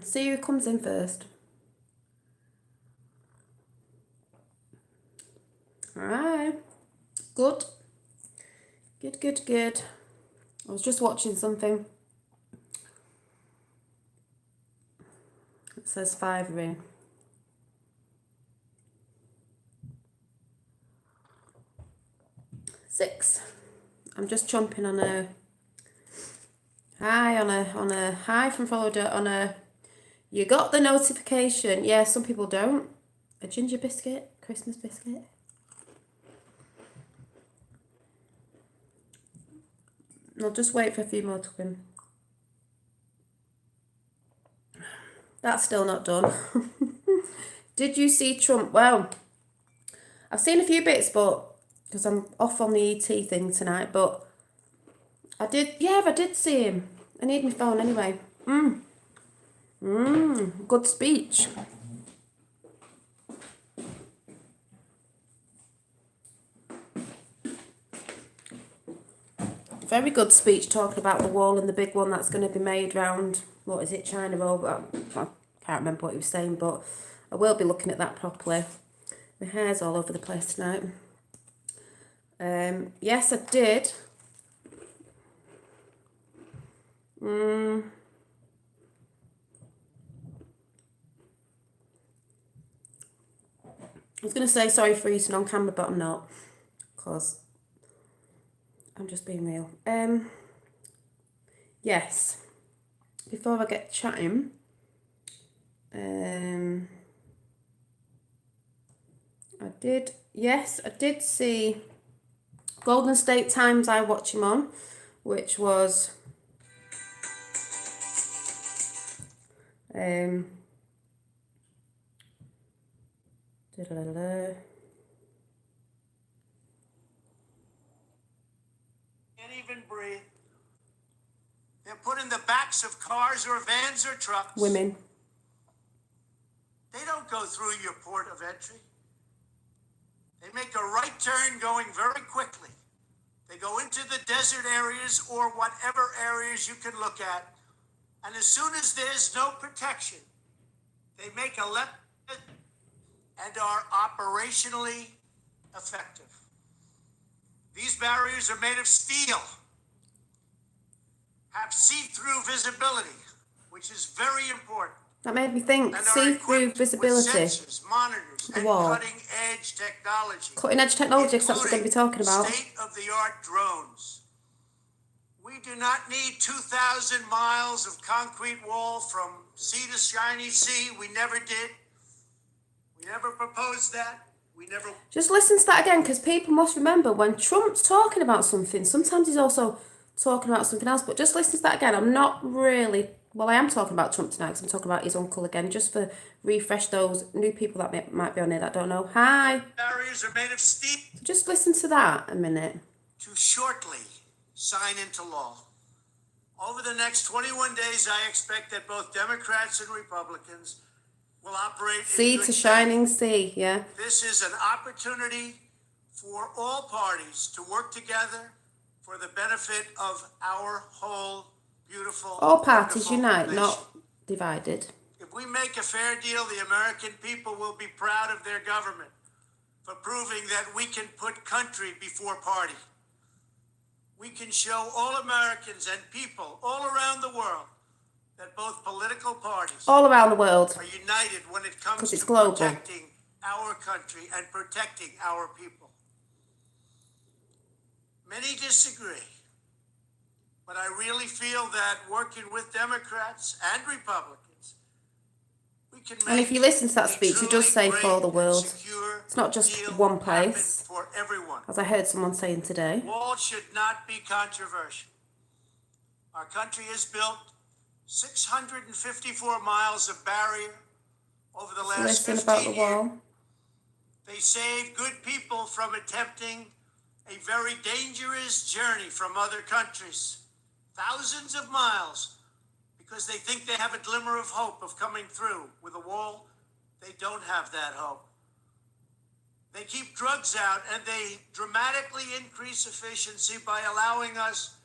See who comes in first. Alright. Good. Good. I was just watching something. It says 5 are in. Six. I'm just chomping on a hi on a hi from Florida on a. You got the notification. Yeah, some people don't. A ginger biscuit, Christmas biscuit. I'll just wait for a few more to come. That's still not done. Did you see Trump? Well, I've seen a few bits, but because I'm off on the ET thing tonight, but I did see him. I need my phone anyway. Good speech. Very good speech talking about the wall and the big one that's going to be made round, what is it, China over? I can't remember what he was saying, but I will be looking at that properly. My hair's all over the place tonight. Yes, I did. I was going to say sorry for eating on camera, but I'm not, because I'm just being real. Yes. Before I get chatting, I did see Golden State Times I watch him on, which was can't even breathe. They're put in the backs of cars or vans or trucks. women. They don't go through your port of entry. They make a right turn going very quickly. They go into the desert areas or whatever areas you can look at. And as soon as there's no protection, they make a left and are operationally effective. These barriers are made of steel, have see-through visibility, which is very important. That made me think, And see-through visibility. with sensors, monitors, and wall. cutting-edge technology. Cutting-edge technology, because that's what we're going to be talking about. State-of-the-art drones. We do not need 2,000 miles of concrete wall from sea to shiny sea. We never did. We never proposed that. We never... Just listen to that again, because people must remember when Trump's talking about something, sometimes he's also talking about something else, but just listen to that again. I'm not really... Well, I am talking about Trump tonight because I'm talking about his uncle again, just for refresh those new people that might be on here that don't know. Hi. Barriers are made of steel. So just listen to that a minute. To shortly sign into law. Over the next 21 days, I expect that both Democrats and Republicans will operate Sea to shining sea, yeah. This is an opportunity for all parties to work together for the benefit of our whole beautiful, all parties unite, nation. not divided. If we make a fair deal, the American people will be proud of their government for proving that we can put country before party. We can show all Americans and people all around the world that both political parties all around the world are united when it comes to global. protecting our country and protecting our people. Many disagree. But I really feel that working with Democrats and Republicans, we can make and if you listen to that speech, he does say for the world. It's not just one place, for everyone. as I heard someone saying today. Wall should not be controversial. Our country has built 654 miles of barrier over the last 15 about the wall. years. They save good people from attempting a very dangerous journey from other countries. Thousands of miles, because they think they have a glimmer of hope of coming through. With a wall, they don't have that hope. They keep drugs out, and they dramatically increase efficiency by allowing us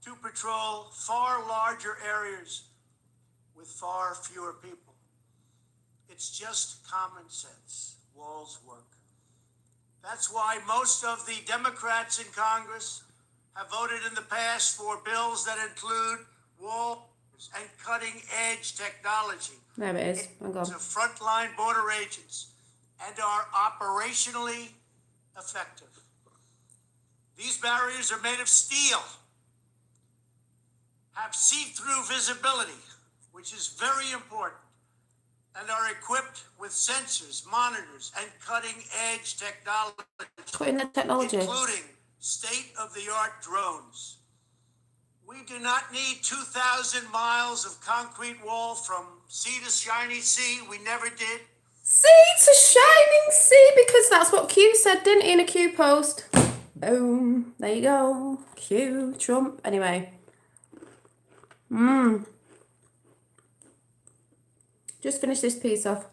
to patrol far larger areas with far fewer people. It's just common sense. Walls work. That's why most of the Democrats in Congress have voted in the past for bills that include walls and cutting-edge technology. There it is. Hang on. To frontline border agents and are operationally effective. These barriers are made of steel, have see-through visibility, which is very important, and are equipped with sensors, monitors, and cutting-edge technology, including state-of-the-art drones. We do not need 2,000 miles of concrete wall from sea to shiny sea. We never did. Sea to shining sea, because that's what Q said, didn't he, in a Q post? Boom. There you go. Q, Trump. Anyway. Just finish this piece off.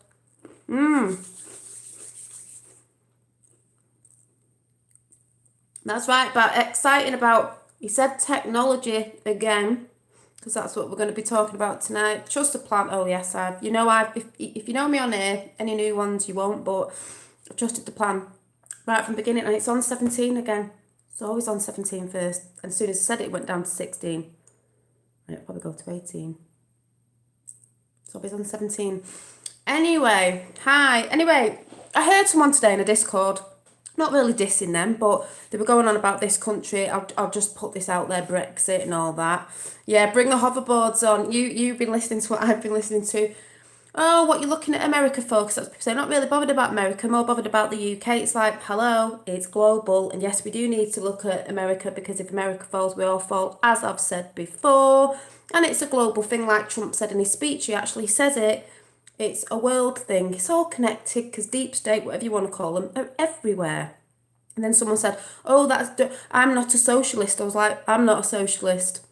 That's right, but exciting about, he said technology again, because that's what we're going to be talking about tonight. Trust the plan. Oh yes, you know, if you know me on here, any new ones you won't, but I've trusted the plan right from the beginning, and it's on 17 again. It's always on 17 first, and as soon as I said it, it went down to 16, and it'll probably go to 18. It's always on 17. Anyway, hi. Anyway, I heard someone today in a Discord, not really dissing them, but they were going on about this country. I'll just put this out there, Brexit and all that. Yeah, bring the hoverboards on. You've been listening to what I've been listening to. Oh, what you're looking at America for? Because that's people say, not really bothered about America, more bothered about the UK. It's like, hello, it's global. And yes, we do need to look at America, because if America falls, we all fall, as I've said before. And it's a global thing, like Trump said in his speech. He actually says it. It's a world thing. It's all connected, because deep state, whatever you want to call them, are everywhere. And then someone said, oh, I'm not a socialist. I was like, I'm not a socialist.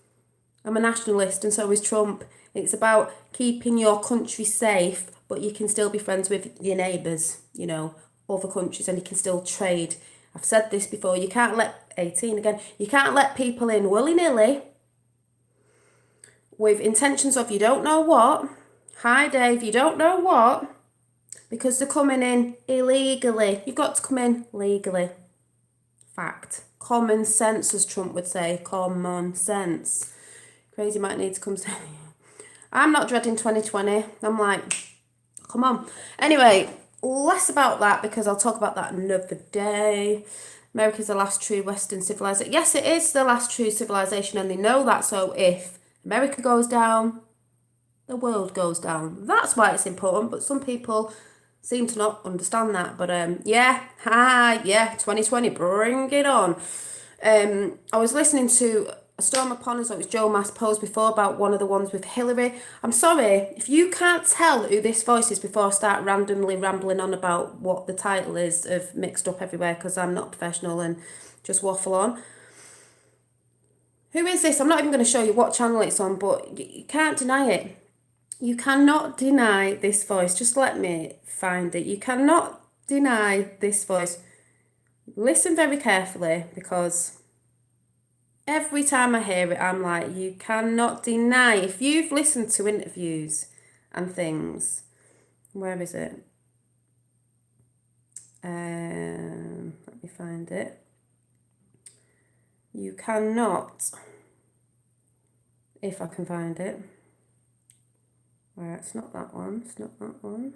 I'm a nationalist, and so is Trump. It's about keeping your country safe, but you can still be friends with your neighbours, you know, other countries, and you can still trade. I've said this before, you can't let, 18 again, you can't let people in willy-nilly with intentions of you don't know what. Hi, Dave, you don't know what, because they're coming in illegally. You've got to come in legally. Fact. Common sense, as Trump would say. Common sense. Crazy might need to come say. I'm not dreading 2020. I'm like, come on. Anyway, less about that, because I'll talk about that another day. America's the last true Western civilization. Yes, it is the last true civilization, and they know that. So if America goes down, the world goes down. That's why it's important. But some people seem to not understand that. But yeah, 2020, bring it on. I was listening to A Storm Upon Us, it was Joe Mass post before, about one of the ones with Hillary. I'm sorry, if you can't tell who this voice is before I start randomly rambling on about what the title is of Mixed Up Everywhere, because I'm not professional and just waffle on. Who is this? I'm not even going to show you what channel it's on, but you can't deny it. You cannot deny this voice. Just let me find it. You cannot deny this voice. Listen very carefully, because every time I hear it, I'm like, you cannot deny. If you've listened to interviews and things, where is it? Let me find it. You cannot, if I can find it. Well, it's not that one. It's not that one.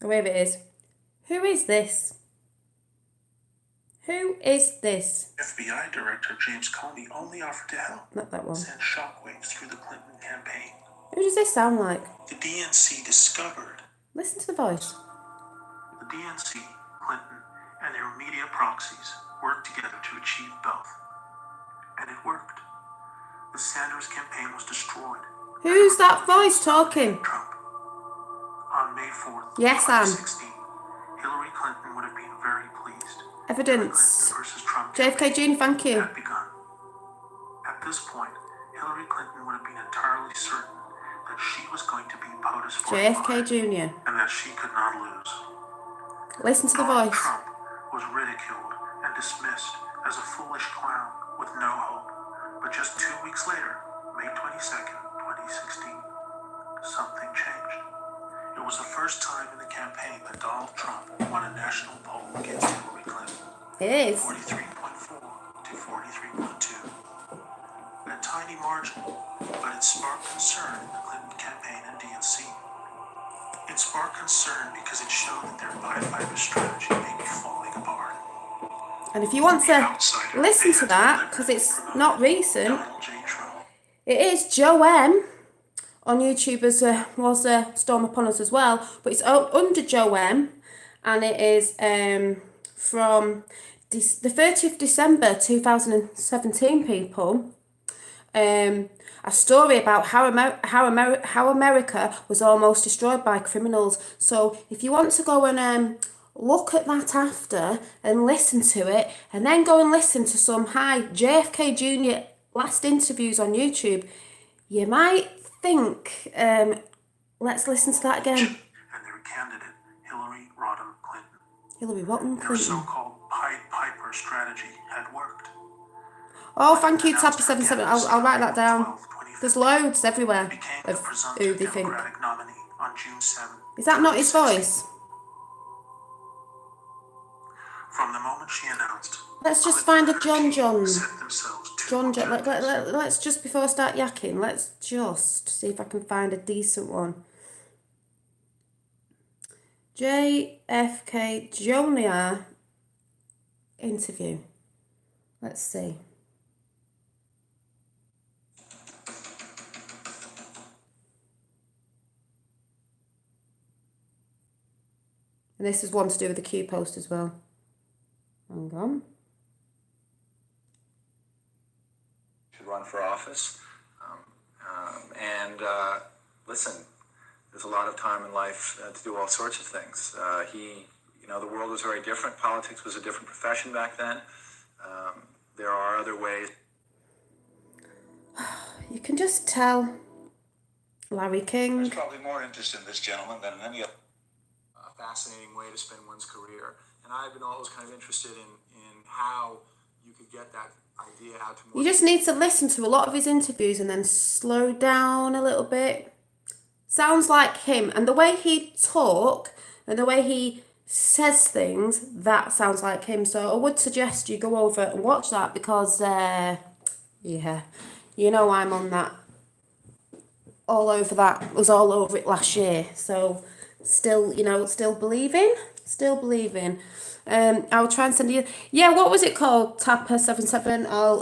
Oh, here it is. Who is this? Who is this? FBI Director James Comey only offered to help. Not that one. Send shockwaves through the Clinton campaign. Who does this sound like? The DNC discovered. Listen to the voice. The DNC, Clinton, and their media proxies worked together to achieve both. And it worked. The Sanders campaign was destroyed. Who's that voice talking? Trump. On May 4th, Yes, Anne. 2016, Hillary Clinton would have been very pleased. Evidence. Hillary Clinton versus Trump JFK Jr., thank you. had begun. At this point, Hillary Clinton would have been entirely certain that she was going to be POTUS 45 JFK Jr. and that she could not lose. Listen to the Donald voice. Trump was ridiculed and dismissed as a foolish clown with no hope. But just 2 weeks later, May 22nd, 2016, something changed. It was the first time in the campaign that Donald Trump won a national poll against Hillary Clinton. It is. 43.4 to 43.2. A tiny margin, but it sparked concern in the Clinton campaign and DNC. It sparked concern because it showed that their bipartisan strategy may be falling apart. And if you want to listen to that, because it's not recent, Donald J. Trump. it is Joe M on YouTube, as was Storm Upon Us as well, but it's under Joe M, and it is from the 30th of December 2017, people. A story about how America was almost destroyed by criminals. So if you want to go and look at that after and listen to it, and then go and listen to some JFK Jr. last interviews on YouTube, you might think, let's listen to that again. And their candidate, Hillary Rodham Clinton. Hillary Rodham Their Clinton. so-called Pied Piper strategy had worked. Oh, thank you, Tapper77. I'll write that down. There's loads everywhere Became of the who presumptive they think. Democratic nominee on June 7th. Is that not his voice? From the moment she announced, Let's just find a John. set themselves to John, let's just, before I start yakking, let's just see if I can find a decent one. JFK Jr. interview. Let's see. And this is one to do with the Q post as well. Hang on. Should run for office. Listen, there's a lot of time in life to do all sorts of things. The world was very different. Politics was a different profession back then. There are other ways. You can just tell Larry King. There's probably more interest in this gentleman than in any other. A fascinating way to spend one's career. And I've been always kind of interested in how you could get that idea out to more. You just need to listen to a lot of his interviews and then slow down a little bit. Sounds like him. And the way he talk and the way he says things, that sounds like him. So I would suggest you go over and watch that because, yeah, you know I'm on that. All over that. Was all over it last year. So still believing. I'll try and send you. Yeah, what was it called? Tapper77. I'll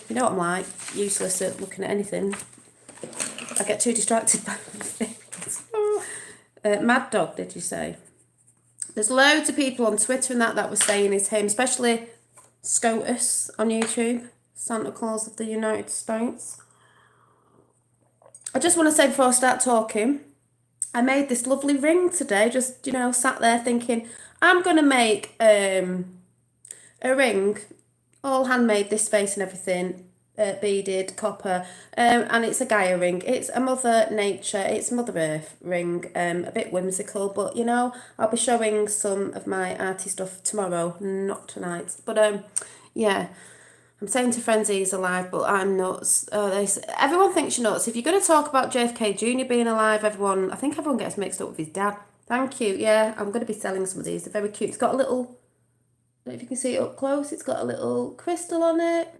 you know what I'm like, useless at looking at anything. I get too distracted by things. Mad Dog, did you say? There's loads of people on Twitter and that were saying it's him, especially SCOTUS on YouTube, Santa Claus of the United States. I just want to say before I start talking, I made this lovely ring today, just, sat there thinking, I'm going to make a ring, all handmade, this face and everything, beaded, copper, and it's a Gaia ring. It's a Mother Nature, it's Mother Earth ring, a bit whimsical, but, I'll be showing some of my arty stuff tomorrow, not tonight. But, yeah. I'm saying to friends he's alive, but I'm nuts. Everyone thinks you're nuts. If you're going to talk about JFK Jr. being alive, I think everyone gets mixed up with his dad. Thank you. Yeah, I'm going to be selling some of these. They're very cute. It's got a little, I don't know if you can see it up close. It's got a little crystal on it.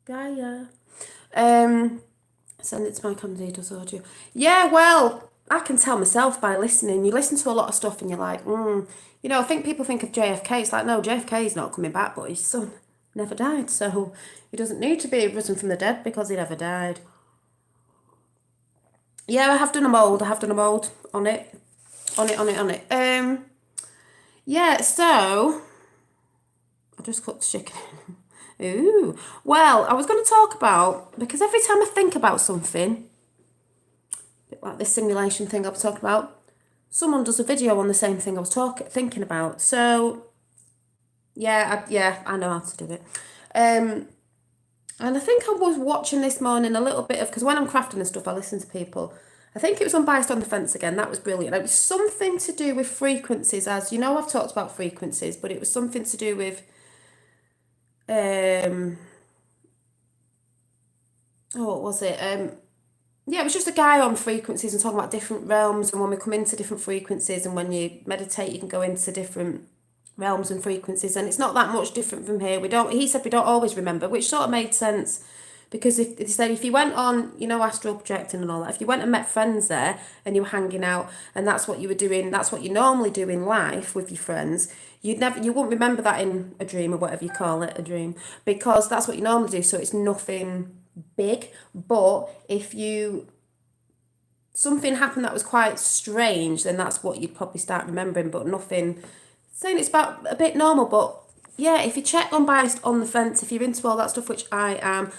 Gaia. Send it to my candidates, or do. Yeah, well, I can tell myself by listening. You listen to a lot of stuff and you're like, I think people think of JFK. It's like, no, JFK's not coming back, but his son never died. So he doesn't need to be risen from the dead because he never died. Yeah, I have done a mould. On it. Yeah, so I just cooked chicken. Ooh. Well, I was going to talk about, because every time I think about something, a bit like this simulation thing I was talking about, someone does a video on the same thing I was thinking about. So, yeah, I know how to do it. And I think I was watching this morning a little bit of, because when I'm crafting and stuff, I listen to people. I think it was Unbiased on the Fence again. That was brilliant. It was something to do with frequencies, as you know, I've talked about frequencies, but it was something to do with what was it? Yeah, it was just a guy on frequencies and talking about different realms, and when we come into different frequencies, and when you meditate, you can go into different realms and frequencies, and it's not that much different from here. He said we don't always remember, which sort of made sense, because if he said if you went on, astral projecting and all that, if you went and met friends there and you were hanging out and that's what you were doing, that's what you normally do in life with your friends, you wouldn't remember that in a dream, or whatever you call it, a dream, because that's what you normally do, so it's nothing big. But if something happened that was quite strange, then that's what you'd probably start remembering, but nothing, saying it's about a bit normal. But yeah, if you check Unbiased on the Fence, if you're into all that stuff, which I am,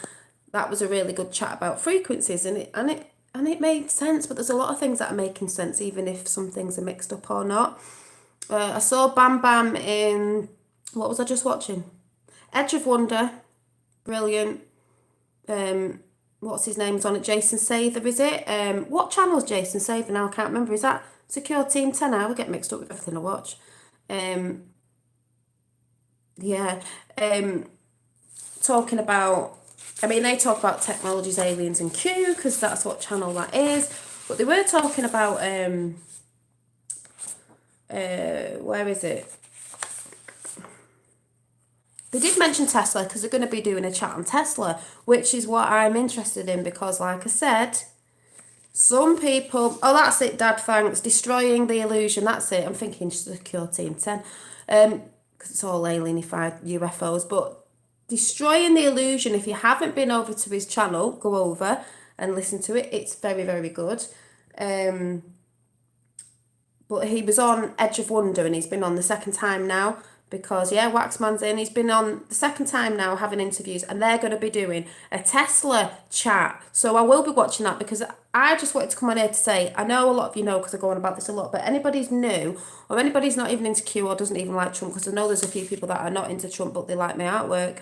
that was a really good chat about frequencies, and it made sense. But there's a lot of things that are making sense, even if some things are mixed up or not. I saw Bam Bam in, what was I just watching? Edge of Wonder, brilliant. What's his name's on it? Jason Sather, is it? What channel's Jason Sather now? I can't remember. Is that Secure Team 10? I would get mixed up with everything I watch. Yeah. Talking about, they talk about technologies, aliens and Q, because that's what channel that is. But they were talking about, where is it? They did mention Tesla, because they're going to be doing a chat on Tesla, which is what I'm interested in, because like I said, some people, oh, that's it, Dad, thanks, destroying the illusion, that's it, I'm thinking Secure Team 10, because it's all alienified UFOs, but destroying the illusion, if you haven't been over to his channel, go over and listen to it, it's very, very good. But he was on Edge of Wonder, and he's been on the second time now, because Waxman's in. He's been on the second time now having interviews, and they're going to be doing a Tesla chat. So I will be watching that, because I just wanted to come on here to say, I know a lot of you know, because I go on about this a lot, but anybody's new, or anybody's not even into Q, or doesn't even like Trump, because I know there's a few people that are not into Trump but they like my artwork.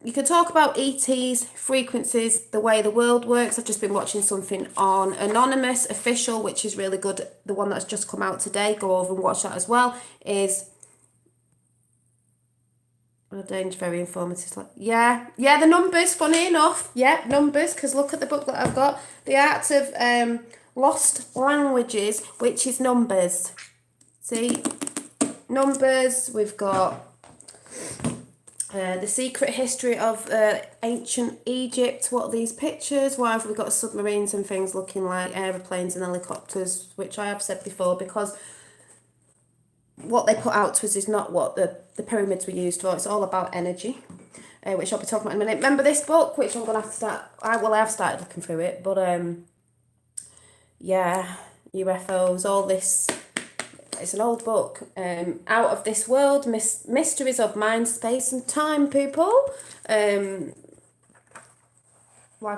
You can talk about ETs, frequencies, the way the world works. I've just been watching something on Anonymous Official, which is really good. The one that's just come out today, go over and watch that as well, is ordained, very informative. The numbers, funny enough. Yeah, numbers, because look at the book that I've got. The Art of Lost Languages, which is numbers. See, numbers, we've got the secret history of ancient Egypt. What are these pictures? Why have we got submarines and things looking like aeroplanes and helicopters? Which I have said before, because what they put out to us is not what the pyramids were used for. It's all about energy, which I'll be talking about in a minute. Remember this book, which I'm going to have to start... I have started looking through it, but UFOs, all this... It's an old book. Out of This World, Mysteries of Mind, Space and Time, people. Like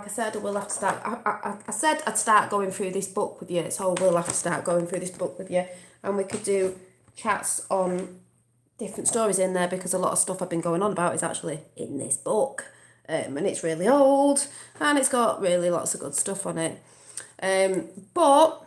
I said, I will have to start... I said I'd start going through this book with you, so I will have to start going through this book with you. And we could do chats on different stories in there, because a lot of stuff I've been going on about is actually in this book. And it's really old, and it's got really lots of good stuff on it. But,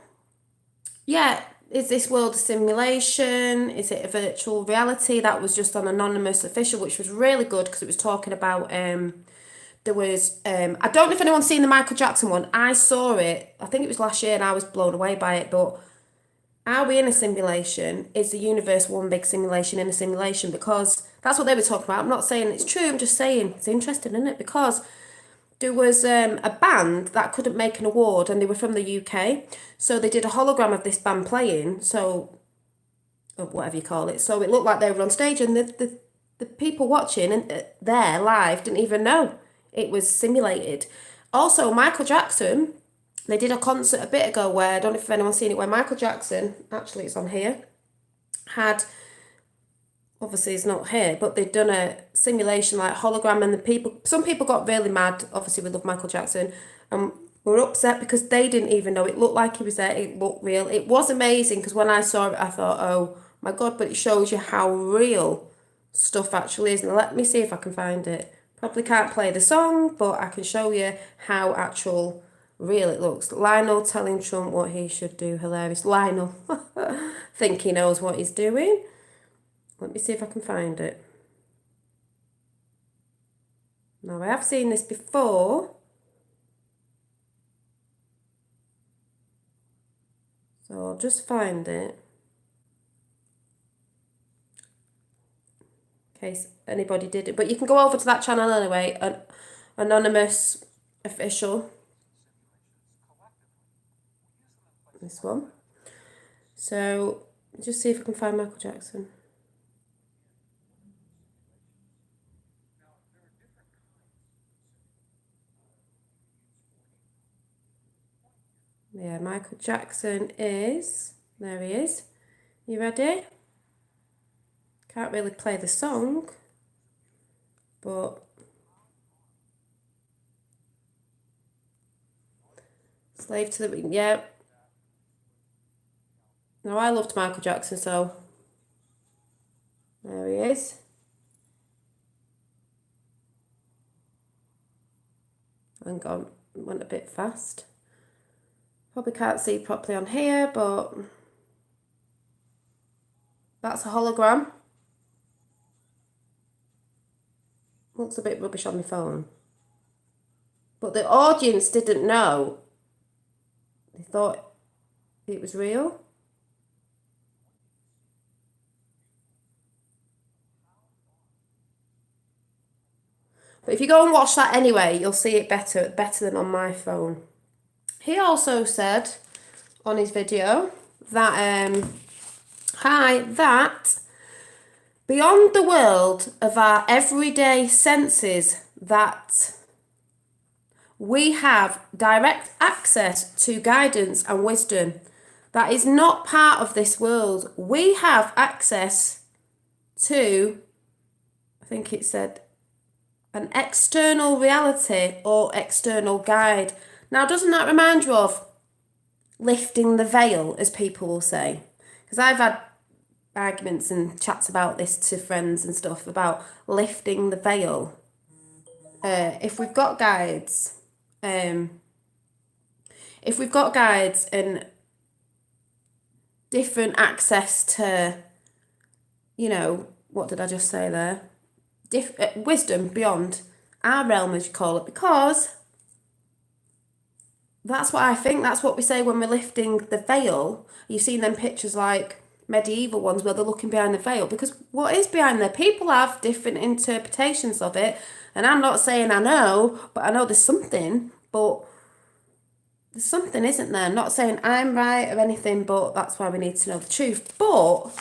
yeah... Is this world a simulation? Is it a virtual reality? That was just on Anonymous Official, which was really good, because it was talking about, there was, I don't know if anyone's seen the Michael Jackson one. I saw it, I think it was last year, and I was blown away by it. But are we in a simulation? Is the universe one big simulation in a simulation? Because that's what they were talking about. I'm not saying it's true, I'm just saying it's interesting, isn't it? Because there was a band that couldn't make an award, and they were from the UK. So they did a hologram of this band playing, so, or whatever you call it. So it looked like they were on stage, and the people watching and there live didn't even know it was simulated. Also, Michael Jackson, they did a concert a bit ago where, I don't know if anyone's seen it, where Michael Jackson, actually it's on here, had... Obviously, it's not here, but they'd done a simulation, like hologram, and some people got really mad. Obviously, we love Michael Jackson, and were upset because they didn't even know. It looked like he was there. It looked real. It was amazing, because when I saw it, I thought, oh my God, but it shows you how real stuff actually is. Now, let me see if I can find it. Probably can't play the song, but I can show you how actual real it looks. Lionel telling Trump what he should do. Hilarious. Lionel. Think he knows what he's doing. Let me see if I can find it. Now, I have seen this before. So I'll just find it. In case anybody did it. But you can go over to that channel anyway. An Anonymous Official. This one. So, just see if I can find Michael Jackson. Yeah, Michael Jackson is... There he is. You ready? Can't really play the song, but... Slave to the... Yeah. Now, I loved Michael Jackson, so... There he is. Hang on, went a bit fast. Probably can't see properly on here, but... That's a hologram. Looks a bit rubbish on my phone. But the audience didn't know. They thought it was real. But if you go and watch that anyway, you'll see it better than on my phone. He also said on his video that, that beyond the world of our everyday senses, that we have direct access to guidance and wisdom. That is not part of this world. We have access to, I think it said, an external reality or external guide. Now, doesn't that remind you of lifting the veil, as people will say? Because I've had arguments and chats about this to friends and stuff about lifting the veil. If we've got guides, and different access to, you know, what did I just say there? Wisdom beyond our realm, as you call it, because that's what I think. That's what we say when we're lifting the veil. You've seen them pictures like medieval ones where they're looking behind the veil, because what is behind there? People have different interpretations of it, and I'm not saying I know, but I know there's something, but there's something, isn't there? I'm not saying I'm right or anything, but that's why we need to know the truth. But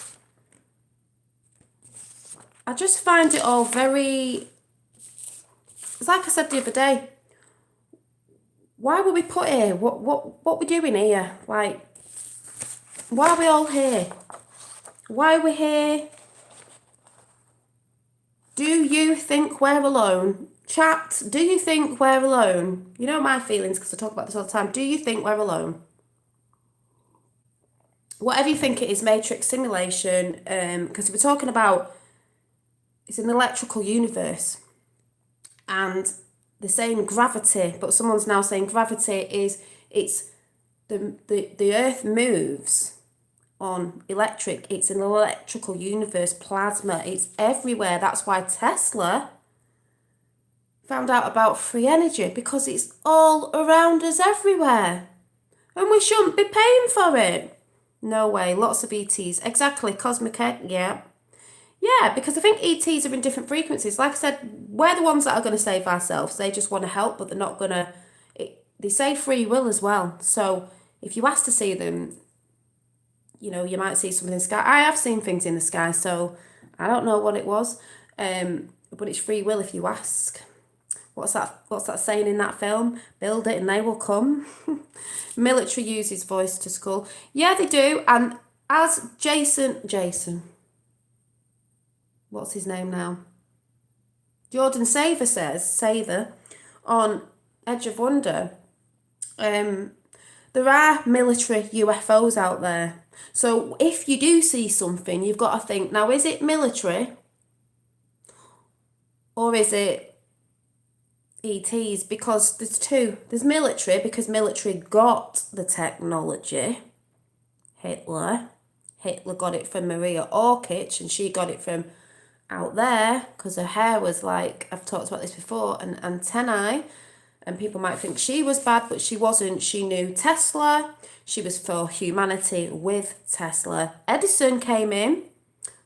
I just find it all very... It's like I said the other day. Why were we put here? What we doing here? Like, why are we all here? Why are we here? Do you think we're alone? Chat, do you think we're alone? You know my feelings, because I talk about this all the time. Do you think we're alone? Whatever you think it is, matrix simulation, because we're talking about, it's an electrical universe, and they're saying gravity, but someone's now saying gravity is, it's the earth moves on electric. It's an electrical universe, plasma, it's everywhere. That's why Tesla found out about free energy, because it's all around us everywhere, and we shouldn't be paying for it. No way. Lots of ETs. Exactly. Cosmic, yeah. Yeah, because I think ETs are in different frequencies. Like I said, we're the ones that are going to save ourselves. They just want to help, but they're not going to... They say free will as well. So if you ask to see them, you know, you might see something in the sky. I have seen things in the sky, so I don't know what it was. But it's free will if you ask. What's that saying in that film? Build it and they will come. Military uses voice to school. Yeah, they do. And as Jason... What's his name now? Jordan Sather on Edge of Wonder, there are military UFOs out there. So if you do see something, you've got to think, now, is it military? Or is it ETs, because there's two. There's military, because military got the technology. Hitler got it from Maria Orchich, and she got it from out there, because her hair was like, I've talked about this before, an antennae, and people might think she was bad, but she wasn't. She knew Tesla. She was for humanity with Tesla. Edison came in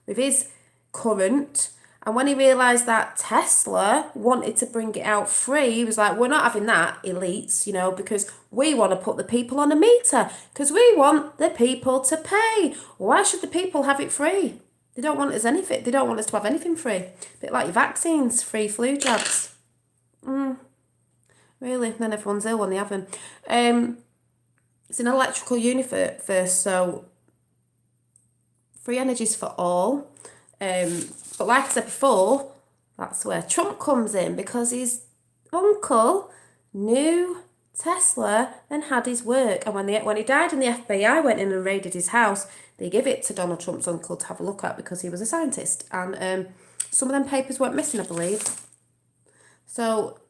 with his current, and when he realised that Tesla wanted to bring it out free, he was like, we're not having that, elites, because we want to put the people on a meter, because we want the people to pay. Why should the people have it free? They don't want us anything. They don't want us to have anything free. A bit like your vaccines, free flu jabs. Really? Then everyone's ill when they have them. It's an electrical universe, so free energy's for all. But like I said before, that's where Trump comes in, because his uncle knew Tesla and had his work. And when he died and the FBI went in and raided his house, they give it to Donald Trump's uncle to have a look at, because he was a scientist. And some of them papers went missing, I believe. So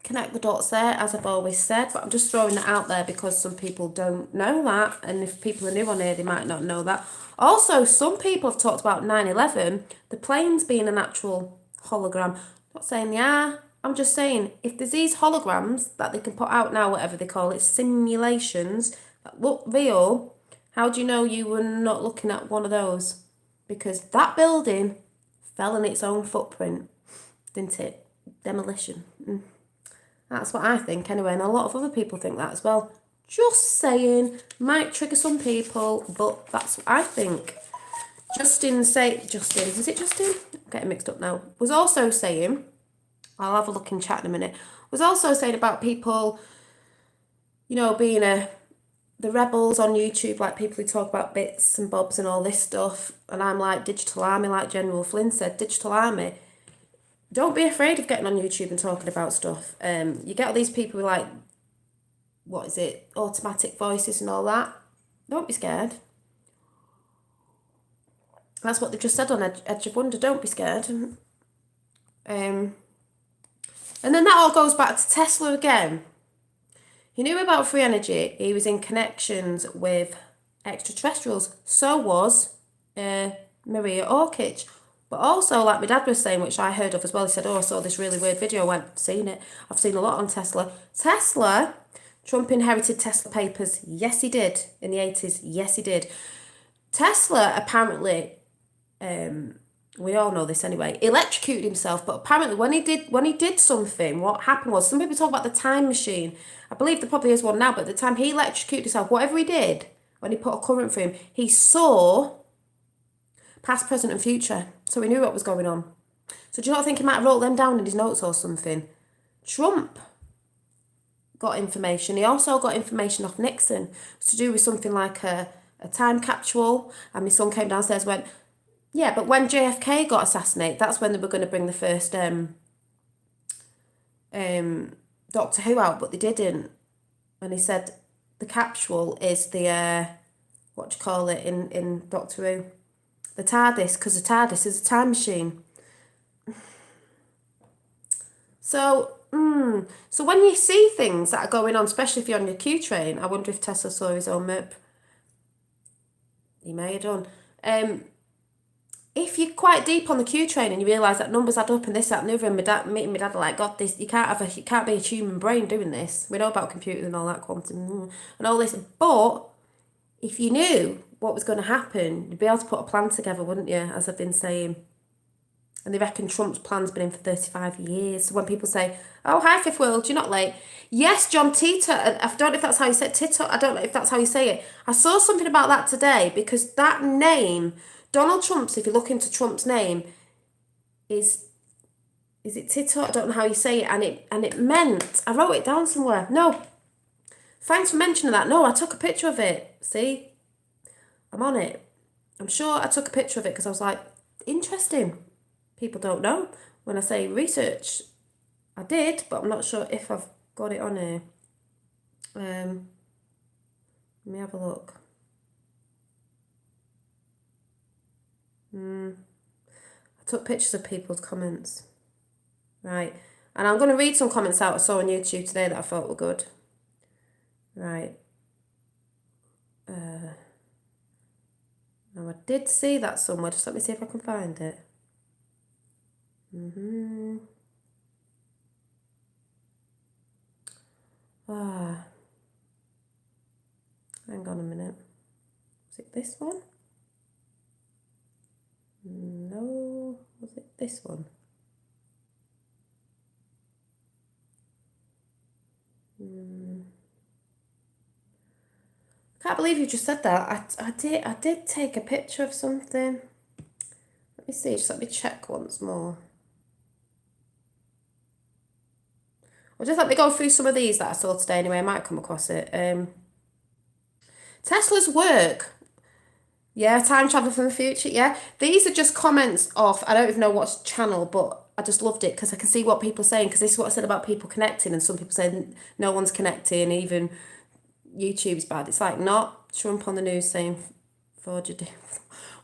connect the dots there, as I've always said, but I'm just throwing that out there because some people don't know that, and if people are new on here, they might not know that. Also, some people have talked about 9/11, the planes being an actual hologram. I'm not saying they are, I'm just saying, if there's these holograms that they can put out now, whatever they call it, simulations, that look real, how do you know you were not looking at one of those? Because that building fell in its own footprint, didn't it? Demolition. That's what I think anyway, and a lot of other people think that as well. Just saying, might trigger some people, but that's what I think. Justin, is it Justin? I'm getting mixed up now. Was also saying, I'll have a look in chat in a minute, was also saying about people, being the rebels on YouTube, like people who talk about bits and bobs and all this stuff, and I'm like digital army, like General Flynn said, digital army. Don't be afraid of getting on YouTube and talking about stuff. You get all these people who like, automatic voices and all that. Don't be scared. That's what they've just said on Edge of Wonder. Don't be scared. And then that all goes back to Tesla again. He knew about free energy. He was in connections with extraterrestrials. So was Maria Orchich. But also, like my dad was saying, which I heard of as well, he said, I saw this really weird video. I went, seen it. I've seen a lot on Tesla. Trump inherited Tesla papers. Yes, he did. In the 80s. Yes, he did. Tesla apparently, we all know this anyway, electrocuted himself. But apparently when he did something, what happened was, some people talk about the time machine. I believe there probably is one now, but at the time he electrocuted himself, whatever he did, when he put a current through him, he saw past, present and future. So he knew what was going on. So do you not think he might have wrote them down in his notes or something? Trump got information. He also got information off Nixon. It's to do with something like a time capsule. And my son came downstairs and went, yeah, but when JFK got assassinated, that's when they were going to bring the first Doctor Who out, but they didn't. And he said the capsule is the, in Doctor Who? The TARDIS, because the TARDIS is a time machine. So when you see things that are going on, especially if you're on your Q train, I wonder if Tesla saw his own MIP. He may have done. If you're quite deep on the Q train and you realise that numbers add up and this, that and the other, and my dad are like, God, this, you can't be a human brain doing this. We know about computers and all that, quantum and all this, but if you knew what was going to happen, you'd be able to put a plan together, wouldn't you, as I've been saying. And they reckon Trump's plan's been in for 35 years. So when people say, oh, hi, Fifth World, you're not late. Yes, John Tito, I don't know if that's how you say it, Tito, I don't know if that's how you say it. I saw something about that today, because that name, Donald Trump's, if you look into Trump's name, is it Tito? I don't know how you say it. And it meant, I wrote it down somewhere. No, thanks for mentioning that. No, I took a picture of it. See? I'm on it. I'm sure I took a picture of it because I was like, interesting. People don't know. When I say research, I did, but I'm not sure if I've got it on here. Let me have a look. I took pictures of people's comments. Right. And I'm going to read some comments out I saw on YouTube today that I thought were good. Right. Now I did see that somewhere. Just let me see if I can find it. Hang on a minute. Was it this one? No. Was it this one? Can't believe you just said that. I did take a picture of something. Let me see, just let me check once more. Or just let me go through some of these that I saw today anyway, I might come across it. Tesla's work. Yeah, time travel from the future, yeah. These are just comments off, I don't even know what channel, but I just loved it because I can see what people are saying, because this is what I said about people connecting, and some people saying no one's connecting, even YouTube's bad. It's like, not Trump on the news saying forged.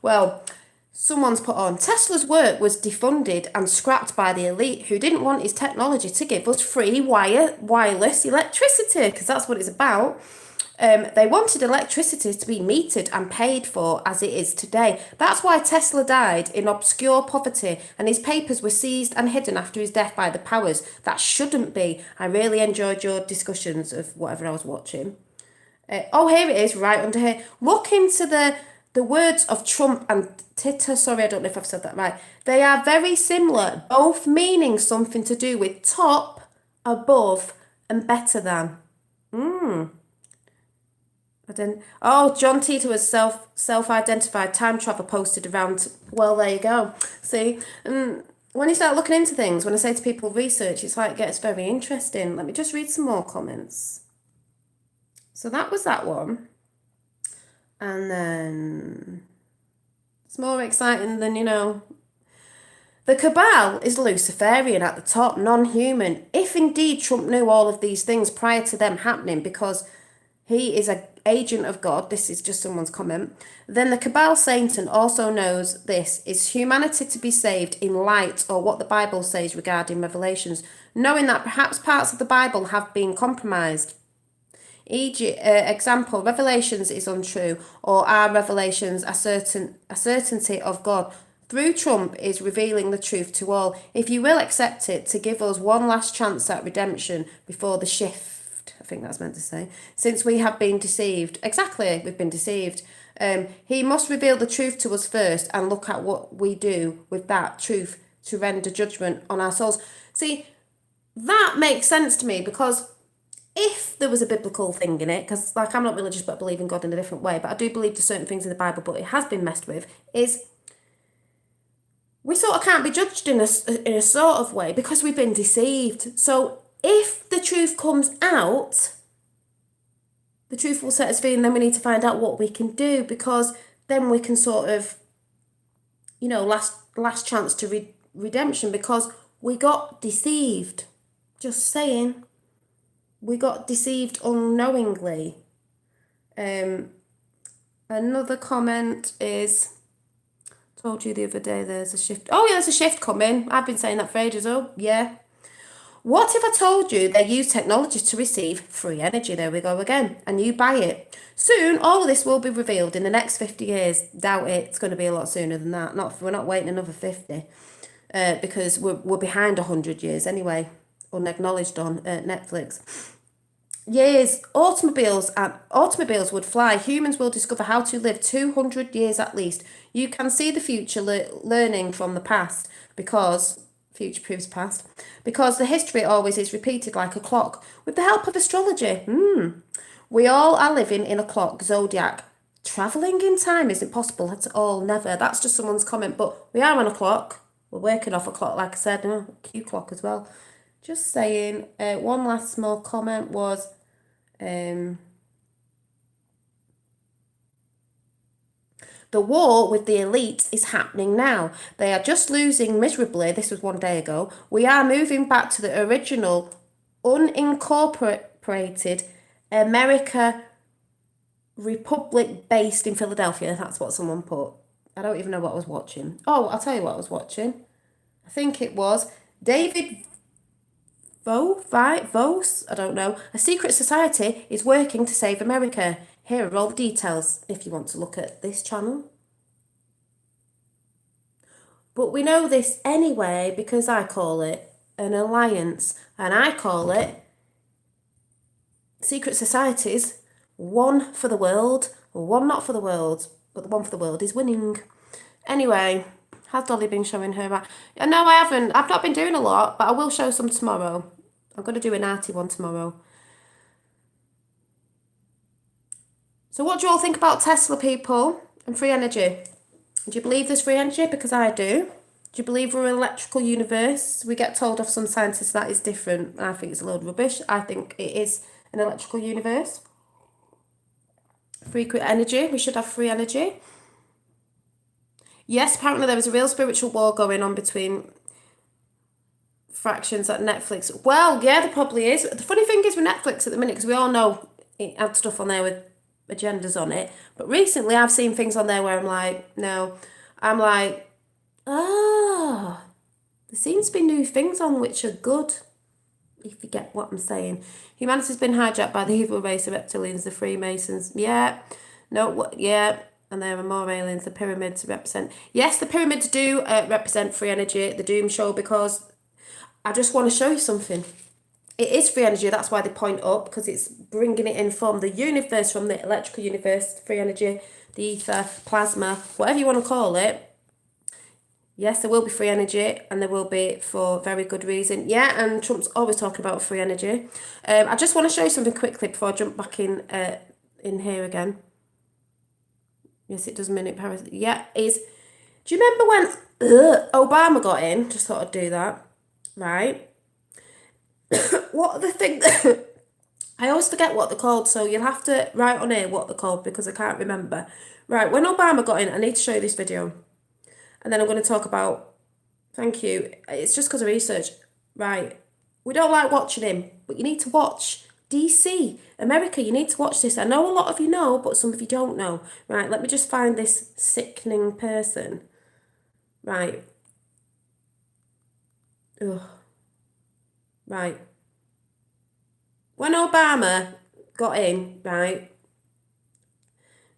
Well, someone's put on, Tesla's work was defunded and scrapped by the elite who didn't want his technology to give us free wireless electricity, because that's what it's about. They wanted electricity to be metered and paid for as it is today. That's why Tesla died in obscure poverty and his papers were seized and hidden after his death by the powers that shouldn't be. I really enjoyed your discussions of whatever I was watching. Oh, here it is, right under here. Look into the words of Trump and Twitter. Sorry, I don't know if I've said that right. They are very similar, both meaning something to do with top, above, and better than. John Titor was self-identified time travel posted around. Well, there you go. See, when you start looking into things, when I say to people research, it's like it gets very interesting. Let me just read some more comments. So that was that one. And then it's more exciting than, the cabal is Luciferian at the top, non-human. If indeed Trump knew all of these things prior to them happening, because he is an agent of God, this is just someone's comment, then the cabal Satan also knows this. Is humanity to be saved in light or what the Bible says regarding Revelations, knowing that perhaps parts of the Bible have been compromised? E.g., example, Revelations is untrue, or are Revelations a certainty of God? Through Trump is revealing the truth to all. If you will accept it, to give us one last chance at redemption before the shift, I think that's meant to say, since we have been deceived. Exactly, we've been deceived. He must reveal the truth to us first and look at what we do with that truth to render judgment on our souls. See, that makes sense to me, because if there was a biblical thing in it, because I'm not religious but I believe in God in a different way, but I do believe there's certain things in the Bible, but it has been messed with, is we sort of can't be judged in a sort of way because we've been deceived. So if the truth comes out, the truth will set us free, and then we need to find out what we can do, because then we can sort of, last chance to redemption, because we got deceived. Just saying. We got deceived unknowingly. Another comment is, told you the other day there's a shift. Oh, yeah, there's a shift coming. I've been saying that for ages. Oh, yeah. What if I told you they use technology to receive free energy? There we go again. And you buy it. Soon, all of this will be revealed in the next 50 years. Doubt it. It's going to be a lot sooner than that. We're not waiting another 50. Because we're behind 100 years anyway. Unacknowledged on Netflix. Years, automobiles would fly. Humans will discover how to live 200 years at least. You can see the future learning from the past, because future proves past, because the history always is repeated like a clock with the help of astrology. We all are living in a clock, zodiac. Travelling in time isn't possible at all, never. That's just someone's comment, but we are on a clock. We're working off a clock, like I said, Q clock as well. Just saying. One last small comment was, the war with the elite is happening now. They are just losing miserably. This was 1 day ago. We are moving back to the original unincorporated America Republic based in Philadelphia. That's what someone put. I don't even know what I was watching. Oh, I'll tell you what I was watching. I think it was David Vos, I don't know. A secret society is working to save America. Here are all the details if you want to look at this channel. But we know this anyway because I call it an alliance and I call it secret societies, one for the world, one not for the world, but the one for the world is winning. Anyway, has Dolly been showing her back? No, I haven't. I've not been doing a lot, but I will show some tomorrow. I'm going to do an arty one tomorrow. So what do you all think about Tesla, people, and free energy? Do you believe there's free energy? Because I do. Do you believe we're an electrical universe? We get told off some scientists that is different. I think it's a load of rubbish. I think it is an electrical universe. Free energy. We should have free energy. Yes, apparently there was a real spiritual war going on between fractions at Netflix. Well, yeah, there probably is. The funny thing is with Netflix at the minute, because we all know it had stuff on there with agendas on it. But recently I've seen things on there where I'm like, no. I'm like, there seems to be new things on which are good, if you get what I'm saying. Humanity's been hijacked by the evil race of reptilians, the Freemasons. Yeah. No, what? Yeah. And there are more aliens. The pyramids represent... Yes, the pyramids do represent free energy at the Doom Show, because I just want to show you something. It is free energy. That's why they point up, because it's bringing it in from the universe, from the electrical universe, free energy, the ether, plasma, whatever you want to call it. Yes, there will be free energy, and there will be for very good reason. Yeah, and Trump's always talking about free energy. I just want to show you something quickly before I jump back in here again. Yes, it does minute Paris. Yeah, is... Do you remember when Obama got in? Just thought I'd do that. Right. What are the things... I always forget what they're called, so you'll have to write on here what they're called because I can't remember. Right, when Obama got in, I need to show you this video. And then I'm going to talk about... Thank you. It's just because of research. Right. We don't like watching him, but you need to watch DC, America. You need to watch this. I know a lot of you know, but some of you don't know. Right, let me just find this sickening person. Right. Ugh. Right. When Obama got in, right.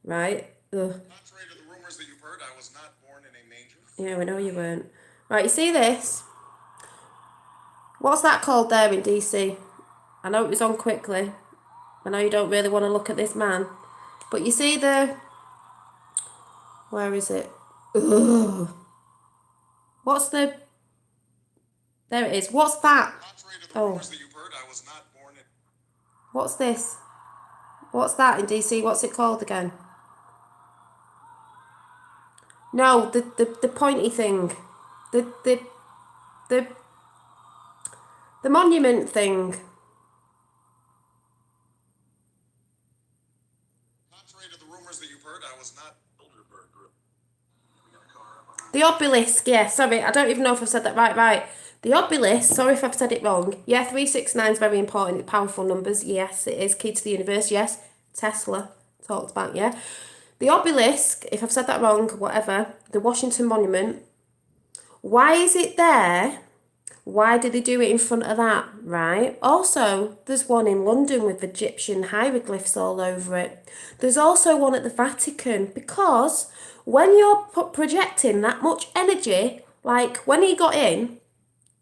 Ugh. Contrary to the rumors that you've heard, I was not born in a manger. Yeah, we know you weren't. Right, you see this? What's that called there in DC? I know it was on quickly. I know you don't really want to look at this man. But you see the... Where is it? Ugh. What's the... There it is. What's that? Contrary to the rumors that you've heard, I was not born in... What's this? What's that in DC? What's it called again? No, the pointy thing. The monument thing. Contrary to the rumors that you've heard, I was not... The obelisk, yeah, sorry, I don't even know if I've said that right. The obelisk, sorry if I've said it wrong. Yeah, 369 is very important, powerful numbers. Yes, it is key to the universe. Yes, Tesla talked about, yeah. The obelisk, if I've said that wrong, whatever, the Washington Monument, why is it there? Why did they do it in front of that, right? Also, there's one in London with Egyptian hieroglyphs all over it. There's also one at the Vatican, because when you're projecting that much energy, like when he got in,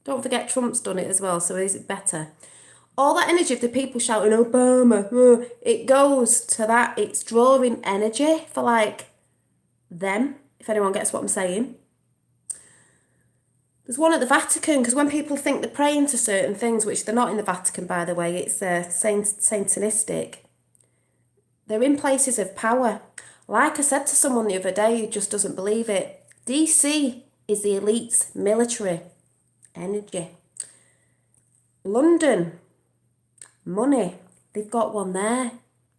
don't forget Trump's done it as well, so is it better? All that energy of the people shouting, Obama, it goes to that. It's drawing energy for, like, them, if anyone gets what I'm saying. There's one at the Vatican, because when people think they're praying to certain things, which they're not in the Vatican, by the way, it's Satanistic. They're in places of power. Like I said to someone the other day who just doesn't believe it, DC is the elite's military energy. London, money, they've got one there.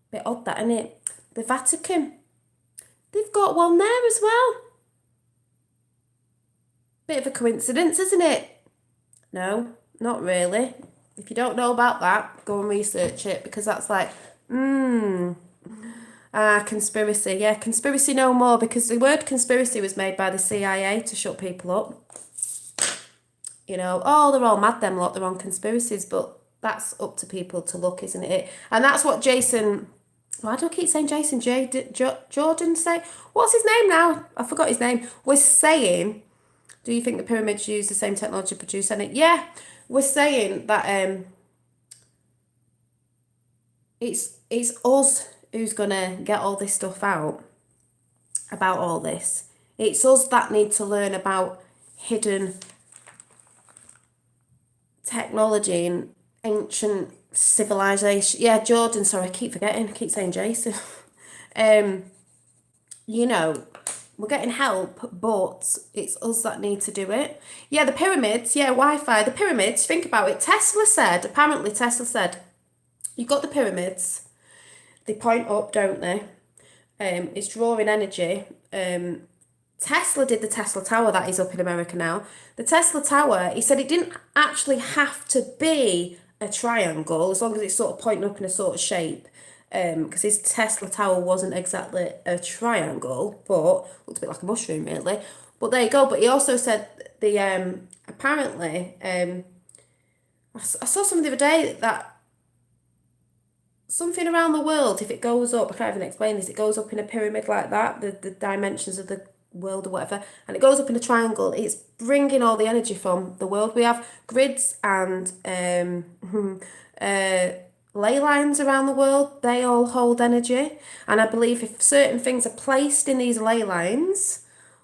Bit odd that, isn't it? The Vatican, they've got one there as well. Bit of a coincidence, isn't it? No, not really. If you don't know about that, go and research it, because that's like, conspiracy. Yeah, conspiracy no more, because the word conspiracy was made by the CIA to shut people up. You know, oh, they're all mad, them lot, they're on conspiracies, but that's up to people to look, isn't it? And that's what Jason, why do I keep saying Jason? Jordan say, what's his name now? I forgot his name. Was saying, do you think the pyramids use the same technology to produce anything? Yeah, we're saying that it's us who's gonna get all this stuff out about all this. It's us that need to learn about hidden technology and ancient civilization. Yeah, Jordan, sorry, I keep forgetting. I keep saying Jason. You know, we're getting help, but it's us that need to do it. Yeah, the pyramids, yeah, Wi-Fi, the pyramids, think about it. Apparently Tesla said, you've got the pyramids, they point up, don't they? It's drawing energy. Tesla did the Tesla Tower that is up in America now. The Tesla Tower, he said it didn't actually have to be a triangle as long as it's sort of pointing up in a sort of shape. Because his Tesla Tower wasn't exactly a triangle, but looked a bit like a mushroom really. But there you go. But he also said the apparently I saw something the other day that something around the world, if it goes up, I can't even explain this, it goes up in a pyramid like that, the dimensions of the world or whatever, and it goes up in a triangle, it's bringing all the energy from the world. We have grids and ley lines around the world, they all hold energy. And I believe if certain things are placed in these ley lines,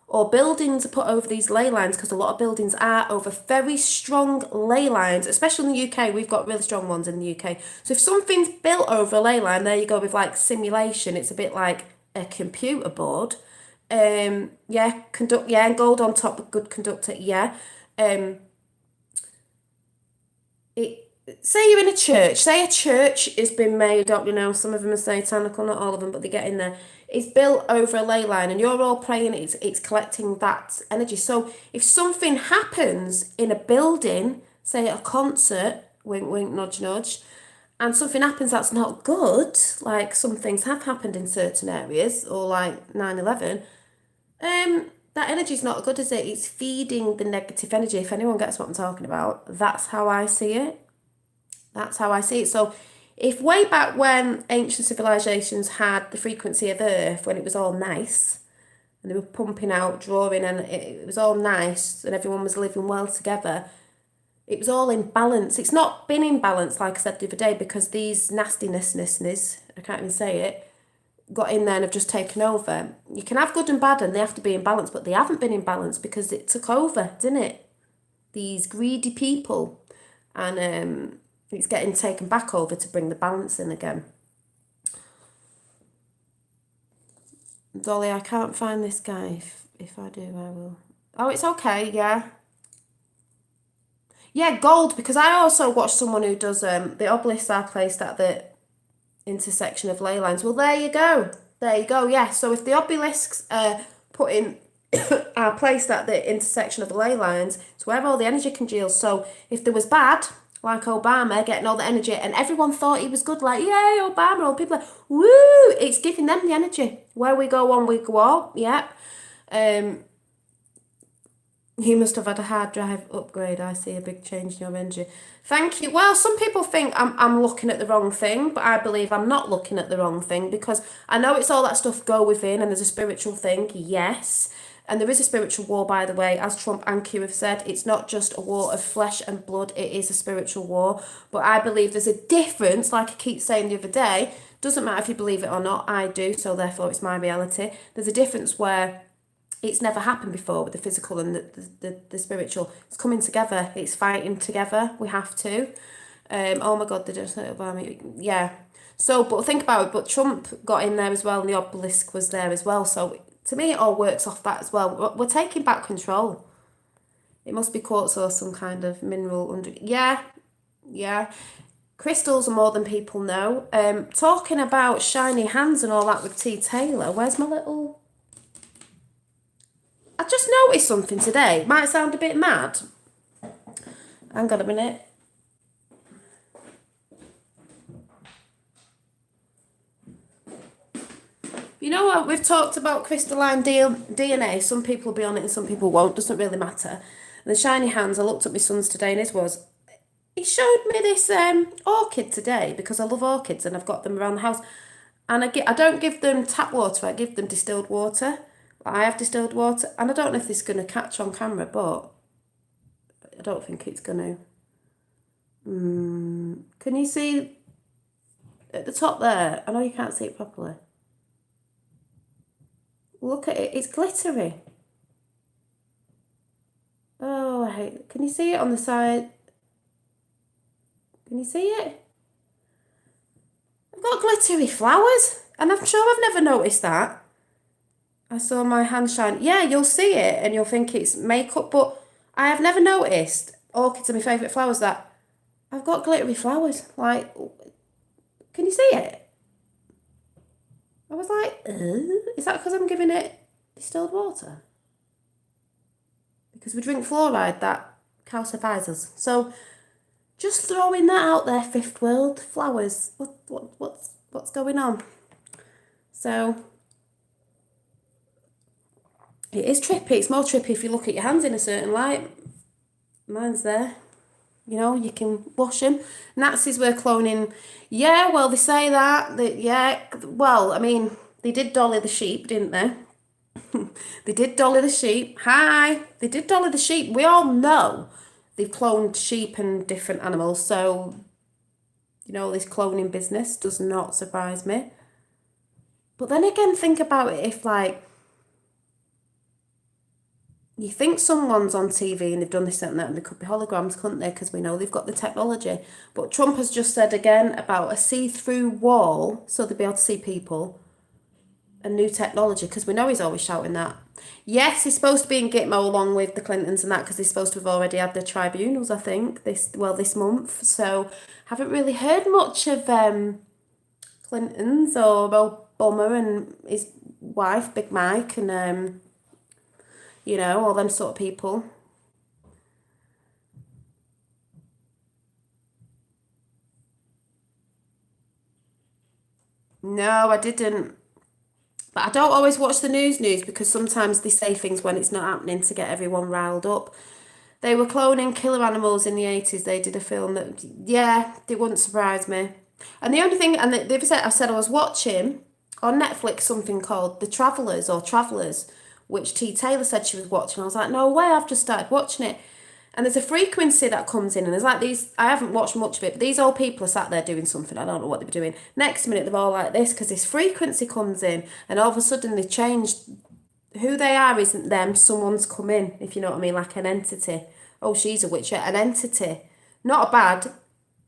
or buildings are put over these ley lines, because a lot of buildings are over very strong ley lines, especially in the UK, we've got really strong ones in the UK. So if something's built over a ley line, there you go with like simulation, it's a bit like a computer board. And gold on top, good conductor, yeah. Say you're in a church, say a church has been made up, you know, some of them are satanical, not all of them, but they get in there. It's built over a ley line and you're all praying, it's collecting that energy. So if something happens in a building, say at a concert, wink wink, nudge nudge, and something happens that's not good, like some things have happened in certain areas, or like 9/11, that energy's not good, is it? It's feeding the negative energy. If anyone gets what I'm talking about, that's how I see it. That's how I see it. So if way back when ancient civilizations had the frequency of Earth, when it was all nice, and they were pumping out, drawing, and it was all nice, and everyone was living well together, it was all in balance. It's not been in balance, like I said the other day, because these nastiness, I can't even say it, got in there and have just taken over. You can have good and bad, and they have to be in balance, but they haven't been in balance because it took over, didn't it? These greedy people. And it's getting taken back over to bring the balance in again. Dolly, I can't find this guy. If I do, I will. Oh, it's okay, yeah. Yeah, gold, because I also watched someone who does, the obelisks are placed at the intersection of ley lines. Well, there you go. There you go, yeah. So if the obelisks are are placed at the intersection of the ley lines, it's where all the energy congeals. So if there was bad, like Obama getting all the energy, and everyone thought he was good, like, yay, Obama, all people are, woo, it's giving them the energy. Where we go on, we go up, yeah. You must have had a hard drive upgrade. I see a big change in your energy. Thank you. Well, some people think I'm looking at the wrong thing, but I believe I'm not looking at the wrong thing, because I know it's all that stuff go within and there's a spiritual thing, yes. And there is a spiritual war, by the way, as Trump and Q have said. It's not just a war of flesh and blood, it is a spiritual war. But I believe there's a difference, like I keep saying the other day, doesn't matter if you believe it or not, I do, so therefore it's my reality. There's a difference where it's never happened before with the physical and the spiritual. It's coming together, it's fighting together, we have to. Oh my God, they just said about me. Yeah. So, but think about it, but Trump got in there as well, and the obelisk was there as well, so to me, it all works off that as well. We're taking back control. It must be quartz or some kind of mineral under. Yeah, yeah. Crystals are more than people know. Talking about shiny hands and all that with T. Taylor. Where's my little? I just noticed something today. Might sound a bit mad. Hang on a minute. You know what? We've talked about crystalline DNA. Some people will be on it and some people won't. Doesn't really matter. And the shiny hands, I looked at my son's today and his was, he showed me this orchid today because I love orchids and I've got them around the house. And I don't give them tap water, I give them distilled water. I have distilled water, and I don't know if this is going to catch on camera, but I don't think it's going to. Can you see at the top there? I know you can't see it properly. Look at it, it's glittery. Oh, I hate it. Can you see it on the side? Can you see it? I've got glittery flowers, and I'm sure I've never noticed that. I saw my hand shine. Yeah, you'll see it, and you'll think it's makeup, but I have never noticed. Orchids are my favourite flowers, that I've got glittery flowers. Like, can you see it? I was like, is that because I'm giving it distilled water? Because we drink fluoride, that calcifies us. So, just throwing that out there, fifth world flowers. What's going on? So, it is trippy. It's more trippy if you look at your hands in a certain light. Mine's there. You know, you can wash them. Nazis were cloning. Yeah, well, they say that. Well, I mean, they did Dolly the sheep, didn't they? They did Dolly the sheep. Hi. They did Dolly the sheep. We all know they've cloned sheep and different animals. So, you know, this cloning business does not surprise me. But then again, think about it. If, like, you think someone's on TV and they've done this and that, and they could be holograms, couldn't they? Because we know they've got the technology. But Trump has just said again about a see-through wall, so they'll be able to see people, and new technology, because we know he's always shouting that. Yes, he's supposed to be in Gitmo along with the Clintons and that, because he's supposed to have already had the tribunals, I think, this month. So haven't really heard much of Clintons or Obama and his wife, Big Mike, and you know, all them sort of people. No, I didn't. But I don't always watch the news because sometimes they say things when it's not happening to get everyone riled up. They were cloning killer animals in the 80s. They did a film that, yeah, it wouldn't surprise me. And the only thing, and the other side, I said I was watching on Netflix something called The Travellers or Travellers, which T. Taylor said she was watching. I was like, no way, I've just started watching it. And there's a frequency that comes in, and there's like these, I haven't watched much of it, but these old people are sat there doing something. I don't know what they were doing. Next minute, they're all like this, because this frequency comes in, and all of a sudden they changed. Who they are isn't them, someone's come in, if you know what I mean, like an entity. Oh, she's a witch, an entity. Not a bad,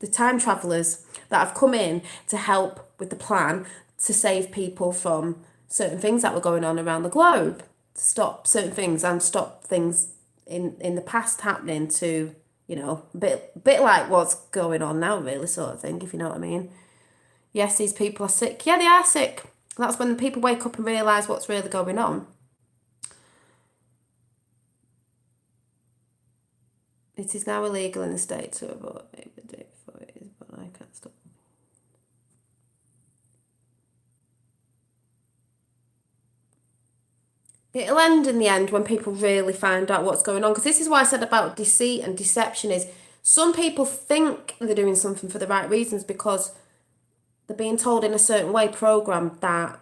the time travellers that have come in to help with the plan to save people from certain things that were going on around the globe. To stop certain things and stop things in the past happening to, you know, a bit like what's going on now, really, sort of thing, if you know what I mean. Yes, these people are sick. Yeah, they are sick. That's when the people wake up and realise what's really going on. It is now illegal in the state to abort maybe the day before it is, but I can't stop. It'll end in the end when people really find out what's going on. Because this is why I said about deceit and deception is some people think they're doing something for the right reasons because they're being told in a certain way, programmed that,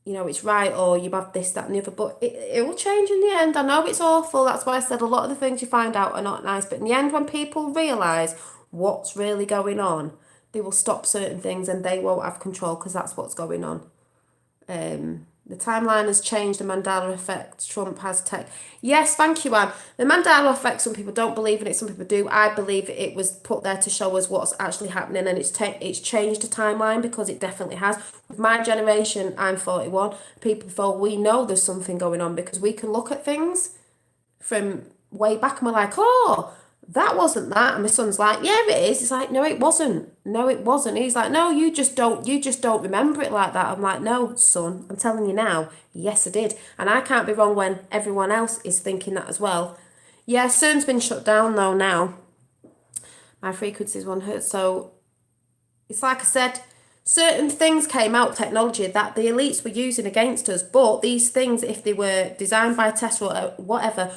you know, it's right or you have this, that and the other. But it will change in the end. I know it's awful. That's why I said a lot of the things you find out are not nice. But in the end, when people realise what's really going on, they will stop certain things and they won't have control because that's what's going on. The timeline has changed, the Mandela effect, Trump has tech. Yes, thank you, Anne. The Mandela effect, some people don't believe in it, some people do. I believe it was put there to show us what's actually happening, and it's changed the timeline because it definitely has. With my generation, I'm 41, people before, we know there's something going on because we can look at things from way back and we're like, oh, that wasn't that. And my son's like, yeah, it is. It's like, no, it wasn't. No, it wasn't. He's like, no, you just don't remember it like that. I'm like, no, son, I'm telling you now, yes, I did. And I can't be wrong when everyone else is thinking that as well. Yeah, CERN's been shut down though now. My frequency's 1 hertz. So it's like I said, certain things came out, technology that the elites were using against us. But these things, if they were designed by Tesla or whatever,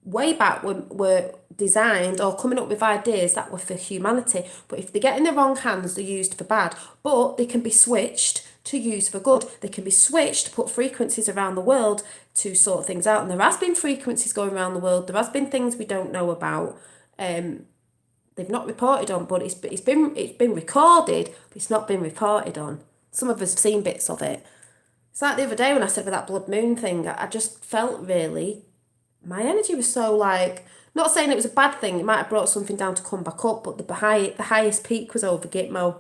way back were designed or coming up with ideas that were for humanity. But if they get in the wrong hands, they're used for bad. But they can be switched to use for good. They can be switched to put frequencies around the world to sort things out. And there has been frequencies going around the world. There has been things we don't know about. They've not reported on, but it's been recorded, but it's not been reported on. Some of us have seen bits of it. It's like the other day when I said about that blood moon thing. I just felt really, my energy was so like, not saying it was a bad thing. It might have brought something down to come back up, but the highest peak was over Gitmo.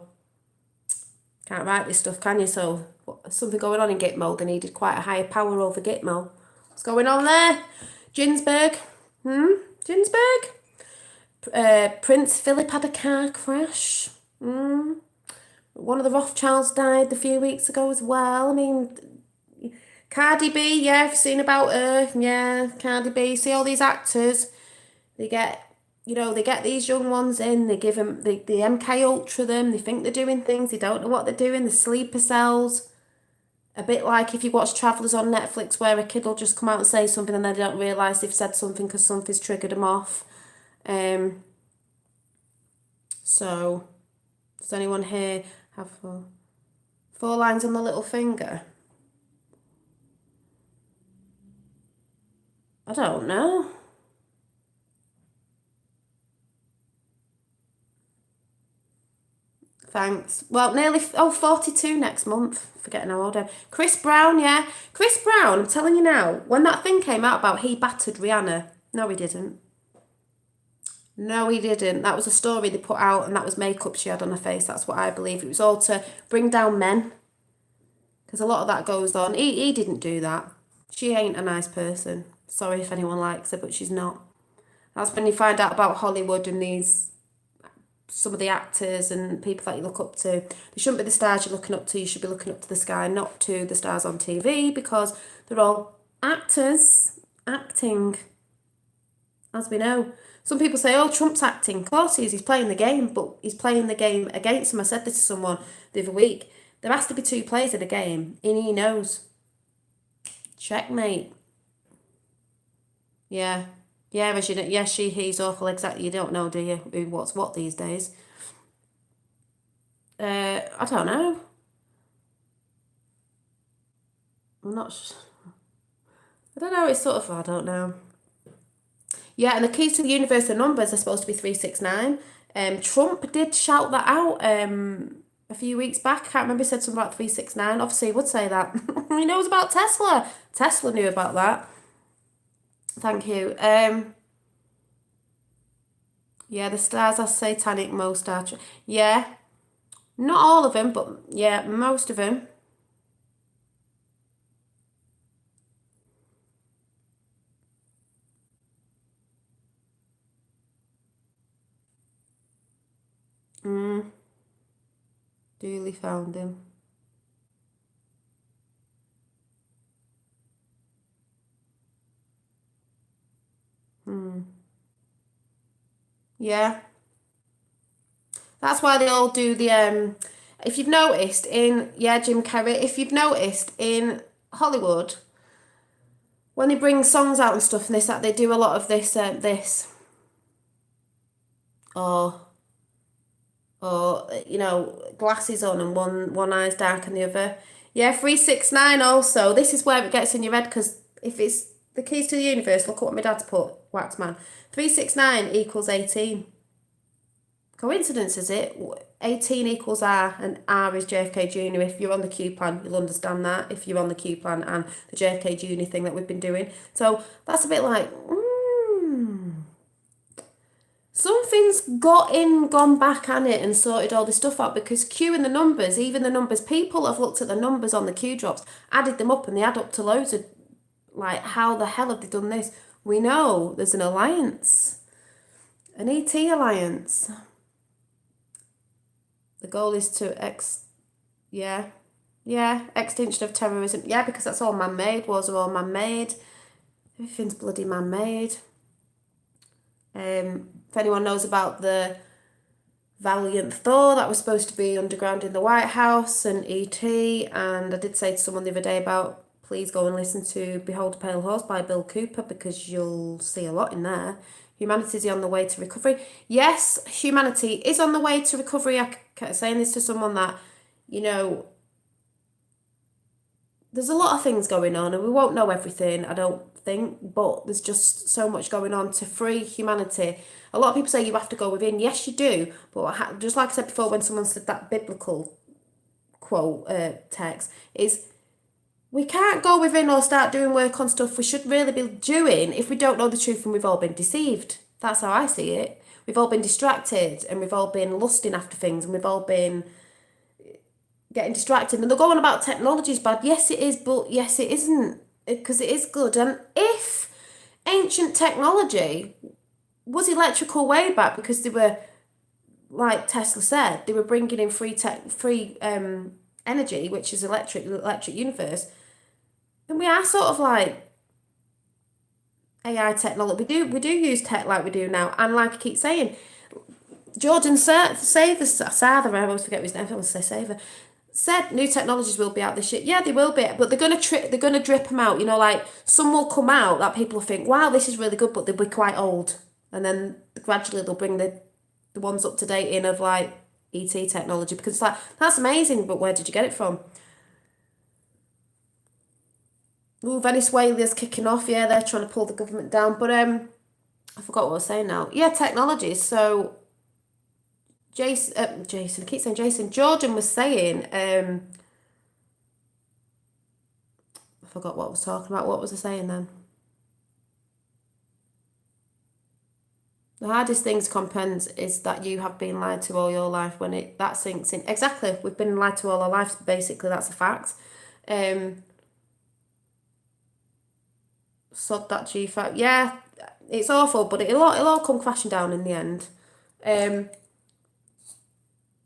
Can't write this stuff, can you? So something going on in Gitmo. They needed quite a higher power over Gitmo. What's going on there? Ginsberg? Ginsberg? Prince Philip had a car crash. One of the Rothschilds died a few weeks ago as well. I mean, Cardi B, yeah, I've seen about her. Yeah, Cardi B. See all these actors, they get, they get these young ones in, they give them, the MK Ultra them, they think they're doing things, they don't know what they're doing, the sleeper cells. A bit like if you watch Travellers on Netflix where a kid will just come out and say something and they don't realise they've said something because something's triggered them off. So, does anyone here have four lines on the little finger? I don't know. Thanks. Well, nearly 42 next month. Forgetting how old I am. Chris Brown, yeah. Chris Brown, I'm telling you now, when that thing came out about he battered Rihanna, no he didn't. No, he didn't. That was a story they put out and that was makeup she had on her face. That's what I believe. It was all to bring down men. Because a lot of that goes on. He didn't do that. She ain't a nice person. Sorry if anyone likes her, but she's not. That's when you find out about Hollywood and some of the actors and people that you look up to. They shouldn't be the stars you're looking up to. You should be looking up to the sky, not to the stars on TV, because they're all actors acting, as we know. Some people say, oh, Trump's acting. Of course he is. He's playing the game, but he's playing the game against him. I said this to someone the other week. There has to be two players in a game, and he knows. Checkmate. Yeah. Yeah, as you know, yeah, she, he's awful. Exactly. You don't know, do you? Who, what's what these days? I don't know. I'm not. I don't know. It's sort of. I don't know. Yeah, and the keys to the universe, the numbers are supposed to be 369. Trump did shout that out. A few weeks back. I can't remember. He said something about 369. Obviously, he would say that. He knows about Tesla. Tesla knew about that. Thank you. Yeah, the stars are satanic, most are. Yeah, not all of them, but yeah, most of them. Duly found him. Yeah. That's why they all do the if you've noticed in Jim Carrey, if you've noticed in Hollywood, when they bring songs out and stuff and this that they do a lot of this or glasses on and one eye's dark and the other. Yeah, 369 also. This is where it gets in your head because if it's the keys to the universe, look at what my dad's put, Waxman. 369 equals 18. Coincidence, is it? 18 equals R and R is JFK Jr. If you're on the Q plan, you'll understand that. If you're on the Q plan and the JFK Jr. thing that we've been doing. So that's a bit like, something's gone back on it and sorted all this stuff out because Q and the numbers, even the numbers, people have looked at the numbers on the Q drops, added them up and they add up to loads of, like, how the hell have they done this? We know there's an alliance, an ET alliance. The goal is to extinction of terrorism. Yeah, because that's all man-made. Wars are all man-made. Everything's bloody man-made. If anyone knows about the Valiant Thor that was supposed to be underground in the White House and ET, and I did say to someone the other day about please go and listen to Behold a Pale Horse by Bill Cooper, because you'll see a lot in there. Humanity is on the way to recovery. Yes, humanity is on the way to recovery. I kept saying this to someone that, you know, there's a lot of things going on and we won't know everything, I don't think, but there's just so much going on to free humanity. A lot of people say you have to go within. Yes, you do. But just like I said before, when someone said that biblical quote, text, is we can't go within or start doing work on stuff we should really be doing if we don't know the truth and we've all been deceived. That's how I see it. We've all been distracted and we've all been lusting after things and we've all been getting distracted. And they're going about technology is bad. Yes, it is, but yes, it isn't, because it is good. And if ancient technology was electrical way back, because they were, like Tesla said, they were bringing in free energy, which is electric universe, and we are sort of like AI technology. We do use tech like we do now, and like I keep saying, Jordan Sather, I always forget his name. I want to say Saver, said new technologies will be out this year. Yeah, they will be, but they're gonna drip them out. You know, like some will come out that people will think, wow, this is really good, but they'll be quite old, and then gradually they'll bring the ones up to date in of like ET technology, because it's like, that's amazing, but where did you get it from? Ooh, Venezuela's kicking off. Yeah, they're trying to pull the government down. But I forgot what I was saying now. Yeah, technology. So Jason, I keep saying Jason. Jordan was saying, I forgot what I was talking about. What was I saying then? The hardest thing to comprehend is that you have been lied to all your life. When that sinks in. Exactly, we've been lied to all our lives. Basically, that's a fact. Sod that G5. Yeah, it's awful, but it'll all come crashing down in the end.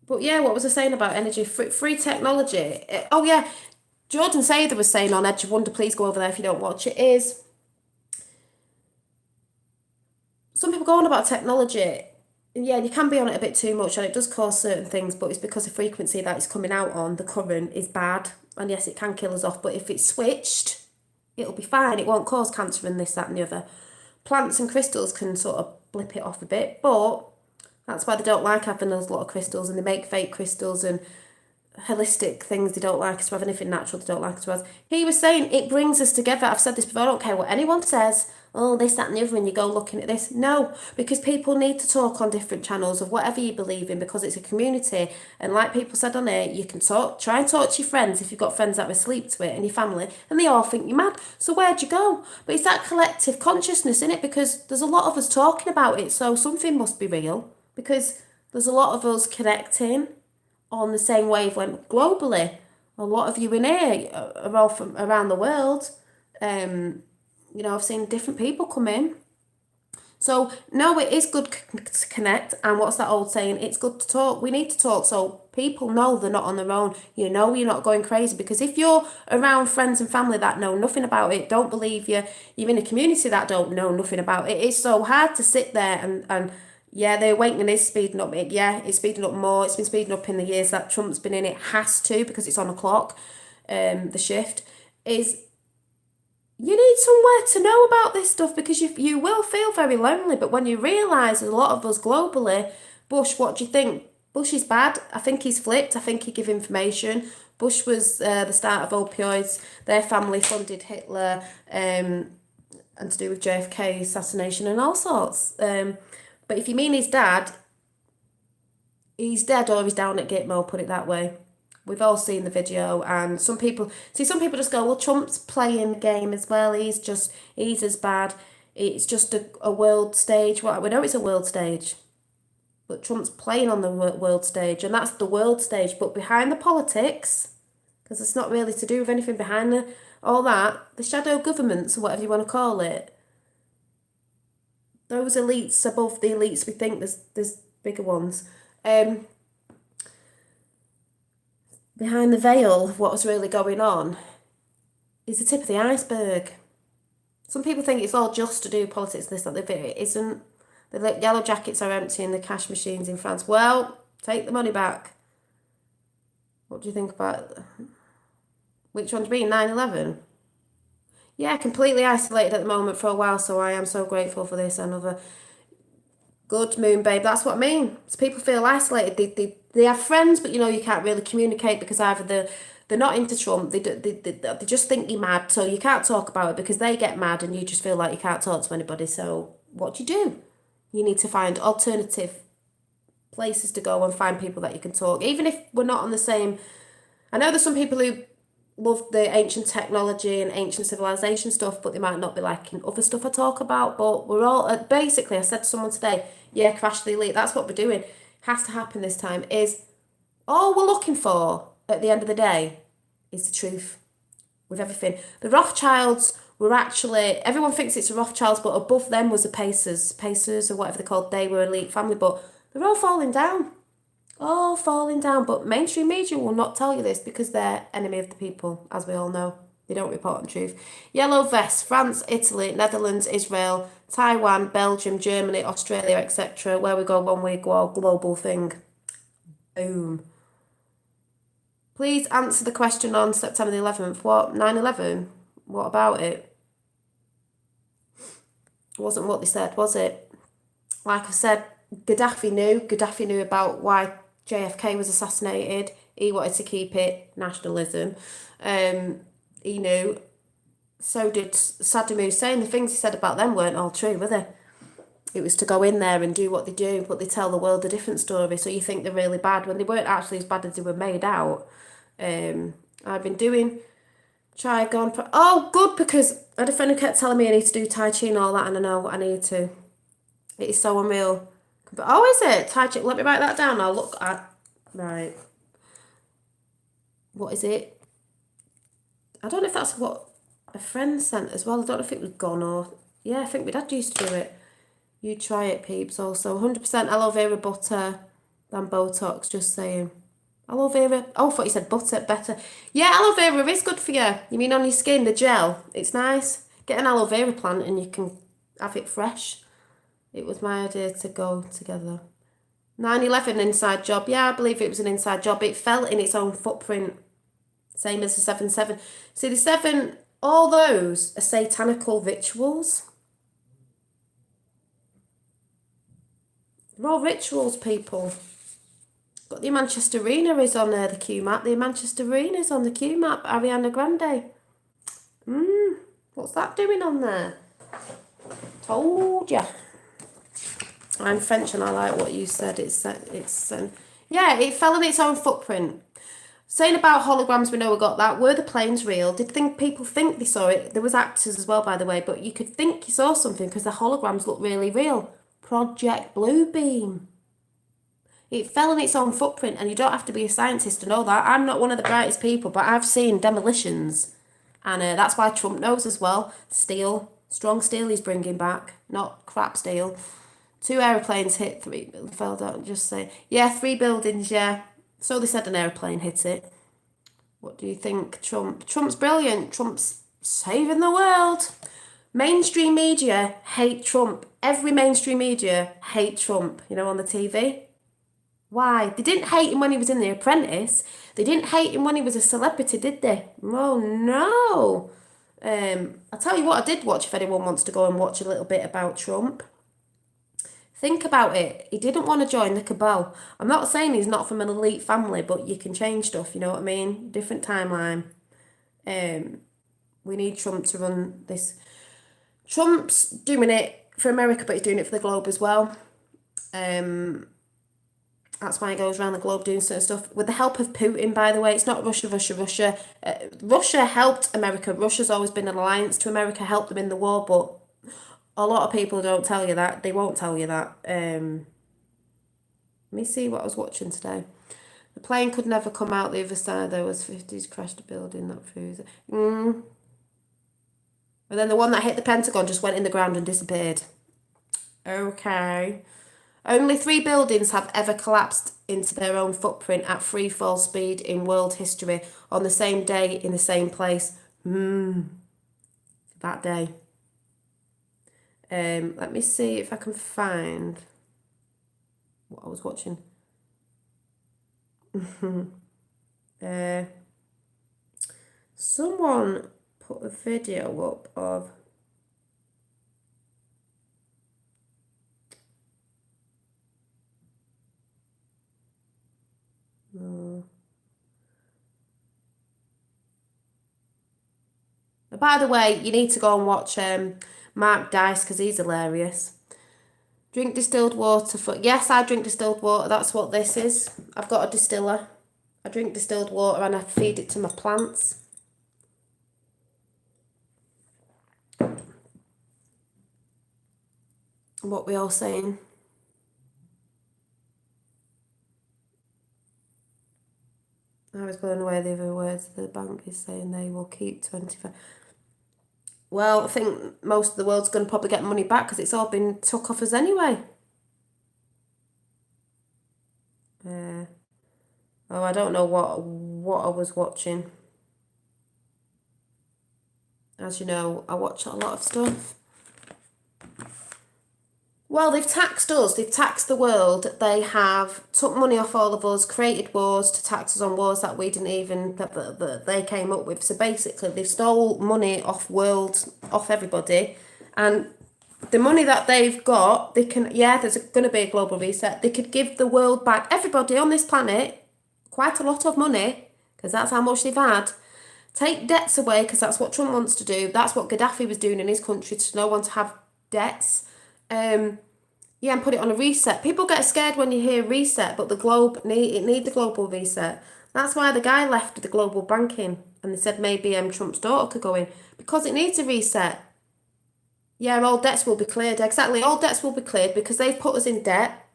But yeah, what was I saying about energy? Free technology. Oh yeah, Jordan Sather was saying on Edge of Wonder, please go over there if you don't watch it, is some people go on about technology. Yeah, you can be on it a bit too much and it does cause certain things, but it's because the frequency that it's coming out on, the current, is bad. And yes, it can kill us off, but if it's switched, it'll be fine. It won't cause cancer and this, that and the other. Plants and crystals can sort of blip it off a bit, but that's why they don't like having a lot of crystals, and they make fake crystals and holistic things. They don't like us to have anything natural. They don't like us to have. He was saying it brings us together. I've said this before. I don't care what anyone says. Oh, this, that and the other, and you go looking at this. No, because people need to talk on different channels of whatever you believe in, because it's a community. And like people said on it, you can try and talk to your friends if you've got friends that are asleep to it, and your family, and they all think you're mad. So where'd you go? But it's that collective consciousness, in it, because there's a lot of us talking about it. So something must be real, because there's a lot of us connecting on the same wavelength globally. A lot of you in here are all from around the world. You know, I've seen different people come in. So, no, it is good to connect. And what's that old saying? It's good to talk. We need to talk so people know they're not on their own. You know, you're not going crazy. Because if you're around friends and family that know nothing about it, don't believe you, you're in a community that don't know nothing about it, it's so hard to sit there and yeah, the awakening is speeding up. Yeah, it's speeding up more. It's been speeding up in the years that Trump's been in. It has to, because it's on a clock. The shift is, you need somewhere to know about this stuff, because you will feel very lonely. But when you realise there's a lot of us globally, Bush, what do you think? Bush is bad. I think he's flipped. I think he give information. Bush was the start of opioids. Their family funded Hitler, and to do with JFK assassination and all sorts. But if you mean his dad, he's dead or he's down at Gitmo, put it that way. We've all seen the video, and some people just go, well, Trump's playing the game as well. He's as bad. It's just a world stage. Well, we know it's a world stage, but Trump's playing on the world stage, and that's the world stage. But behind the politics, because it's not really to do with anything behind all that, the shadow governments, or whatever you want to call it, those elites above the elites, we think there's bigger ones. Behind the veil of what's really going on is the tip of the iceberg. Some people think it's all just to do with politics, this, that, it isn't. The yellow jackets are emptying the cash machines in France. Well, take the money back. What do you think about which one do you mean? 9/11? Yeah, completely isolated at the moment for a while, so I am so grateful for this. Another good moon, babe. That's what I mean. So people feel isolated. They have friends, but you can't really communicate because either they're not into Trump. They just think you're mad, so you can't talk about it because they get mad, and you just feel like you can't talk to anybody. So what do? You need to find alternative places to go and find people that you can talk. Even if we're not on the same. I know there's some people who love the ancient technology and ancient civilization stuff, but they might not be liking other stuff I talk about. But we're all basically. I said to someone today, yeah, crash the elite. That's what we're doing. Has to happen this time. Is all we're looking for at the end of the day is the truth with everything. The Rothschilds were actually everyone thinks it's the Rothschilds, but above them was the Pacers or whatever they're called. They were elite family, but they're all falling down. All falling down, but mainstream media will not tell you this because they're enemy of the people, as we all know. They don't report on truth. Yellow vests, France, Italy, Netherlands, Israel, Taiwan, Belgium, Germany, Australia, etc. Where we go when we go global thing. Boom. Please answer the question on September the 11th. What? 9/11? What about it? It wasn't what they said, was it? Like I said, Gaddafi knew about why JFK was assassinated. He wanted to keep it nationalism. He knew. So did Saddam Hussein. The things he said about them weren't all true, were they? It was to go in there and do what they do, but they tell the world a different story. So you think they're really bad when they weren't actually as bad as they were made out. I've been doing Qigong. Oh, good, because I had a friend who kept telling me I need to do Tai Chi and all that, and I know I need to. It is so unreal. But oh, is it? Tai Chi. Let me write that down. I'll look at. Right. What is it? I don't know if that's what a friend sent as well. I don't know if it was gone or. Yeah, I think my dad used to do it. You try it, peeps. Also, 100% aloe vera butter than Botox. Just saying. Aloe vera. Oh, I thought you said butter. Better. Yeah, aloe vera is good for you. You mean on your skin, the gel? It's nice. Get an aloe vera plant and you can have it fresh. It was my idea to go together. 9/11 inside job. Yeah, I believe it was an inside job. It fell in its own footprint. Same as the 7/7. See, the 7, all those are satanical rituals. They're all rituals, people. Got the Manchester Arena is on the Q map. The Manchester Arena is on the Q map. Ariana Grande. What's that doing on there? Told ya. I'm French and I like what you said. Yeah, it fell in its own footprint. Saying about holograms, we know we got that. Were the planes real? People think they saw it? There was actors as well, by the way, but you could think you saw something because the holograms look really real. Project Bluebeam. It fell in its own footprint, and you don't have to be a scientist to know that. I'm not one of the brightest people, but I've seen demolitions, and that's why Trump knows as well. Steel, strong steel he's bringing back, not crap steel. 2 aeroplanes hit, 3 fell down, just say. Yeah, 3 buildings, yeah. So they said an aeroplane hit it. What do you think, Trump? Trump's brilliant. Trump's saving the world. Mainstream media hate Trump. Every mainstream media hate Trump, on the TV. Why? They didn't hate him when he was in The Apprentice. They didn't hate him when he was a celebrity, did they? Oh, no. I'll tell you what I did watch if anyone wants to go and watch a little bit about Trump. Think about it. He didn't want to join the cabal. I'm not saying he's not from an elite family, but you can change stuff, you know what I mean? Different timeline. We need Trump to run this. Trump's doing it for America, but he's doing it for the globe as well. That's why he goes around the globe doing certain stuff. With the help of Putin, by the way. It's not Russia. Russia helped America. Russia's always been an alliance to America, helped them in the war, but a lot of people don't tell you that. They won't tell you that. Let me see what I was watching today. The plane could never come out the other side. There was 50s crashed a building, not through. And then the one that hit the Pentagon just went in the ground and disappeared. Okay. Only 3 buildings have ever collapsed into their own footprint at free fall speed in world history on the same day in the same place. That day. Let me see if I can find what I was watching. Someone put a video up of By the way, you need to go and watch Mark Dice because he's hilarious. Drink distilled water for... Yes, I drink distilled water. That's what this is. I've got a distiller. I drink distilled water and I feed it to my plants. What we all saying? I was going away the other words. The bank is saying they will keep 25. Well, I think most of the world's going to probably get money back because it's all been took off us anyway. Oh, I don't know what I was watching. As you know, I watch a lot of stuff. Well, they've taxed us. They've taxed the world. They have took money off all of us, created wars to tax us on wars that we didn't even, that they came up with. So basically, they've stole money off everybody. And the money that they've got, they can, yeah, there's going to be a global reset. They could give the world back, everybody on this planet, quite a lot of money, because that's how much they've had. Take debts away, because that's what Trump wants to do. That's what Gaddafi was doing in his country, to no one to have debts. Yeah, and put it on a reset. People get scared when you hear reset, but the globe need the global reset. That's why the guy left the global banking, and they said maybe Trump's daughter could go in, because it needs a reset. Yeah, all debts will be cleared. Exactly, all debts will be cleared because they've put us in debt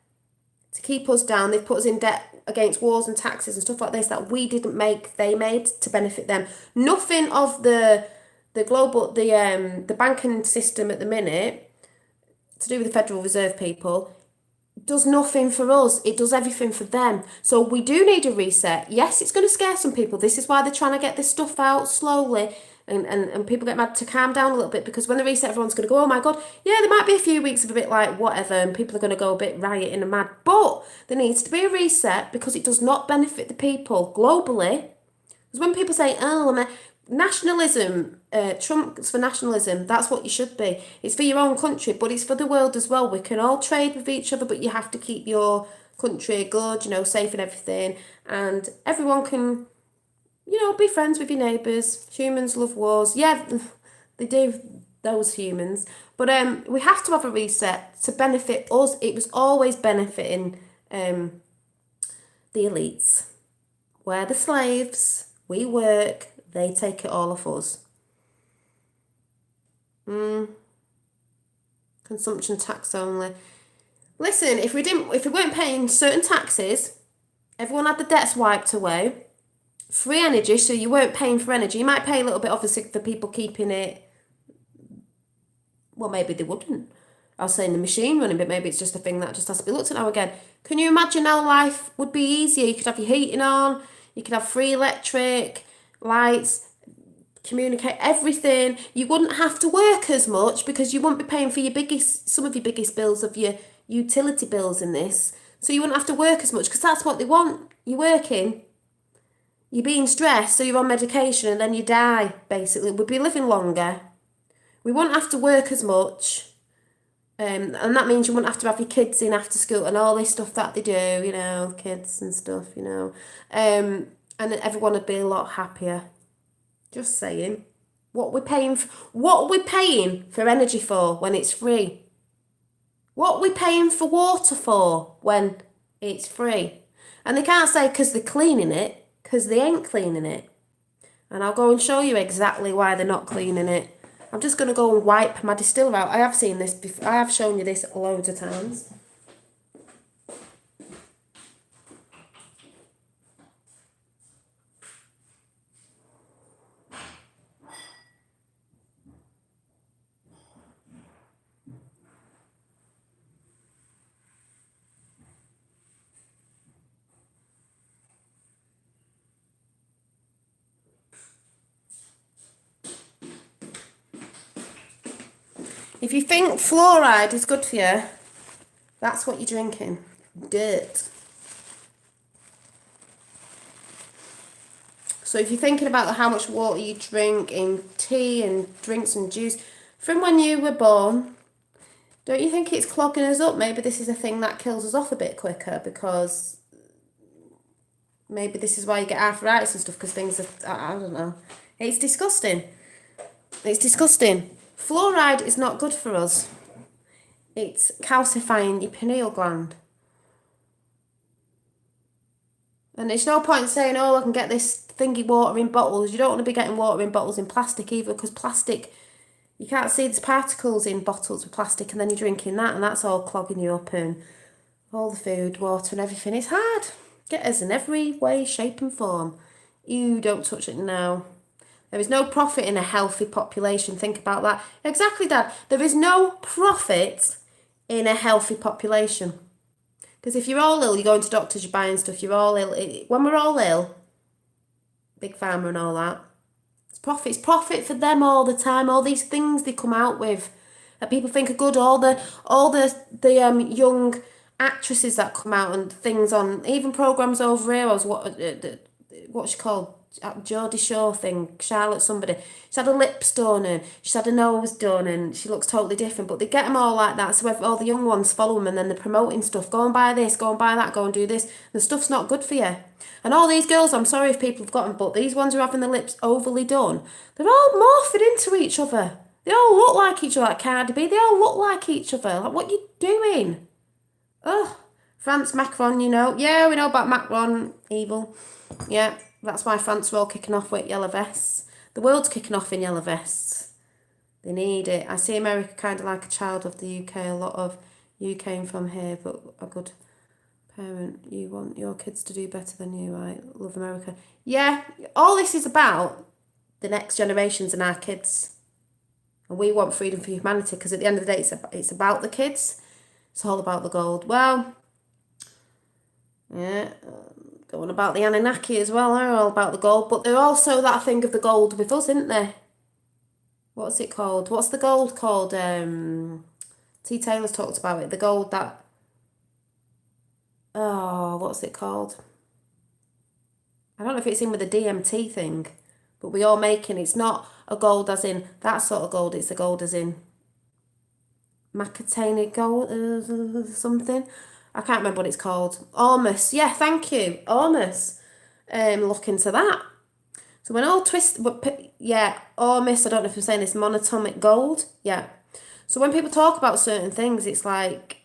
to keep us down. They've put us in debt against wars and taxes and stuff like this that we didn't make, they made to benefit them. Nothing of the global, the banking system at the minute, to do with the Federal Reserve people, does nothing for us. It does everything for them. So we do need a reset. Yes, it's going to scare some people. This is why they're trying to get this stuff out slowly. And people get mad to calm down a little bit, because when they reset, everyone's going to go, oh my God, yeah, there might be a few weeks of a bit like whatever, and people are going to go a bit rioting and mad. But there needs to be a reset because it does not benefit the people globally. Because when people say, oh, nationalism, Trump's for nationalism, that's what you should be. It's for your own country, but it's for the world as well. We can all trade with each other, but you have to keep your country good, safe and everything. And everyone can, be friends with your neighbours. Humans love wars. Yeah, they do, those humans. But we have to have a reset to benefit us. It was always benefiting the elites. We're the slaves. We work. They take it all off us. Consumption tax only. Listen, if we weren't paying certain taxes, everyone had the debts wiped away. Free energy, so you weren't paying for energy. You might pay a little bit, obviously, for people keeping it. Well, maybe they wouldn't. I was saying the machine running, but maybe it's just a thing that just has to be looked at now again. Can you imagine how life would be easier? You could have your heating on. You could have free electric, lights, communicate, everything. You wouldn't have to work as much because you wouldn't be paying for some of your biggest bills of your utility bills in this. So you wouldn't have to work as much because that's what they want. You're working. You're being stressed, so you're on medication and then you die, basically. We'd be living longer. We wouldn't have to work as much. And that means you wouldn't have to have your kids in after school and all this stuff that they do, kids and stuff, and everyone would be a lot happier. Just saying. What are we paying for energy for when it's free? What are we paying for water for when it's free? And they can't say because they're cleaning it, because they ain't cleaning it. And I'll go and show you exactly why they're not cleaning it. I'm just going to go and wipe my distiller out. I have seen this before. I have shown you this loads of times. If you think fluoride is good for you, that's what you're drinking. Dirt. So if you're thinking about how much water you drink in tea and drinks and juice, from when you were born, don't you think it's clogging us up? Maybe this is a thing that kills us off a bit quicker, because maybe this is why you get arthritis and stuff, because things are, I don't know. It's disgusting. It's disgusting. Fluoride is not good for us. It's calcifying your pineal gland. And it's no point saying, oh, I can get this thingy water in bottles. You don't want to be getting water in bottles in plastic either, because plastic, you can't see there's particles in bottles with plastic, and then you're drinking that, and that's all clogging you up, and all the food, water and everything. It's hard. Get us in every way, shape and form. You don't touch it now. There is no profit in a healthy population. Think about that. Exactly, Dad. There is no profit in a healthy population. Because if you're all ill, you're going to doctors, you're buying stuff, you're all ill. When we're all ill, big pharma and all that, it's profit for them all the time. All these things they come out with that people think are good. All the young actresses that come out and things on, even programs over here. I was what's she called? Geordie Shore thing, Charlotte somebody. She's had her lips done and she's had her nose done and she looks totally different. But they get them all like that, so all the young ones follow them, and then they're promoting stuff. Go and buy this, go and buy that, go and do this. The stuff's not good for you. And all these girls, I'm sorry if people have got them, but these ones who are having the lips overly done, they're all morphing into each other. They all look like each other, like Cardi B. They all look like each other. Like, what are you doing? Oh, France, Macron, you know. Yeah, we know about Macron, evil. Yeah. That's why France are all kicking off with yellow vests. The world's kicking off in yellow vests. They need it. I see America kind of like a child of the UK. A lot of you came from here, but a good parent. You want your kids to do better than you. I love America. Yeah, all this is about the next generations and our kids. And we want freedom for humanity, because at the end of the day, it's about the kids. It's all about the gold. Well, yeah. Going about the Anunnaki as well, they're all about the gold, but they're also that thing of the gold with us, isn't they? What's it called? What's the gold called? T. Taylor's talked about it. The gold that... Oh, what's it called? I don't know if it's in with the DMT thing, but we all making... It's not a gold as in that sort of gold, it's a gold as in Macatanic gold, something. I can't remember what it's called. Ormus. Yeah, thank you. Ormus. Look into that. So when all yeah, Ormus, I don't know if I'm saying this, monatomic gold. Yeah. So when people talk about certain things, it's like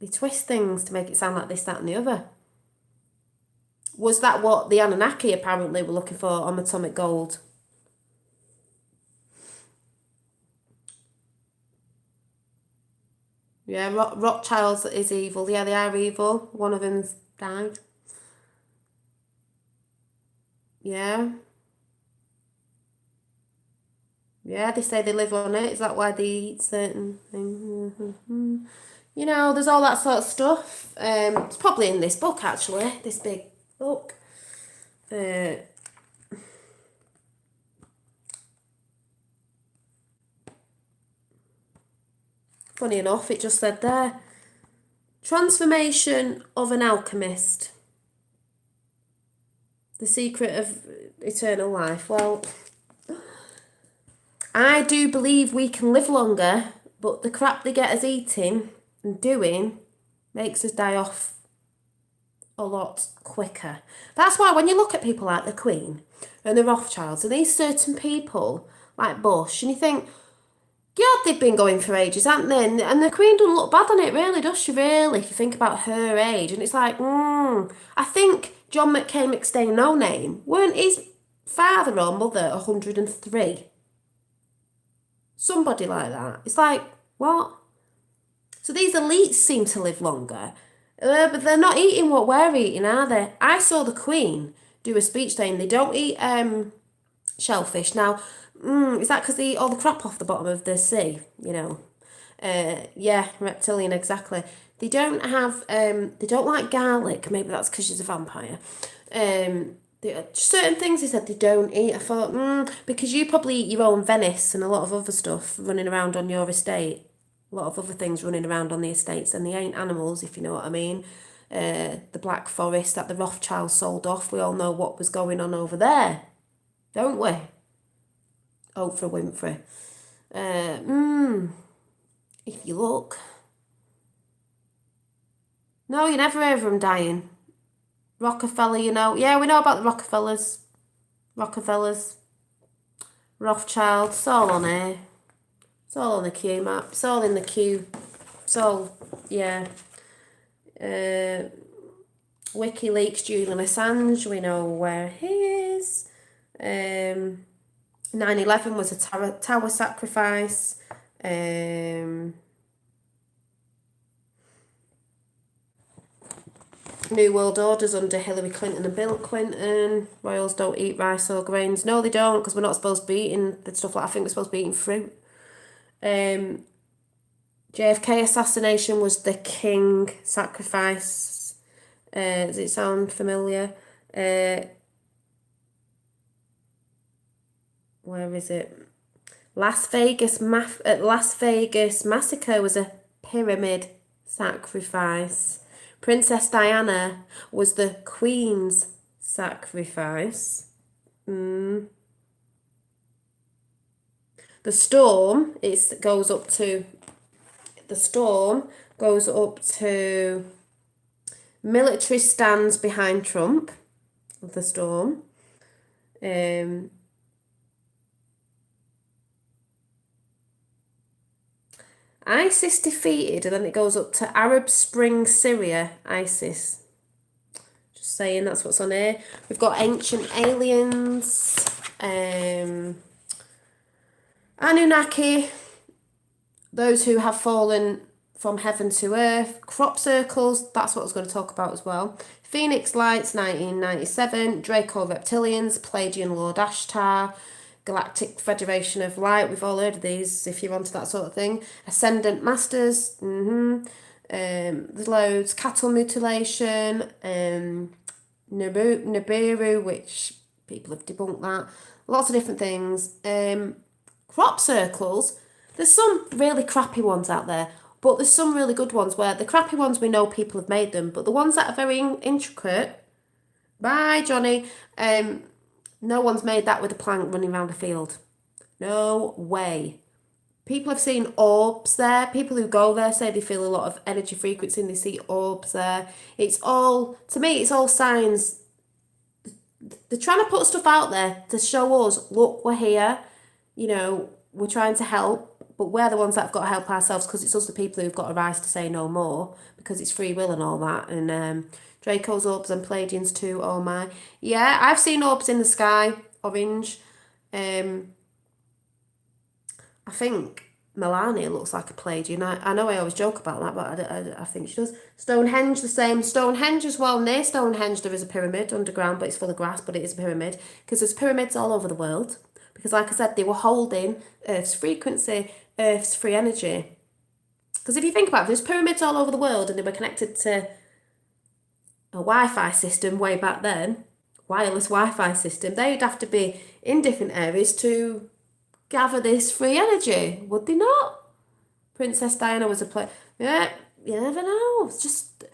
they twist things to make it sound like this, that and the other. Was that what the Anunnaki apparently were looking for, monatomic gold? Yeah, Rothschilds is evil. Yeah, they are evil. One of them's died. Yeah. Yeah, they say they live on it. Is that why they eat certain things? You know, there's all that sort of stuff. It's probably in this book, actually. This big book. Funny enough, it just said there, transformation of an alchemist. The secret of eternal life. Well, I do believe we can live longer, but the crap they get us eating and doing makes us die off a lot quicker. That's why when you look at people like the Queen and the Rothschilds and these certain people like Bush, and you think, God, they've been going for ages, haven't they? And the Queen doesn't look bad on it, really, does she, really, if you think about her age? And it's like, I think John McCain McStay No Name, weren't his father or mother 103? Somebody like that. It's like, what? So these elites seem to live longer, but they're not eating what we're eating, are they? I saw the Queen do a speech saying they don't eat shellfish. Now, is that because they eat all the crap off the bottom of the sea? You know, yeah, reptilian, exactly. They don't have, they don't like garlic. Maybe that's because she's a vampire. Certain things they said they don't eat. I thought, because you probably eat your own Venice and a lot of other stuff running around on your estate. A lot of other things running around on the estates, and they ain't animals, if you know what I mean. The Black Forest that the Rothschilds sold off, we all know what was going on over there. don't we? Oprah Winfrey. If you look. No, you never hear of them dying. Rockefeller, you know. Yeah, we know about the Rockefellers. Rothschild. It's all on here. It's all on the Q map. It's all in the Q. It's all, yeah. WikiLeaks, Julian Assange, we know where he is. 9/11 was a tower sacrifice. New World Order's under Hillary Clinton and Bill Clinton. Royals don't eat rice or grains. No, they don't, because we're not supposed to be eating the stuff like I think we're supposed to be eating fruit. JFK assassination was the king sacrifice. Does it sound familiar? Where is it? Las Vegas massacre was a pyramid sacrifice. Princess Diana was the Queen's sacrifice. The storm goes up to military stands behind Trump. The storm. ISIS defeated, and then it goes up to Arab Spring Syria, ISIS. Just saying, that's what's on here. We've got ancient aliens, Anunnaki, those who have fallen from heaven to earth, crop circles, that's what I was going to talk about as well. Phoenix Lights, 1997, Draco Reptilians, Pleiadian Lord Ashtar, Galactic Federation of Light, we've all heard of these if you're onto that sort of thing. Ascendant Masters, there's loads. Cattle mutilation, Nibiru, which people have debunked that. Lots of different things. Crop circles, there's some really crappy ones out there, but there's some really good ones where the crappy ones we know people have made them, but the ones that are very intricate, bye Johnny, no one's made that with a plank running around a field. No way. People have seen orbs there. People who go there say they feel a lot of energy frequency and they see orbs there. It's all, to me, it's all signs. They're trying to put stuff out there to show us, look, we're here. You know, we're trying to help, but we're the ones that have got to help ourselves because it's us the people who've got a right to say no more because it's free will and all that. And Draco's orbs and Pleiadians too, oh my. Yeah, I've seen orbs in the sky, orange. I think Melania looks like a Pleiadian. I know I always joke about that, but I think she does. Stonehenge, the same. Stonehenge as well. Near Stonehenge there is a pyramid underground, but it's full of grass, but it is a pyramid. Because there's pyramids all over the world. Because like I said, they were holding Earth's frequency, Earth's free energy. Because if you think about it, there's pyramids all over the world and they were connected to a Wi-Fi system way back then, wireless Wi-Fi system, they'd have to be in different areas to gather this free energy, would they not? Princess Diana was yeah, you never know. It's just,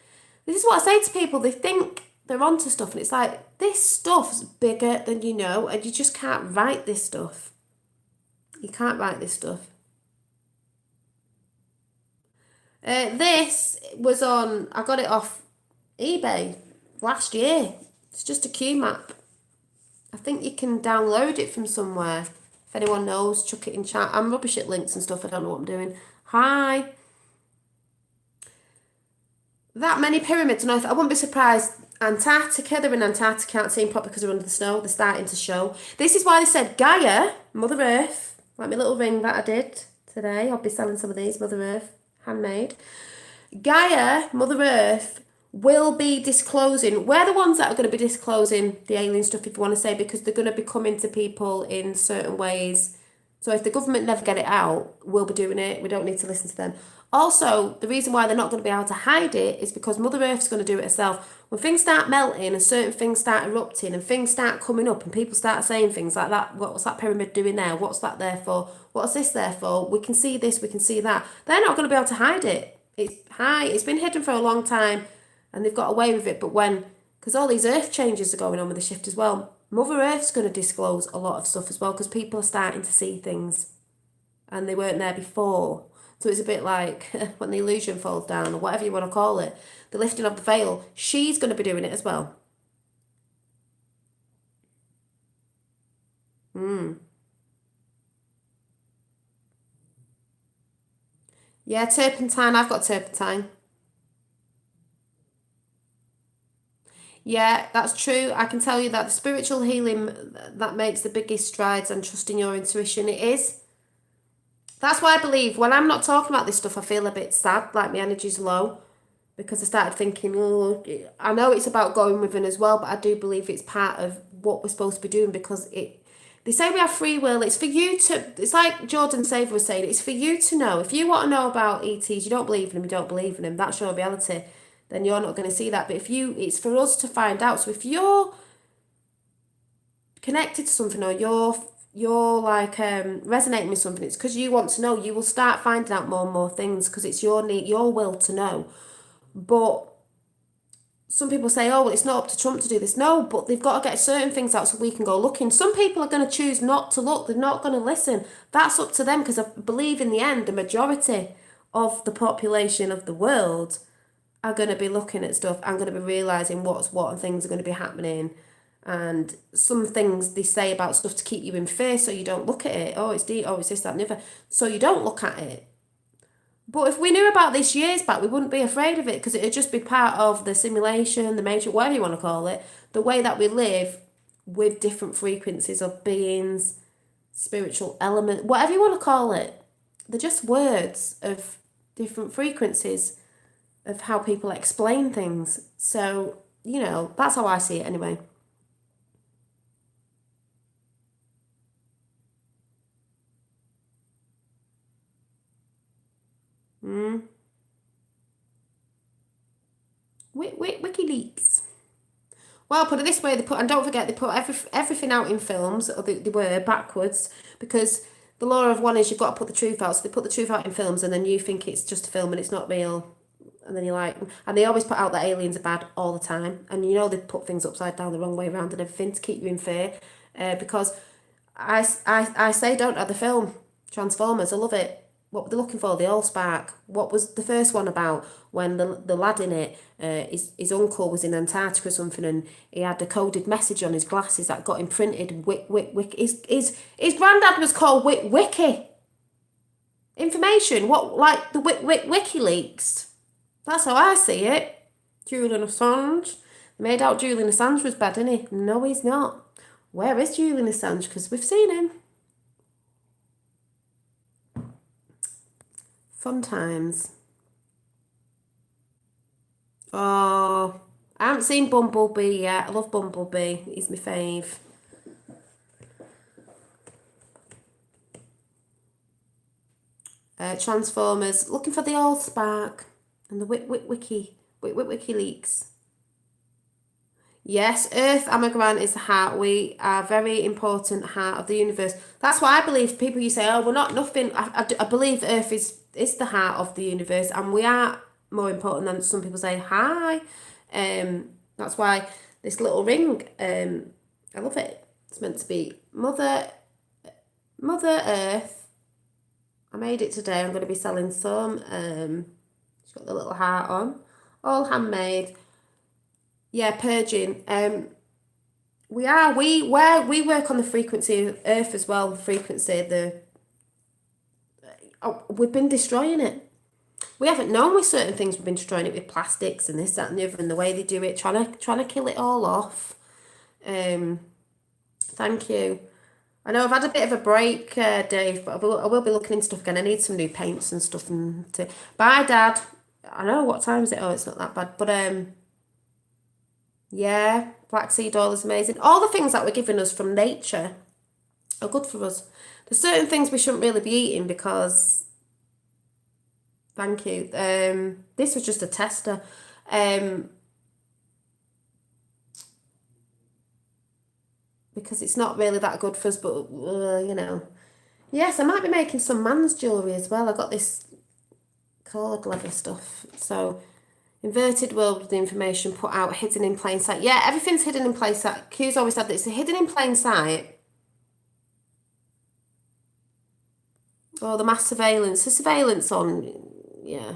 this is what I say to people, they think they're onto stuff and it's like, this stuff's bigger than you know and you just can't write this stuff. You can't write this stuff. This was on, I got it off eBay last year. It's just a Q map. I think you can download it from somewhere. If anyone knows, chuck it in chat. I'm rubbish at links and stuff. I don't know what I'm doing. Hi. That many pyramids on Earth. I wouldn't be surprised. Antarctica, they're in Antarctica, can't see them properly because they're under the snow. They're starting to show. This is why they said Gaia, Mother Earth, like my little ring that I did today. I'll be selling some of these, Mother Earth, handmade. Gaia, Mother Earth, will be disclosing. We're the ones that are going to be disclosing the alien stuff, if you want to say, because they're going to be coming to people in certain ways. So if the government never get it out, we'll be doing it. We don't need to listen to them. Also, the reason why they're not going to be able to hide it is because Mother Earth's going to do it herself. When things start melting and certain things start erupting and things start coming up and people start saying things like that, what's that pyramid doing there? What's that there for? What's this there for? We can see this, we can see that. They're not going to be able to hide it. It's been hidden for a long time and they've got away with it. But because all these earth changes are going on with the shift as well, Mother Earth's going to disclose a lot of stuff as well because people are starting to see things and they weren't there before. So it's a bit like when the illusion falls down or whatever you want to call it, the lifting of the veil, she's going to be doing it as well. Yeah, turpentine, I've got turpentine. Yeah, that's true. I can tell you that the spiritual healing that makes the biggest strides and trusting your intuition, it is. That's why I believe when I'm not talking about this stuff, I feel a bit sad, like my energy's low, because I started thinking, oh, I know it's about going within as well, but I do believe it's part of what we're supposed to be doing because they say we have free will. It's for you to, it's like Jordan Saver was saying, it's for you to know. If you want to know about ETs, you don't believe in them, you don't believe in them, that's your reality, then you're not going to see that. But it's for us to find out. So if you're connected to something or you're like resonating with something, it's because you want to know. You will start finding out more and more things because it's your need, your will to know. But some people say, oh, well, it's not up to Trump to do this. No, but they've got to get certain things out so we can go looking. Some people are going to choose not to look. They're not going to listen. That's up to them because I believe in the end, the majority of the population of the world are going to be looking at stuff and going to be realising what's what and things are going to be happening. And some things they say about stuff to keep you in fear so you don't look at it. Oh, it's deep. Oh, it's this, that, and the other. So you don't look at it. But if we knew about this years back, we wouldn't be afraid of it because it would just be part of the simulation, the matrix, whatever you want to call it, the way that we live with different frequencies of beings, spiritual element, whatever you want to call it. They're just words of different frequencies of how people explain things. So, that's how I see it anyway. WikiLeaks. Well, put it this way, and don't forget, they put everything out in films, or they were backwards, because the law of one is you've got to put the truth out. So they put the truth out in films, and then you think it's just a film and it's not real. And then you're like, and they always put out that aliens are bad all the time. And they put things upside down the wrong way around and everything to keep you in fear. Because I say, don't know the film, Transformers, I love it. What were they looking for? The Allspark. What was the first one about? When the lad in it, his uncle was in Antarctica or something, and he had a coded message on his glasses that got imprinted. His granddad was called Wiki. Information. What, like the WikiLeaks? That's how I see it. Julian Assange. They made out Julian Assange was bad, didn't he? No, he's not. Where is Julian Assange? Because we've seen him. Fun times. Oh, I haven't seen Bumblebee yet. I love Bumblebee. He's my fave. Transformers. Looking for the Allspark and the WikiLeaks. Yes, Earth, Amagrant is the heart. We are a very important heart of the universe. That's why I believe people you say, oh, we're not nothing. I believe Earth is the heart of the universe, and we are more important than some people say. Hi. That's why this little ring, I love it. It's meant to be Mother Earth. I made it today. I'm going to be selling some. It's got the little heart on. All handmade. Yeah, purging. We work on the frequency of Earth as well. The frequency, we've been destroying it. We haven't known with certain things. We've been destroying it with plastics and this, that, and the other, and the way they do it, trying to kill it all off. Thank you. I know I've had a bit of a break, Dave, but I will be looking into stuff again. I need some new paints and stuff. Bye, Dad. I know, what time is it? Oh, it's not that bad. But yeah, black seed oil is amazing. All the things that were given us from nature are good for us. There's certain things we shouldn't really be eating because, thank you. This was just a tester. Because it's not really that good for us, but Yes, I might be making some man's jewellery as well. I got this cord leather stuff, so Inverted world with the information put out, hidden in plain sight. Yeah, everything's hidden in plain sight. Q's always said that it's hidden in plain sight. Oh, the mass surveillance. The surveillance on, yeah.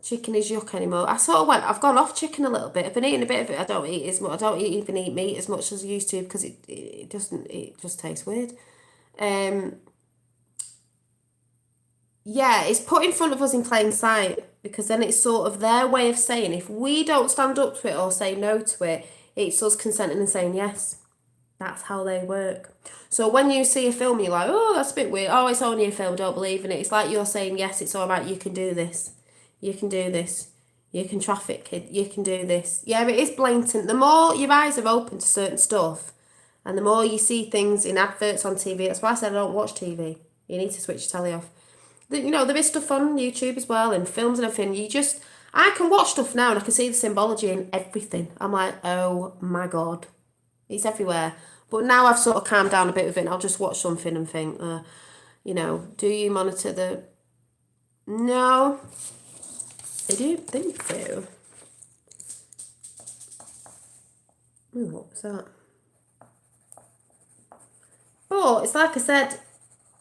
Chicken is yuck anymore. I sort of I've gone off chicken a little bit. I've been eating a bit of it. I don't eat as much. I don't even eat meat as much as I used to because it just tastes weird. Yeah, it's put in front of us in plain sight because then it's sort of their way of saying if we don't stand up to it or say no to it, it's us consenting and saying yes. That's how they work. So when you see a film, you're like, oh, that's a bit weird. Oh, it's only a film, don't believe in it. It's like you're saying, yes, it's all right, you can do this. You can do this. You can traffic, kid. You can do this. Yeah, it is blatant. The more your eyes are open to certain stuff and the more you see things in adverts on TV, that's why I said I don't watch TV. You need to switch your telly off. You know, there is stuff on YouTube as well and films and everything. I can watch stuff now and I can see the symbology in everything. I'm like, oh my God. It's everywhere. But now I've sort of calmed down a bit with it and I'll just watch something and think, do you monitor the... No, I don't think so. Ooh, what was that? But it's like I said,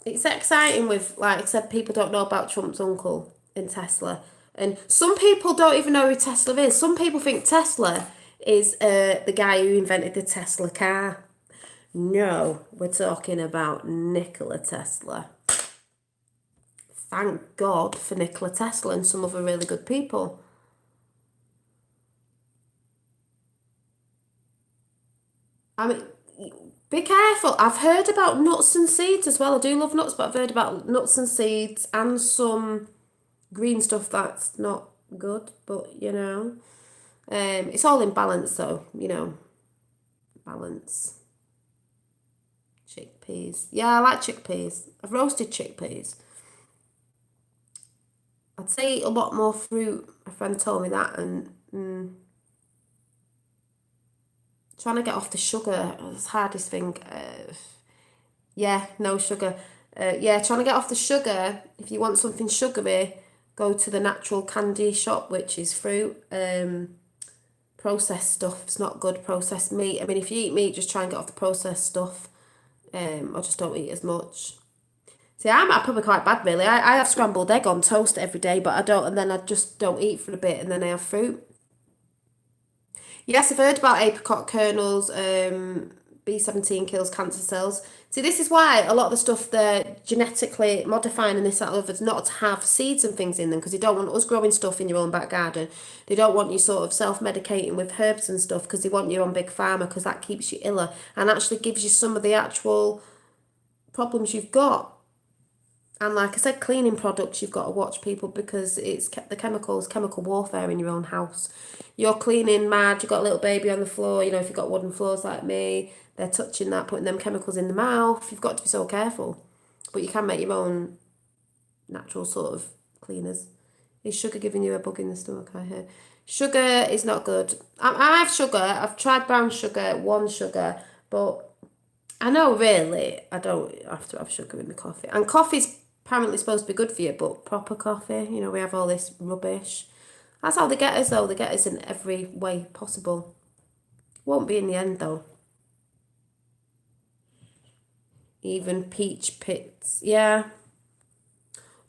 it's exciting with, like I said, people don't know about Trump's uncle in Tesla. And some people don't even know who Tesla is. Some people think Tesla is the guy who invented the Tesla car. No, we're talking about Nikola Tesla. Thank God for Nikola Tesla and some other really good people. I mean, be careful. I've heard about nuts and seeds as well. I do love nuts, but I've heard about nuts and seeds and some green stuff that's not good, but it's all in balance though, balance. Chickpeas. Yeah, I like chickpeas. I've roasted chickpeas. I'd say eat a lot more fruit. A friend told me that, and trying to get off the sugar is the hardest thing. Yeah, no sugar. Trying to get off the sugar. If you want something sugary, go to the natural candy shop, which is fruit. Processed stuff's not good. Processed meat. I mean, if you eat meat, just try and get off the processed stuff. I just don't eat as much. See, I'm probably quite bad, really. I have scrambled egg on toast every day, but I don't, and then I just don't eat for a bit, and then I have fruit. Yes, I've heard about apricot kernels, B17 kills cancer cells. See, this is why a lot of the stuff they're genetically modifying and this, that, and others not to have seeds and things in them because they don't want us growing stuff in your own back garden. They don't want you sort of self-medicating with herbs and stuff because they want you on Big Pharma because that keeps you iller and actually gives you some of the actual problems you've got. And like I said, cleaning products, you've got to watch people because it's the chemical warfare in your own house. You're cleaning mad, you've got a little baby on the floor, if you've got wooden floors like me, they're touching that, putting them chemicals in the mouth. You've got to be so careful. But you can make your own natural sort of cleaners. Is sugar giving you a bug in the stomach, I hear? Sugar is not good. I have sugar. I've tried brown sugar, one sugar, but I know really I don't have to have sugar in my coffee. And coffee's apparently supposed to be good for you, but proper coffee, we have all this rubbish. That's how they get us though. They get us in every way possible. Won't be in the end though. Even peach pits. Yeah.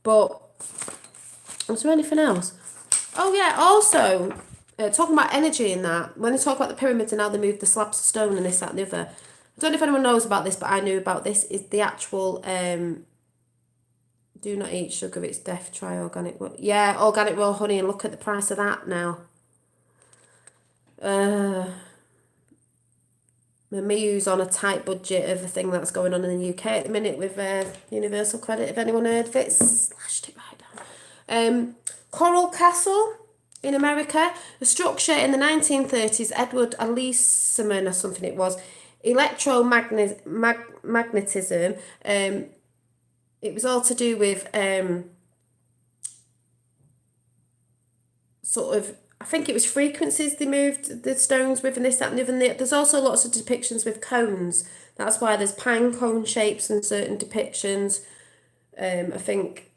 But was there anything else? Oh yeah, also talking about energy and that, when they talk about the pyramids and how they move the slabs of stone and this, that and the other, I don't know if anyone knows about this, but I knew about this, is the actual do not eat sugar, it's death, try organic. Yeah, organic raw honey, and look at the price of that now. Miu's on a tight budget of a thing that's going on in the UK at the minute with Universal Credit, if anyone heard of it, slashed it right down. Coral Castle in America, a structure in the 1930s, Edward Aliceman or something it was, electromagnetism. It was all to do with sort of, I think it was frequencies they moved the stones with and this, that and the other. There's also lots of depictions with cones. That's why there's pine cone shapes in certain depictions. I think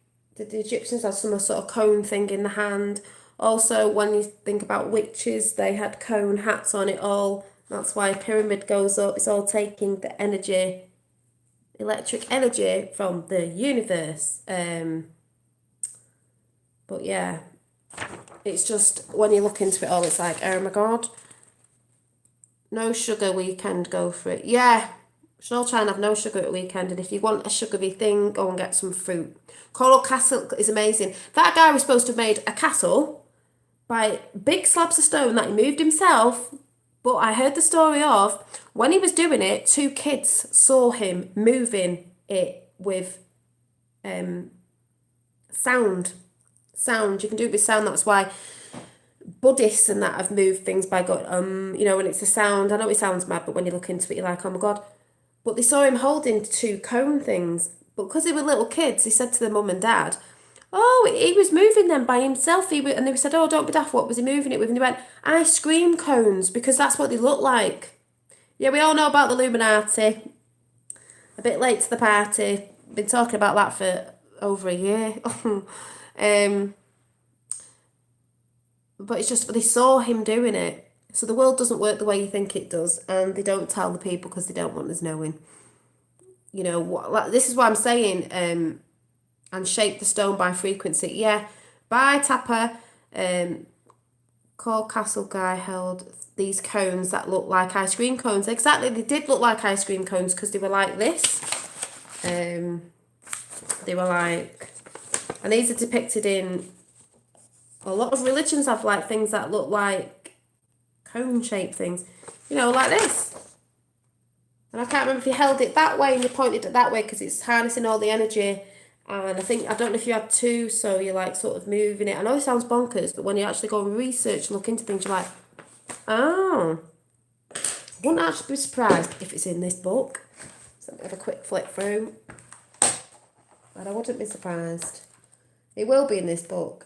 the Egyptians had some sort of cone thing in the hand. Also, when you think about witches, they had cone hats on it all. That's why a pyramid goes up. It's all taking the energy, electric energy from the universe. But yeah, it's just, when you look into it all, it's like, oh my God. No sugar weekend, go for it. Yeah, should all try and have no sugar at weekend. And if you want a sugary thing, go and get some fruit. Coral Castle is amazing. That guy was supposed to have made a castle by big slabs of stone that he moved himself. But I heard the story of when he was doing it, 2 kids saw him moving it with sound. Sound. You can do it with sound. That's why Buddhists and that have moved things by going, you know, when it's a sound. I know it sounds mad, but when you look into it, you're like, oh my God. But they saw him holding 2 cone things. But because they were little kids, he said to their mum and dad, oh, he was moving them by himself. And they said, oh, don't be daft, what was he moving it with? And he went, ice cream cones, because that's what they look like. Yeah, we all know about the Illuminati. A bit late to the party. Been talking about that for over a year. But it's just, they saw him doing it. So the world doesn't work the way you think it does, and they don't tell the people because they don't want us knowing. You know, like, this is what I'm saying, and shape the stone by frequency. Yeah, by Tapper, Core Castle guy held these cones that look like ice cream cones. Exactly, they did look like ice cream cones because they were like this. They were like, and these are depicted in a lot of religions, have like things that look like cone shaped things, you know, like this. And I can't remember if you held it that way and you pointed it that way because it's harnessing all the energy. And I don't know if you had 2, so you're like sort of moving it. I know it sounds bonkers, but when you actually go and research and look into things, you're like, oh, I wouldn't actually be surprised if it's in this book. So have a quick flick through. And I wouldn't be surprised. It will be in this book.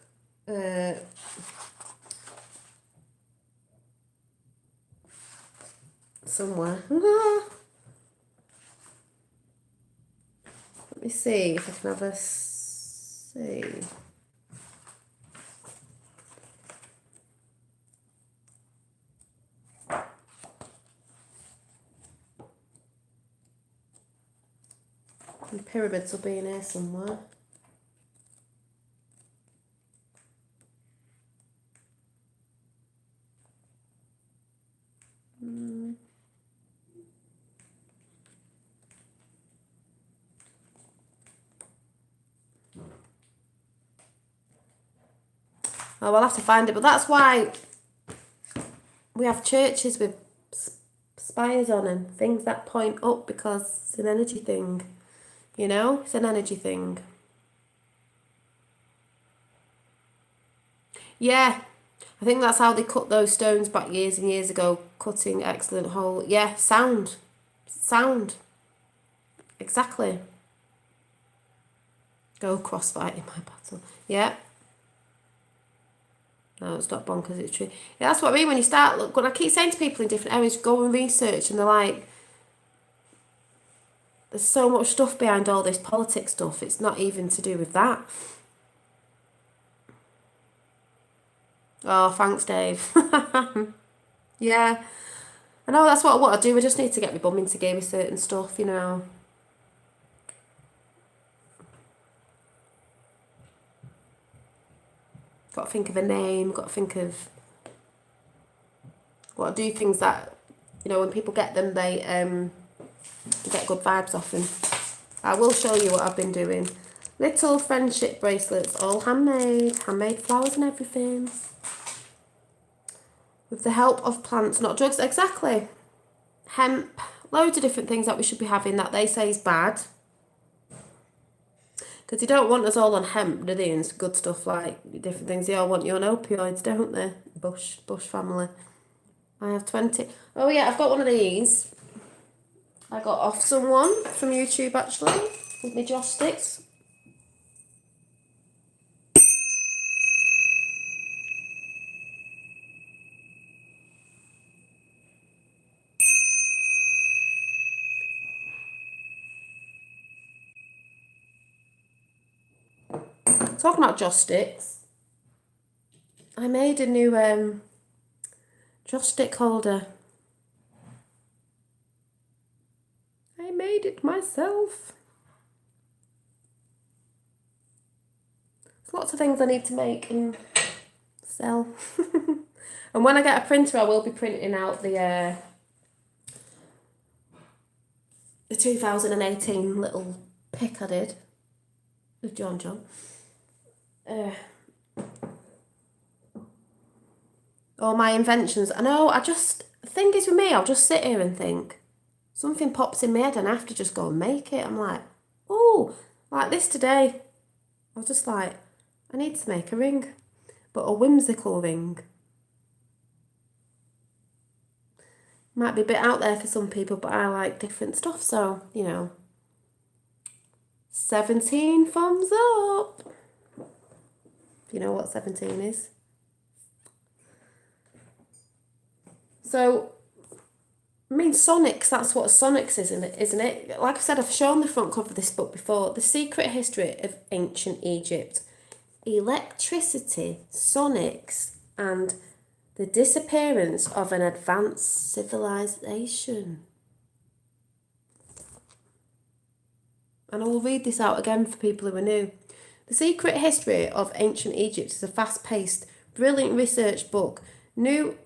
Somewhere. Let me see if I can have a see. The pyramids will be in here somewhere. Oh, I'll have to find it, but that's why we have churches with spires on and things that point up, because it's an energy thing, you know? It's an energy thing. Yeah, I think that's how they cut those stones back years and years ago, cutting excellent hole. Yeah, sound. Sound. Exactly. Go crossfight in my battle. Yeah. No, it's not bonkers, it's true. Yeah, that's what I mean. When you start, look, when I keep saying to people in different areas, go and research, and they're like, there's so much stuff behind all this politics stuff. It's not even to do with that. Oh, thanks, Dave. Yeah. I know that's what I want to do. I just need to get my bum into gear with certain stuff, you know. Got to think of a name, got to think of... Got to do things that, you know, when people get them, they get good vibes off them. I will show you what I've been doing. Little friendship bracelets, all handmade flowers and everything. With the help of plants, not drugs. Exactly. Hemp, loads of different things that we should be having that they say is bad. Because they don't want us all on hemp, do they? And good stuff like different things. They all want you on opioids, don't they? Bush family. I have 20. Oh yeah, I've got one of these. I got off someone from YouTube actually with my joss sticks. talking about joss sticks, I made a new joss stick holder. I made it myself. There's lots of things I need to make and sell. And when I get a printer, I will be printing out the 2018 little pic I did with John. All my inventions. I know, the thing is with me, I'll just sit here and think, something pops in my head and I have to just go and make it. I'm like, oh, like this today. I was just like, I need to make a ring, but a whimsical ring. Might be a bit out there for some people, but I like different stuff, so, 17 thumbs up. If you know what 17 is. So, I mean, Sonics, that's what Sonics is, isn't it? Like I said, I've shown the front cover of this book before. The Secret History of Ancient Egypt. Electricity, Sonics, and the disappearance of an advanced civilization. And I will read this out again for people who are new. The Secret History of Ancient Egypt is a fast-paced, brilliant research book. New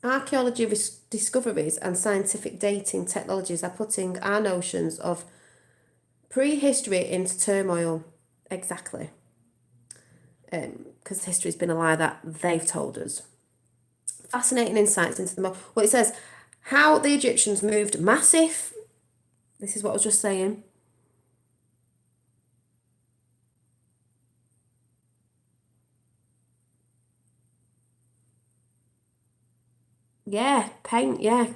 archaeology discoveries and scientific dating technologies are putting our notions of prehistory into turmoil. Exactly. Because history's been a lie that they've told us. Fascinating insights into the... Well, it says, how the Egyptians moved massive... This is what I was just saying. Yeah, paint, yeah.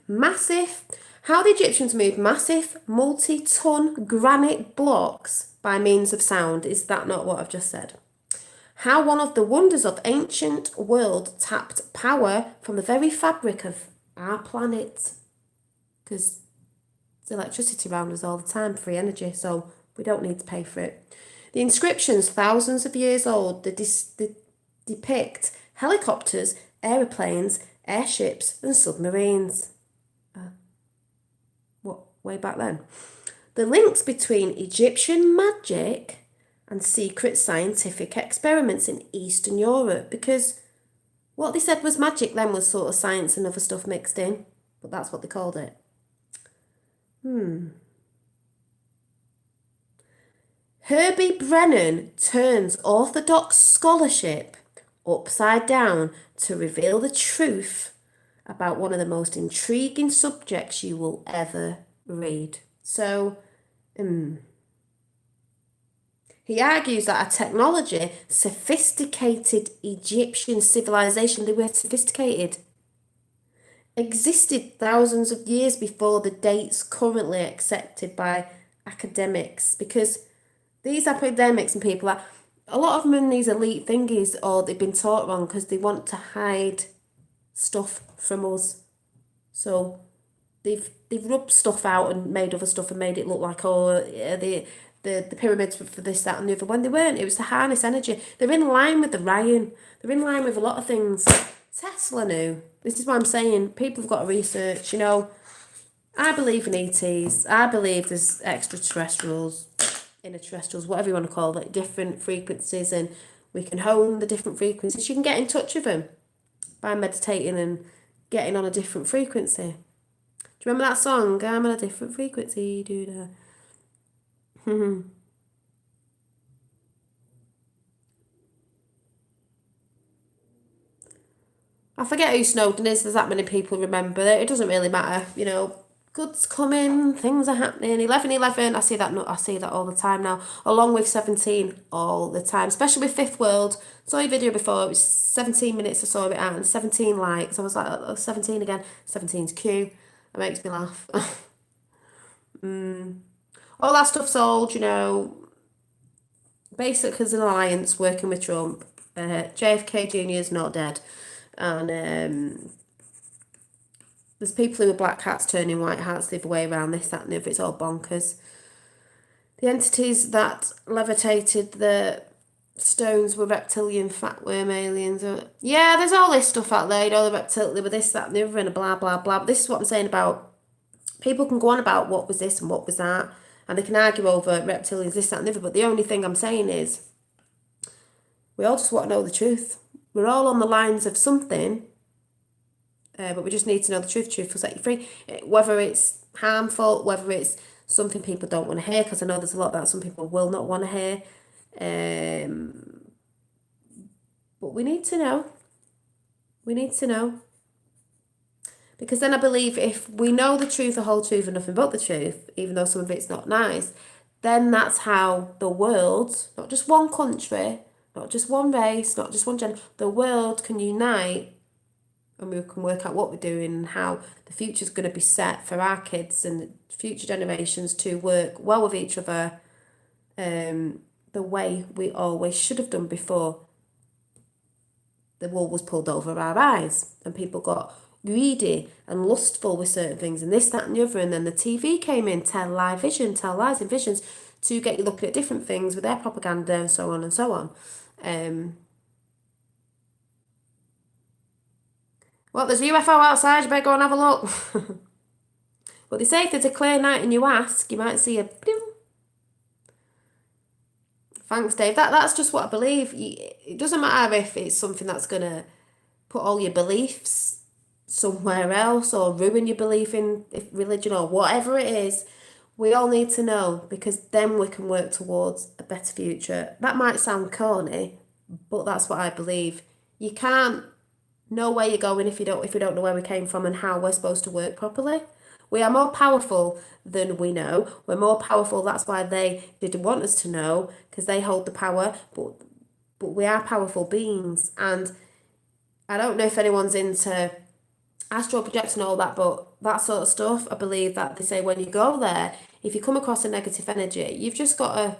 Massive... How the Egyptians moved massive, multi-ton granite blocks by means of sound. Is that not what I've just said? How one of the wonders of ancient world tapped power from the very fabric of our planet. Because there's electricity around us all the time, free energy, so we don't need to pay for it. The inscriptions, thousands of years old, they depict helicopters, aeroplanes, airships and submarines. Way back then. The links between Egyptian magic and secret scientific experiments in Eastern Europe, because what they said was magic then was sort of science and other stuff mixed in, but that's what they called it. Herbie Brennan turns orthodox scholarship upside down to reveal the truth about one of the most intriguing subjects you will ever read. So, he argues that our technology, sophisticated Egyptian civilization, they were sophisticated, existed thousands of years before the dates currently accepted by academics, because these academics and people, a lot of them in these elite thingies, or they've been taught wrong because they want to hide stuff from us. So they've rubbed stuff out and made other stuff and made it look like, the pyramids were for this, that and the other, when they weren't. It was to harness energy. They're in line with the Ryan. They're in line with a lot of things. Tesla knew. This is what I'm saying. People have got to research, I believe in ETs. I believe there's extraterrestrials, interterrestrials, whatever you want to call it, different frequencies, and we can hone the different frequencies. You can get in touch with them by meditating and getting on a different frequency. Do you remember that song? I'm on a different frequency, dude. I forget who Snowden is. There's that many people remember it. It doesn't really matter. Good's coming. Things are happening. 11/11. I see that all the time now. Along with 17 all the time. Especially with Fifth World. Saw your video before. It was 17 minutes I saw it out and 17 likes. I was like, oh, 17 again. 17's Q. It makes me laugh. All that stuff's old, Basically, as an alliance working with Trump. JFK Jr. is not dead. And there's people who are black hats turning white hats the other way around, this, that and the other. It's all bonkers. The entities that levitated the stones were reptilian fatworm aliens. Yeah, there's all this stuff out there, you know, the reptilian with this, that, and the other, and blah, blah, blah. But this is what I'm saying about people can go on about what was this and what was that, and they can argue over reptilians, this, that, and the other. But the only thing I'm saying is we all just want to know the truth. We're all on the lines of something, but we just need to know the truth. Truth will set you free. Whether it's harmful, whether it's something people don't want to hear, because I know there's a lot that some people will not want to hear. But we need to know. We need to know. Because then I believe if we know the truth, the whole truth, and nothing but the truth, even though some of it's not nice, then that's how the world, not just one country, not just one race, not just one gender, the world can unite, and we can work out what we're doing and how the future's going to be set for our kids and future generations to work well with each other, the way we always should have done before the wool was pulled over our eyes and people got greedy and lustful with certain things and this, that, and the other. And then the TV came in, tell lies and visions to get you looking at different things with their propaganda and so on and so on. Well, there's a UFO outside, you better go and have a look. But they say if there's a clear night and you ask, you might see a... Thanks, Dave. That's just what I believe. It doesn't matter if it's something that's going to put all your beliefs somewhere else or ruin your belief in religion or whatever it is. We all need to know, because then we can work towards a better future. That might sound corny, but that's what I believe. You can't know where you're going if we don't know where we came from and how we're supposed to work properly. We are more powerful than we know. We're more powerful. That's why they didn't want us to know, because they hold the power. But we are powerful beings. And I don't know if anyone's into astral projecting and all that, but that sort of stuff, I believe that they say when you go there, if you come across a negative energy, you've just got to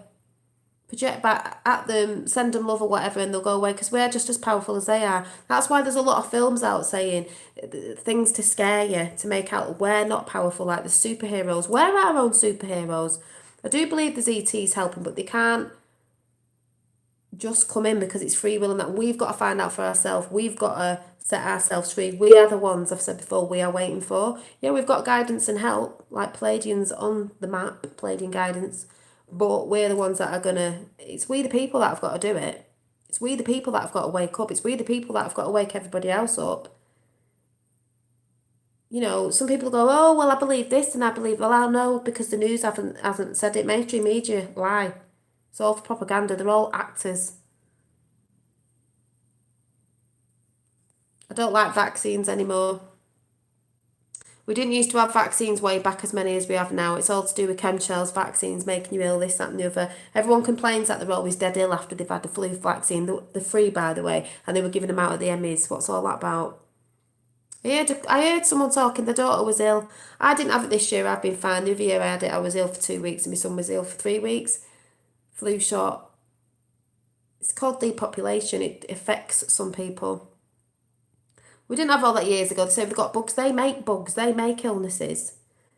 project back at them, send them love or whatever, and they'll go away, because we're just as powerful as they are. That's why there's a lot of films out saying things to scare you, to make out we're not powerful like the superheroes. We're our own superheroes. I do believe there's ETs helping, but they can't just come in because it's free will, and that we've got to find out for ourselves. We've got to set ourselves free. We are the ones, I've said before, we are waiting for. Yeah, we've got guidance and help, like Pleiadians on the map, Pleiadian guidance. But we're the ones that are gonna, it's we the people that have got to do it. It's we the people that have got to wake up. It's we the people that have got to wake everybody else up. You know, some people go, oh, well, I believe this and I believe, well, I know because the news hasn't said it. Mainstream media lie. It's all for propaganda. They're all actors. I don't like vaccines anymore. We didn't used to have vaccines way back as many as we have now. It's all to do with chemtrails, vaccines, making you ill, this, that and the other. Everyone complains that they're always dead ill after they've had the flu vaccine. They're free, by the way, and they were giving them out at the Emmys. What's all that about? I heard someone talking, their daughter was ill. I didn't have it this year, I've been fine. The other year I had it, I was ill for 2 weeks, and my son was ill for 3 weeks. Flu shot. It's called depopulation. It affects some people. We didn't have all that years ago. They say we've got bugs, they make illnesses.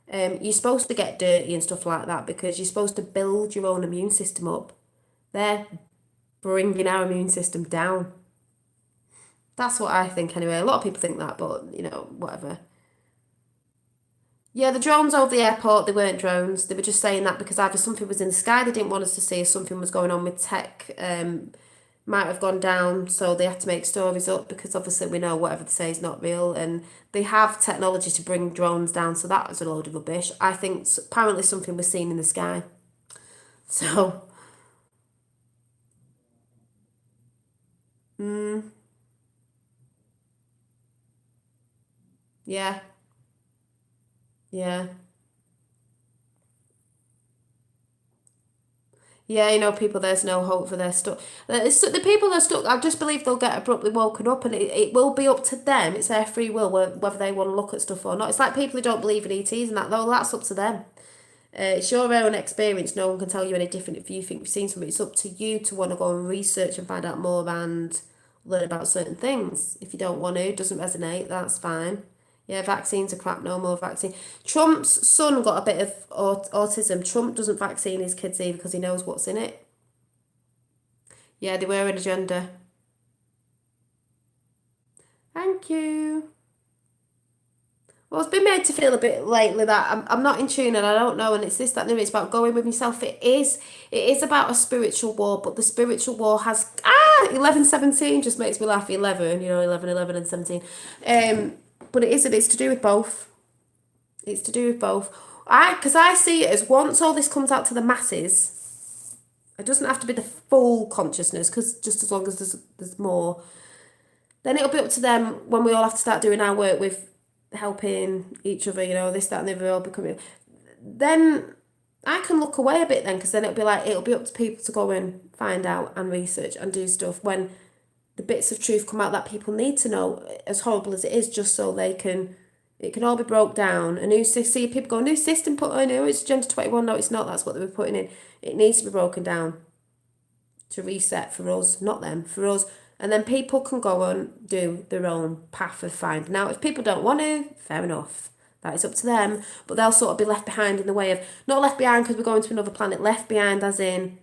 You're supposed to get dirty and stuff like that because you're supposed to build your own immune system up. They're bringing our immune system down. That's what I think anyway. A lot of people think that, but, you know, whatever. Yeah, the drones over the airport, they weren't drones. They were just saying that because either something was in the sky they didn't want us to see, or something was going on with tech, might have gone down, so they had to make stories up because obviously we know whatever they say is not real, and they have technology to bring drones down, so that was a load of rubbish. I think apparently something was seen in the sky. So, yeah, yeah. Yeah, you know, people, there's no hope for their stuff. The people that are stuck, I just believe they'll get abruptly woken up, and it will be up to them. It's their free will whether they want to look at stuff or not. It's like people who don't believe in ETs and that, though, that's up to them. It's your own experience. No one can tell you any different if you think you've seen something. It's up to you to want to go and research and find out more and learn about certain things. If you don't want to, it doesn't resonate, that's fine. Yeah, vaccines are crap, no more vaccine. Trump's son got a bit of autism. Trump doesn't vaccine his kids either because he knows what's in it. Yeah, they were an agenda. Thank you. Well, it's been made to feel a bit lately that I'm not in tune and I don't know, and it's this, that, and the other. It's about going with yourself. It is about a spiritual war, but the spiritual war has 11-17 just makes me laugh. 11, 11 and 17. But it's to do with both. It's to do with both. Because I see it as once all this comes out to the masses, it doesn't have to be the full consciousness, because just as long as there's more, then it'll be up to them when we all have to start doing our work with helping each other, this, that, and the other, all becoming. Then I can look away a bit then, because then it'll be up to people to go and find out and research and do stuff when the bits of truth come out that people need to know, as horrible as it is, just so it can all be broke down. A new system, see people go, new system put in, it's Agenda 21. No, it's not. That's what they were putting in. It needs to be broken down to reset for us, not them, for us. And then people can go and do their own path of finding out. If people don't want to, fair enough. That is up to them. But they'll sort of be left behind in the way of, not left behind because we're going to another planet, left behind as in,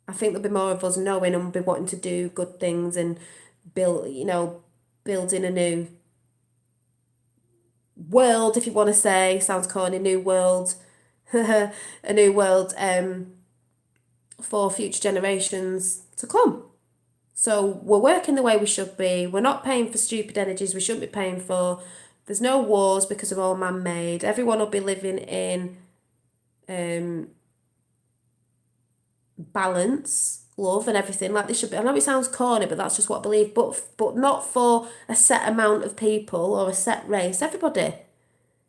I think there'll be more of us knowing and be wanting to do good things and building a new world, if you want to say, sounds corny, new world, a new world for future generations to come. So we're working the way we should be. We're not paying for stupid energies we shouldn't be paying for. There's no wars because they're all man-made. Everyone will be living in balance, love and everything like this should be. I know it sounds corny, but that's just what I believe. But not for a set amount of people or a set race. Everybody.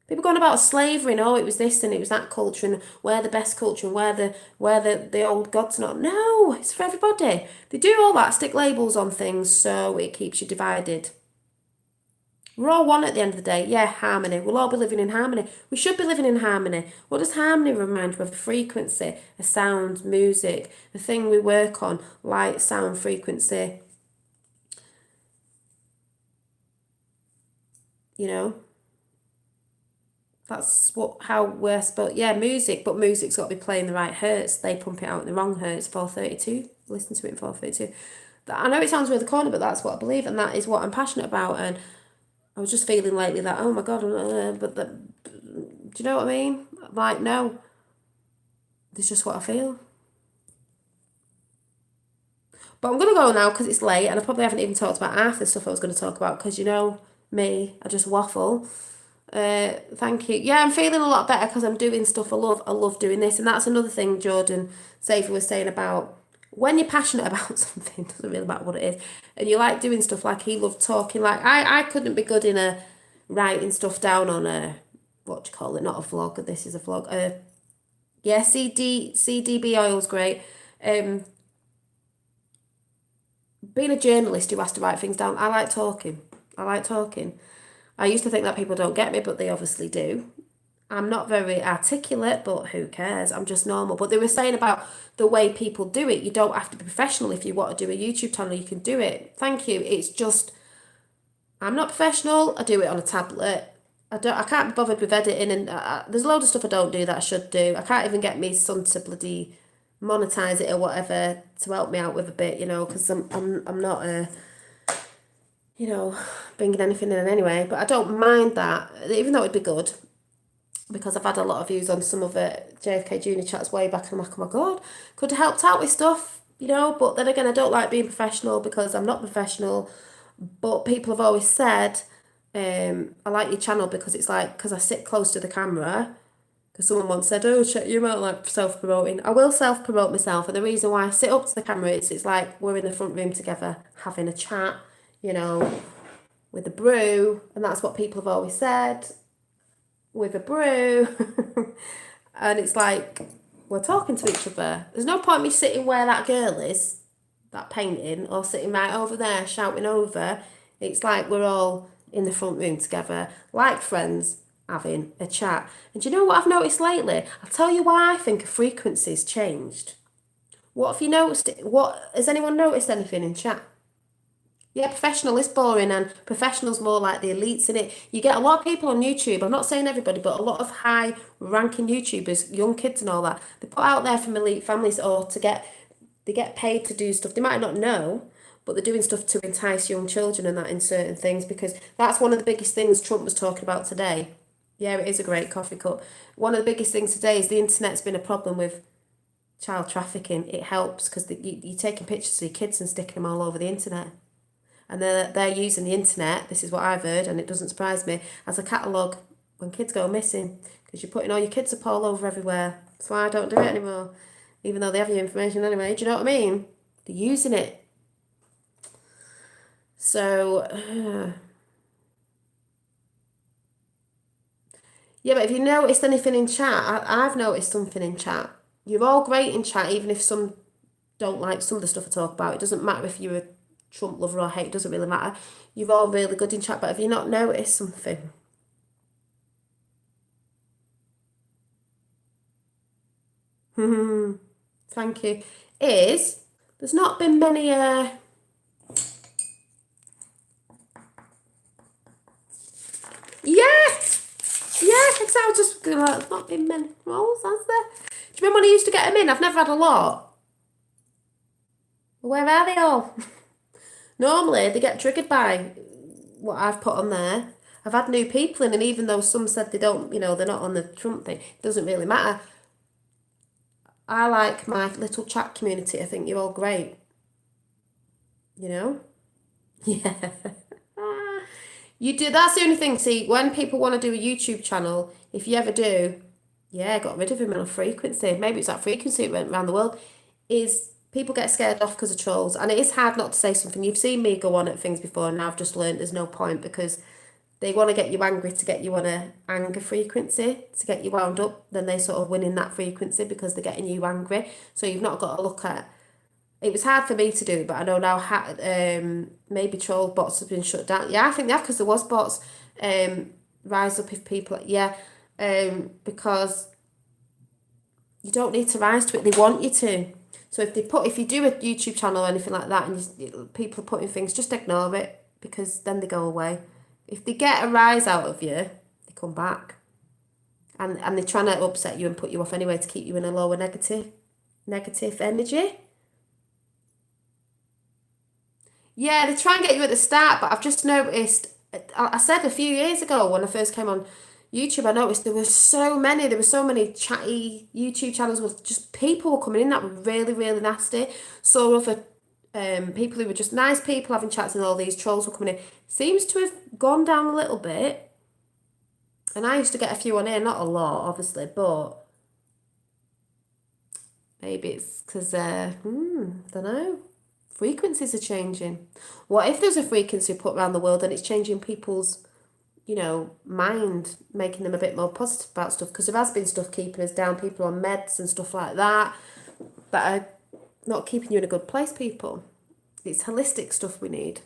People going about slavery and it was this and it was that culture and we're the best culture and we're the old gods. Not. No, it's for everybody. They do all that, stick labels on things so it keeps you divided. We're all one at the end of the day. Yeah, harmony. We'll all be living in harmony. We should be living in harmony. What does harmony remind you of? A frequency, a sound, music, the thing we work on, light, sound, frequency. That's how we're supposed. Yeah, music, but music's got to be playing the right hertz. They pump it out in the wrong hertz. 432. Listen to it in 432. I know it sounds really corny, but that's what I believe, and that is what I'm passionate about. And I was just feeling lately that, oh my God, do you know what I mean? Like, no, this is just what I feel. But I'm going to go now because it's late, and I probably haven't even talked about half the stuff I was going to talk about because me, I just waffle. Thank you. Yeah, I'm feeling a lot better because I'm doing stuff I love doing this, and that's another thing Jordan Safer was saying about when you're passionate about something, doesn't really matter what it is, and you like doing stuff. Like he loved talking. Like I couldn't be good in writing stuff down on a, what do you call it, not a vlog, this is a vlog, yeah, CDB oil's great. Being a journalist who has to write things down, I like talking. I used to think that people don't get me, but they obviously do. I'm not very articulate, but who cares? I'm just normal. But they were saying about the way people do it. You don't have to be professional. If you want to do a YouTube channel, you can do it. Thank you. It's just, I'm not professional. I do it on a tablet. I can't be bothered with editing, and there's a load of stuff I don't do that I should do. I can't even get me son to bloody monetize it or whatever to help me out with a bit, because I'm not bringing anything in anyway. But I don't mind that, even though it'd be good, because I've had a lot of views on some of it. JFK Junior chats way back, and I'm like, oh my God, could have helped out with stuff, But then again, I don't like being professional because I'm not professional. But people have always said, I like your channel because it's like, because I sit close to the camera. Because someone once said, oh, check you out, like self-promoting. I will self-promote myself, and the reason why I sit up to the camera is it's like we're in the front room together having a chat, with a brew, and that's what people have always said, with a brew. And it's like we're talking to each other. There's no point me sitting where that girl is, that painting, or sitting right over there shouting over. It's like we're all in the front room together, like friends, having a chat. And do you know what I've noticed lately? I'll tell you why I think a frequency's changed. What have you noticed? What has anyone noticed anything in chat? Yeah, professional is boring, and professional's more like the elites in it. You get a lot of people on YouTube, I'm not saying everybody, but a lot of high ranking YouTubers, young kids and all that, they put out there from elite families or they get paid to do stuff. They might not know, but they're doing stuff to entice young children and that in certain things, because that's one of the biggest things Trump was talking about today. Yeah, it is a great coffee cup. One of the biggest things today is the internet's been a problem with child trafficking. It helps because you're taking pictures of your kids and sticking them all over the internet. And they're using the internet, this is what I've heard, and it doesn't surprise me, as a catalogue when kids go missing. Because you're putting all your kids up all over everywhere. That's why I don't do it anymore. Even though they have your information anyway. Do you know what I mean? They're using it. So, yeah, but if you noticed anything in chat, I've noticed something in chat. You're all great in chat, even if some don't like some of the stuff I talk about. It doesn't matter if you're a Trump lover or hate, it doesn't really matter. You're all really good in chat, but have you not noticed something? Thank you. There's not been many exactly. I was just gonna like, there's not been many rolls, has there? Do you remember when I used to get them in? I've never had a lot. Where are they all? Normally they get triggered by what I've put on there. I've had new people in, and even though some said they don't, they're not on the Trump thing, it doesn't really matter. I like my little chat community. I think you're all great. You know? Yeah. You do. That's the only thing. See, when people want to do a YouTube channel, if you ever do, yeah, got rid of him on a frequency. Maybe it's that frequency it went around the world. Is people get scared off because of trolls, and it is hard not to say something. You've seen me go on at things before, and I've just learned there's no point because they want to get you angry to get you on a anger frequency to get you wound up. Then they sort of win in that frequency because they're getting you angry. So you've not got to look at. It was hard for me to do, but I know now maybe troll bots have been shut down. Yeah, I think they have because there was bots. Rise up if people, yeah, because you don't need to rise to it. They want you to. So if you do a YouTube channel or anything like that, and people are putting things, just ignore it because then they go away. If they get a rise out of you, they come back, and they're trying to upset you and put you off anyway to keep you in a lower negative energy. Yeah, they try and get you at the start, but I've just noticed, I said a few years ago when I first came on YouTube, I noticed there were so many chatty YouTube channels with just people were coming in that were really, really nasty. So other people who were just nice people having chats and all these trolls were coming in. Seems to have gone down a little bit. And I used to get a few on here, not a lot, obviously, but maybe it's because, don't know. Frequencies are changing. What if there's a frequency put around the world and it's changing people's, mind, making them a bit more positive about stuff? Because there has been stuff keeping us down, people on meds and stuff like that are not keeping you in a good place, people. It's holistic stuff we need.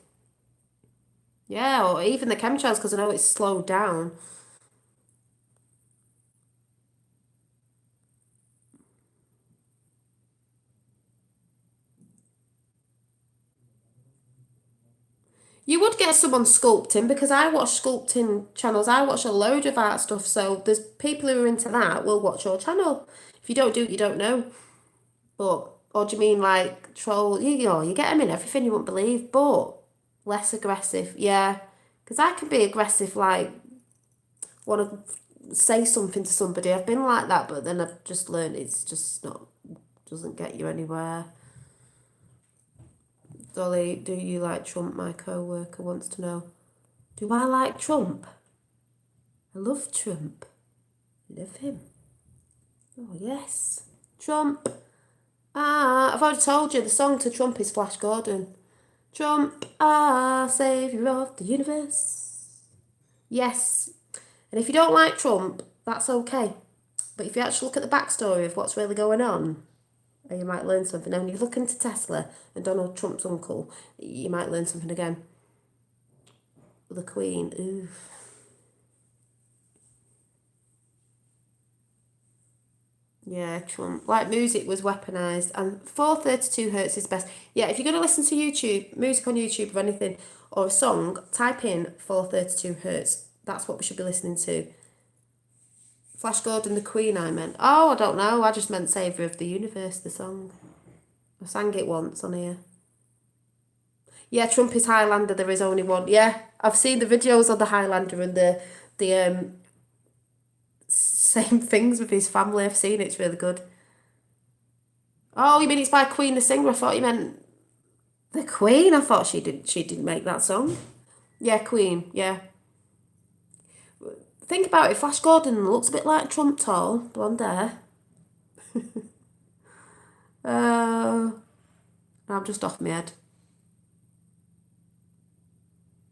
Yeah, or even the chemtrails, because I know it's slowed down. You would get someone sculpting because I watch sculpting channels. I watch a load of art stuff. So there's people who are into that will watch your channel. If you don't do it, you don't know. But, or do you mean like troll? You get them in everything you wouldn't believe, but less aggressive. Yeah. Because I can be aggressive, like, want to say something to somebody. I've been like that, but then I've just learned it's just not, doesn't get you anywhere. Dolly, do you like Trump? My co-worker wants to know. Do I like Trump? I love Trump. Love him. Oh, yes. Trump. I've already told you the song to Trump is Flash Gordon. Trump, saviour of the universe. Yes. And if you don't like Trump, that's okay. But if you actually look at the backstory of what's really going on, you might learn something. And when you look into Tesla and Donald Trump's uncle, you might learn something again. The Queen, ooh. Yeah, Trump. Like, music was weaponized, and 432 hertz is best. Yeah, if you're going to listen to YouTube, music on YouTube or anything, or a song, type in 432 hertz. That's what we should be listening to. Flash Gordon, the Queen, I meant. Oh, I don't know. I just meant Saviour of the Universe, the song. I sang it once on here. Yeah, Trump is Highlander. There is only one. Yeah, I've seen the videos of the Highlander and the same things with his family. I've seen it. It's really good. Oh, you mean it's by Queen the singer? I thought you meant the Queen. I thought she didn't make that song. Yeah, Queen. Yeah. Think about it. Flash Gordon looks a bit like Trump, tall, blonde hair. I'm just off my head.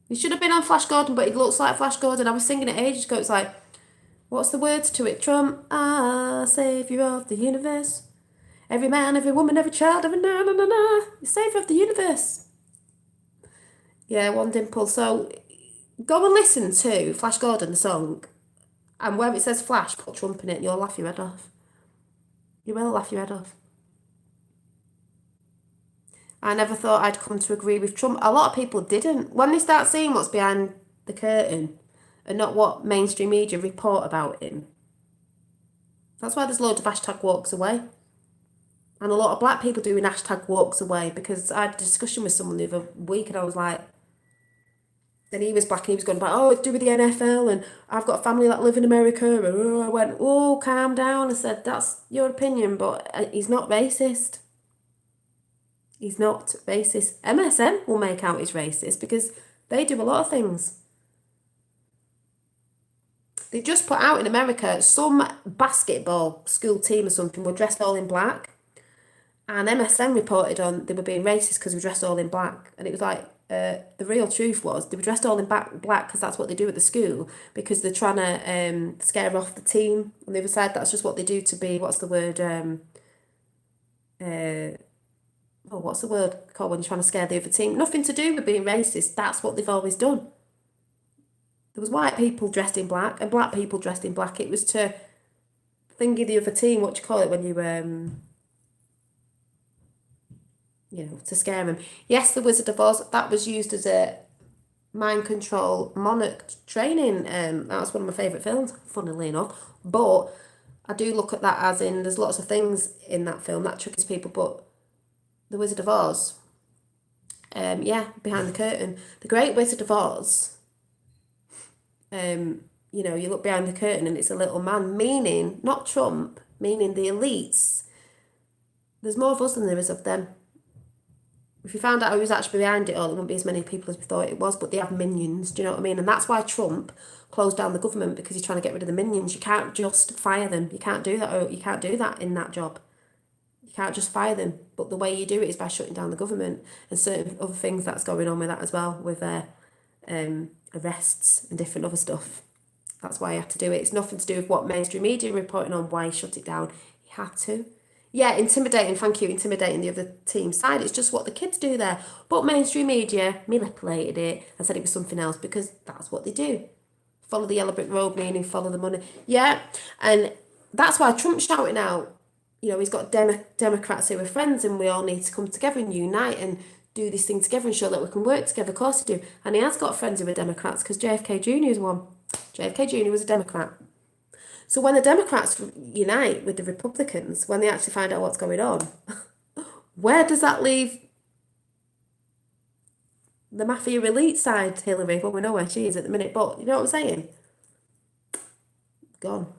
He should have been on Flash Gordon, but he looks like Flash Gordon. I was singing it ages ago. It's like, what's the words to it? Trump, saviour of the universe. Every man, every woman, every child, every na na na na. Saviour of the universe. Yeah, One Dimple. So go and listen to Flash Gordon, the song, and where it says Flash, put Trump in it, and you'll laugh your head off. You will laugh your head off. I never thought I'd come to agree with Trump. A lot of people didn't. When they start seeing what's behind the curtain and not what mainstream media report about him, that's why there's loads of hashtag walks away. And a lot of black people doing hashtag walks away, because I had a discussion with someone the other week and I was like, and he was black and he was going about, oh, it's to do with the NFL and I've got a family that live in America. I went, oh, calm down. I said, that's your opinion, but he's not racist. He's not racist. MSN will make out he's racist because they do a lot of things. They just put out in America, some basketball school team or something were dressed all in black. And MSN reported on they were being racist because they were dressed all in black. And it was like, the real truth was they were dressed all in black because that's what they do at the school, because they're trying to scare off the team. On the other side, that's just what they do to be, what's the word, what's the word called when you're trying to scare the other team? Nothing to do with being racist. That's what they've always done. There was white people dressed in black and black people dressed in black. It was to thingy the other team, what do you call it when you, to scare them. Yes, The Wizard of Oz, that was used as a mind control monarch training. That was one of my favourite films, funnily enough. But I do look at that as in there's lots of things in that film that triggers people, but The Wizard of Oz, behind the curtain. The Great Wizard of Oz, you look behind the curtain and it's a little man, meaning, not Trump, meaning the elites. There's more of us than there is of them. If you found out who was actually behind it all, there wouldn't be as many people as we thought it was, but they have minions, do you know what I mean? And that's why Trump closed down the government, because he's trying to get rid of the minions. You can't just fire them. You can't do that. You can't do that in that job. You can't just fire them. But the way you do it is by shutting down the government, and certain other things that's going on with that as well, with arrests and different other stuff. That's why he had to do it. It's nothing to do with what mainstream media are reporting on, why he shut it down. He had to. Yeah, intimidating, thank you, intimidating the other team's side. It's just what the kids do there. But mainstream media manipulated it and said it was something else because that's what they do. Follow the yellow brick road, meaning follow the money. Yeah, and that's why Trump's shouting out, he's got Democrats who are friends and we all need to come together and unite and do this thing together and show that we can work together. Of course he do. And he has got friends who are Democrats because JFK Jr. is one. JFK Jr. was a Democrat. So when the Democrats unite with the Republicans, when they actually find out what's going on, where does that leave the mafia elite side, Hillary? Well, we know where she is at the minute, but you know what I'm saying? Gone.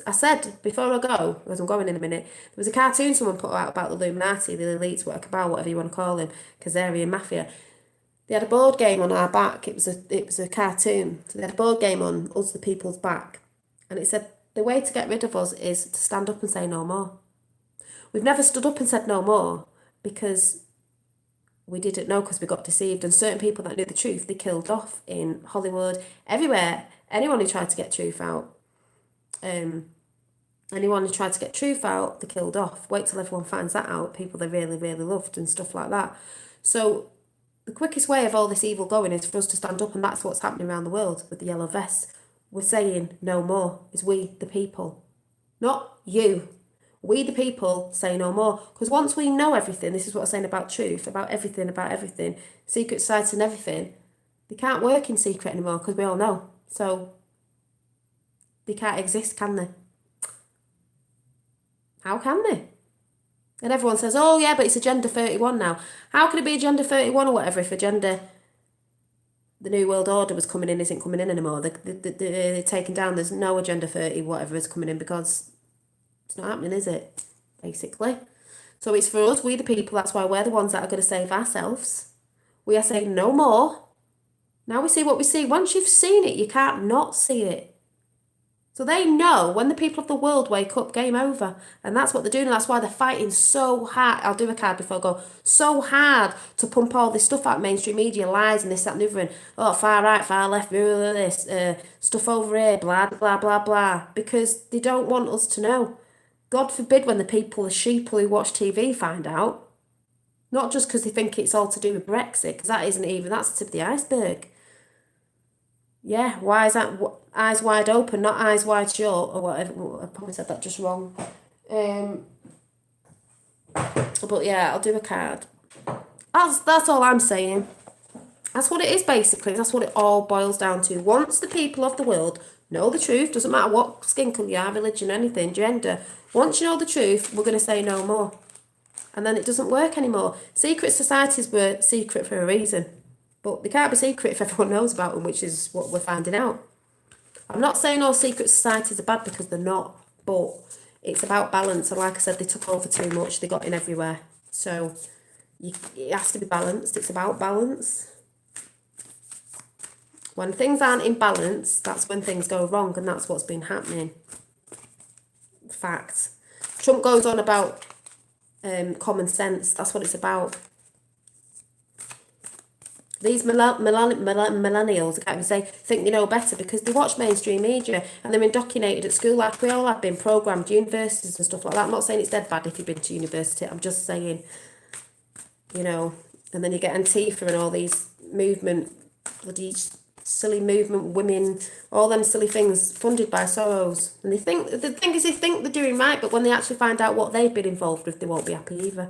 I said before I go, because I'm going in a minute, there was a cartoon someone put out about the Illuminati, the elites, whatever you want to call them, Khazarian mafia. They had a board game on our back. It was a cartoon. So they had a board game on us, the people's back. And it said, the way to get rid of us is to stand up and say no more. We've never stood up and said no more because we didn't know, because we got deceived. And certain people that knew the truth, they killed off in Hollywood, everywhere. Anyone who tried to get truth out, they killed off. Wait till everyone finds that out, people they really, really loved and stuff like that. So the quickest way of all this evil going is for us to stand up, and that's what's happening around the world with the yellow vests. We're saying no more. It's we, the people. Not you. We the people say no more. Because once we know everything, this is what I'm saying about truth, about everything, secret sites and everything, they can't work in secret anymore because we all know. So they can't exist, can they? How can they? And everyone says, oh yeah, but it's Agenda 31 now. How can it be Agenda 31 or whatever if Agenda, the New World Order was coming in, isn't coming in anymore? They're taken down. There's no Agenda 30 whatever is coming in because it's not happening, is it? Basically. So it's for us, we the people, that's why we're the ones that are going to save ourselves. We are saying no more. Now we see what we see. Once you've seen it, you can't not see it. So they know when the people of the world wake up, game over. And that's what they're doing. And that's why they're fighting so hard. I'll do a card before I go. So hard to pump all this stuff out, mainstream media, lies and this, that and the other. And, oh, far right, far left, this, stuff over here, blah, blah, blah, blah. Because they don't want us to know. God forbid when the people, the sheep who watch TV find out. Not just because they think it's all to do with Brexit, because that isn't even, that's the tip of the iceberg. Yeah, why is that eyes wide open, not eyes wide shut, or whatever? I probably said that just wrong. But yeah, I'll do a card. That's all I'm saying. That's what it is, basically. That's what it all boils down to. Once the people of the world know the truth, doesn't matter what skin colour you are, religion, anything, gender, once you know the truth, we're going to say no more. And then it doesn't work anymore. Secret societies were secret for a reason. But they can't be secret if everyone knows about them, which is what we're finding out. I'm not saying all secret societies are bad because they're not, but it's about balance. And like I said, they took over too much. They got in everywhere. So it has to be balanced. It's about balance. When things aren't in balance, that's when things go wrong, and that's what's been happening. Fact. Trump goes on about common sense. That's what it's about. These millennials, I can't even say, think they know better because they watch mainstream media and they're indoctrinated at school like we all have been, programmed, universities and stuff like that. I'm not saying it's dead bad if you've been to university. I'm just saying, you know, and then you get Antifa and all these movement, bloody silly movement women, all them silly things funded by Soros. And they think, the thing is, they think they're doing right, but when they actually find out what they've been involved with, they won't be happy either.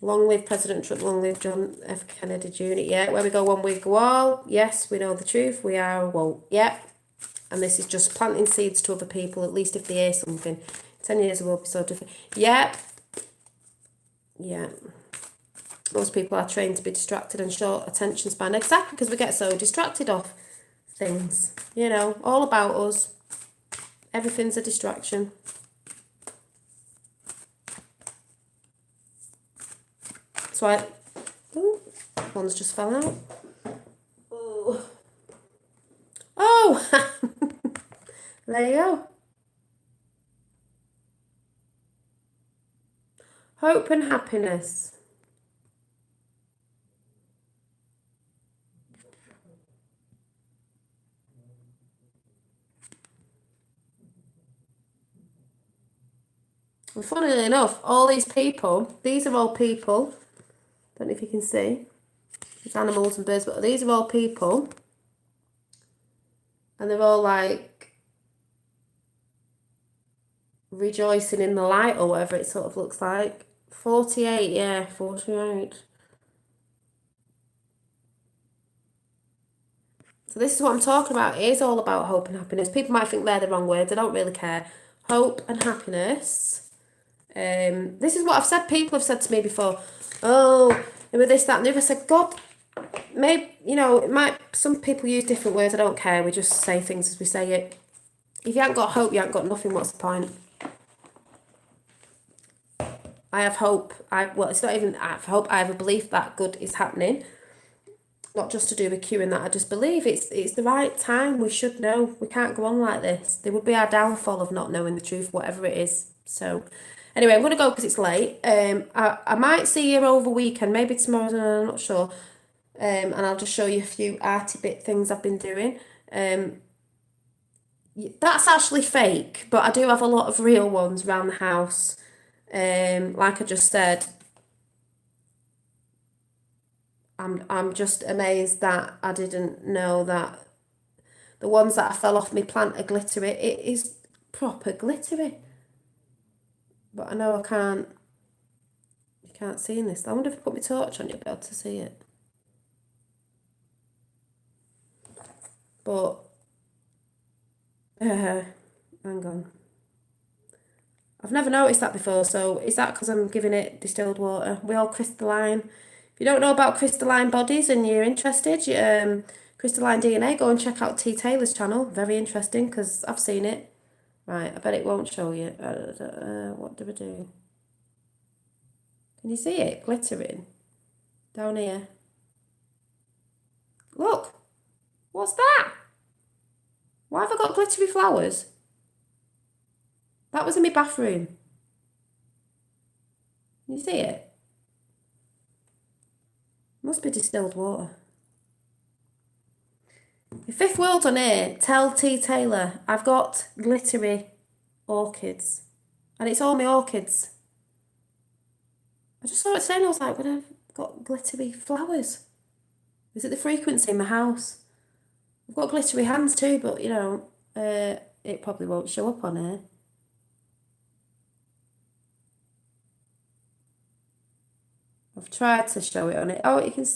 Long live President Trump, long live John F. Kennedy Jr. Yeah, where we go one week wall. Yes, we know the truth. We are woke. Yep. And this is just planting seeds to other people, at least if they hear something. 10 years will be so different. Yep. Yeah. Most people are trained to be distracted and short attention span. Exactly, because we get so distracted off things. You know, all about us. Everything's a distraction. So one's just fell out. Oh, there you go. Hope and happiness. And funnily enough, all these people, these are all people. Don't know if you can see. It's animals and birds, but these are all people. And they're all like rejoicing in the light or whatever it sort of looks like. 48, yeah, 48. So this is what I'm talking about. It is all about hope and happiness. People might think they're the wrong words. I don't really care. Hope and happiness. This is what I've said. People have said to me before, oh, with this, that, and the other. I said, God, maybe, you know, it might, some people use different words. I don't care. We just say things as we say it. If you haven't got hope, you haven't got nothing. What's the point? I have hope. Well, it's not even I have hope. I have a belief that good is happening. Not just to do with Q and that. I just believe it's the right time. We should know. We can't go on like this. There would be our downfall of not knowing the truth, whatever it is. So, anyway, I'm going to go because it's late. I might see you over weekend. Maybe tomorrow. I'm not sure. And I'll just show you a few arty bit things I've been doing. That's actually fake, but I do have a lot of real ones around the house. Like I just said, I'm just amazed that I didn't know that The ones that I fell off my plant are glittery. It is proper glittery. But I know I can't. You can't see in this. I wonder if I put my torch on, you'll be able to see it. But hang on. I've never noticed that before, so is that because I'm giving it distilled water? We all crystalline. If you don't know about crystalline bodies and you're interested, crystalline DNA, go and check out T. Taylor's channel. Very interesting because I've seen it. Right, I bet it won't show you. What do we do? Can you see it glittering? Down here. Look! What's that? Why have I got glittery flowers? That was in my bathroom. Can you see it? Must be distilled water. The fifth world on here, tell T. Taylor, I've got glittery orchids. And it's all my orchids. I just saw it today and I was like, when I've got glittery flowers. Is it the frequency in my house? I've got glittery hands too, but you know, it probably won't show up on here. I've tried to show it on it. Oh, you can.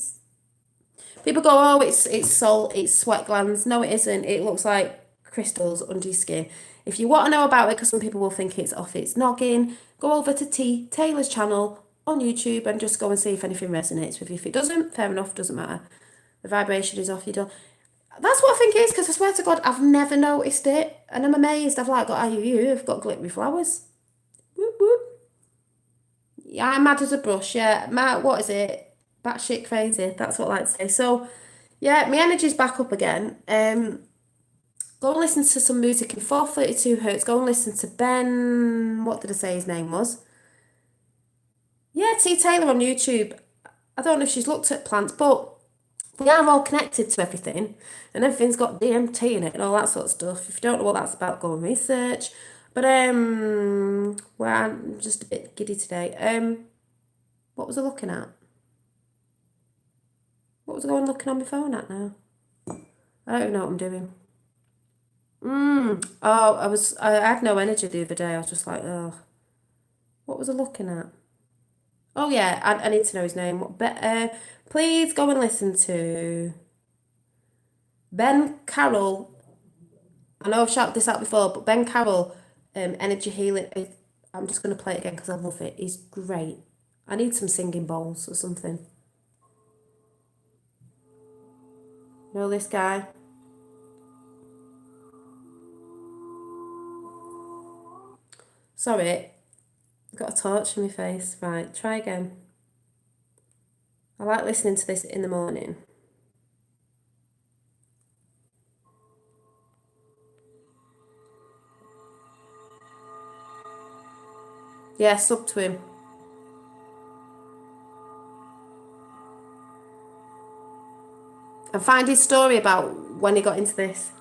People go, oh, it's salt, it's sweat glands. No, it isn't. It looks like crystals under your skin. If you want to know about it, because some people will think it's off its noggin, go over to T. Taylor's channel on YouTube and just go and see if anything resonates with you. If it doesn't, fair enough, doesn't matter. The vibration is off, you don't. That's what I think it is, because I swear to God, I've never noticed it. And I'm amazed. I've like got IUU, I've got glittery flowers. Whoop, whoop. Yeah, I'm mad as a brush, yeah. What is it? Batshit crazy. That's what I like to say. So, yeah, my energy's back up again. Go and listen to some music in 432 hertz. Go and listen to Ben. What did I say his name was? Yeah, T. Taylor on YouTube. I don't know if she's looked at plants, but we are all connected to everything, and everything's got DMT in it and all that sort of stuff. If you don't know what that's about, go and research. But well, I'm just a bit giddy today. What was I looking at? What was I going looking on my phone at now? I don't even know what I'm doing. Oh, I had no energy the other day. I was just like, oh, what was I looking at? Oh yeah, I need to know his name. Please go and listen to Ben Carroll. I know I've shouted this out before, but Ben Carroll, Energy Healing. I'm just going to play it again because I love it. He's great. I need some singing bowls or something. You know this guy? Sorry, I've got a torch in my face. Right, try again. I like listening to this in the morning. Yeah, sub to him. And find his story about when he got into this.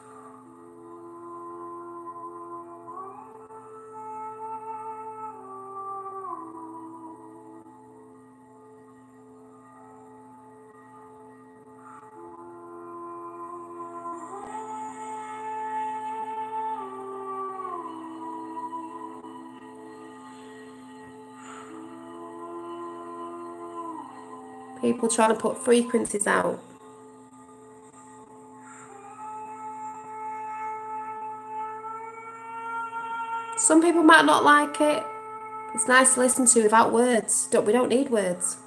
People trying to put frequencies out. Some people might not like it. It's nice to listen to without words. We don't need words.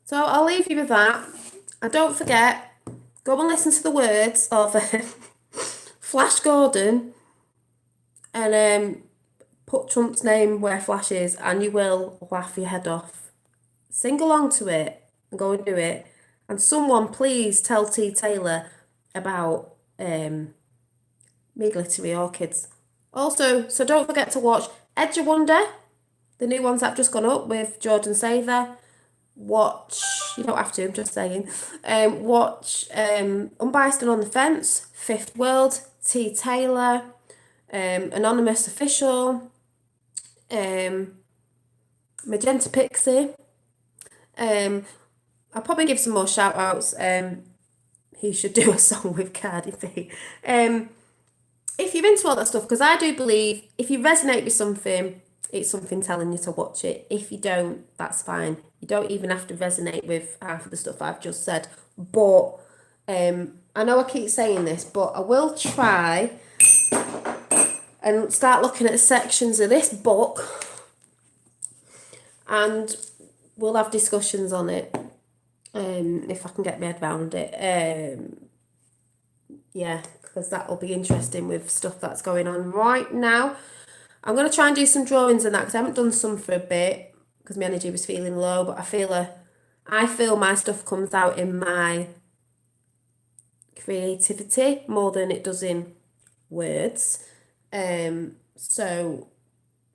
So I'll leave you with that. And don't forget, go and listen to the words of Flash Gordon and put Trump's name where Flash is and you will laugh your head off. Sing along to it and go and do it. And someone please tell T. Taylor about me glittery orchids. Also, so don't forget to watch Edge of Wonder the new ones that have just gone up with Jordan Sather. Watch, you don't have to, I'm just saying. Watch Unbiased and on the Fence, Fifth World, T. Taylor, Anonymous Official, Magenta Pixie. I'll probably give some more shout outs. He should do a song with Cardi B. If you're into all that stuff, because I do believe if you resonate with something, it's something telling you to watch it. If you don't, that's fine. You don't even have to resonate with half of the stuff I've just said. But I know I keep saying this, but I will try and start looking at sections of this book and we'll have discussions on it if I can get my head around it. Yeah, because that'll be interesting with stuff that's going on right now. I'm going to try and do some drawings and that because I haven't done some for a bit because my energy was feeling low, but I feel my stuff comes out in my creativity more than it does in words. So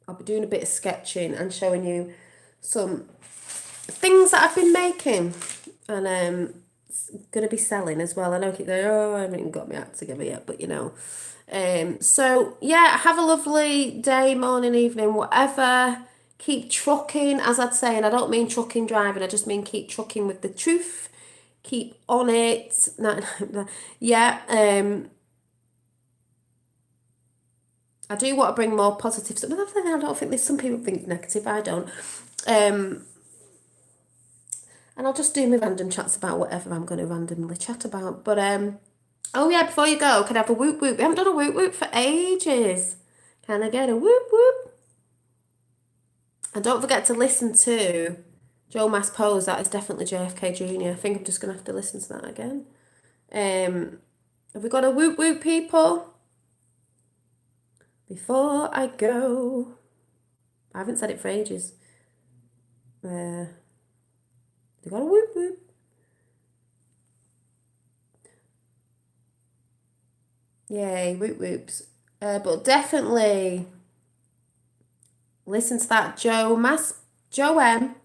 I'll be doing a bit of sketching and showing you some things that I've been making and going to be selling as well. I know I keep going, oh, I haven't even got my act together yet, but you know. So yeah, have a lovely day, morning, evening, whatever. Keep trucking, as I'd say, and I don't mean trucking driving, I just mean keep trucking with the truth. Keep on it. Yeah, I do want to bring more positive stuff. I don't think there's some people think negative, I don't. And I'll just do my random chats about whatever I'm going to randomly chat about. But, oh yeah, before you go, can I have a whoop whoop? We haven't done a whoop whoop for ages. Can I get a whoop whoop? And don't forget to listen to Joe Mass Pose. That is definitely JFK Jr. I think I'm just going to have to listen to that again. Have we got a whoop whoop, people? Before I go. I haven't said it for ages. They got a whoop whoop. Yay, whoop whoops. But definitely listen to that Joe M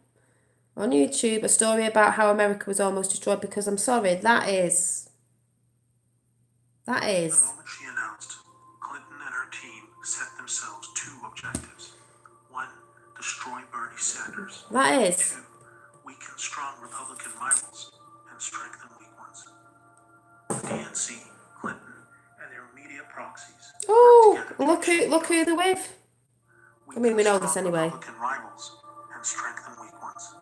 on YouTube, a story about how America was almost destroyed, because I'm sorry, that is. The moment she announced, Clinton and her team set themselves two objectives. One, destroy Bernie Sanders. That is. Two, weaken strong Republican rivals and strengthen weak ones. The DNC, Clinton, and their immediate proxies. Oh, look who they're with. I mean, we know this Strong anyway. Republican rivals and strengthen weak ones.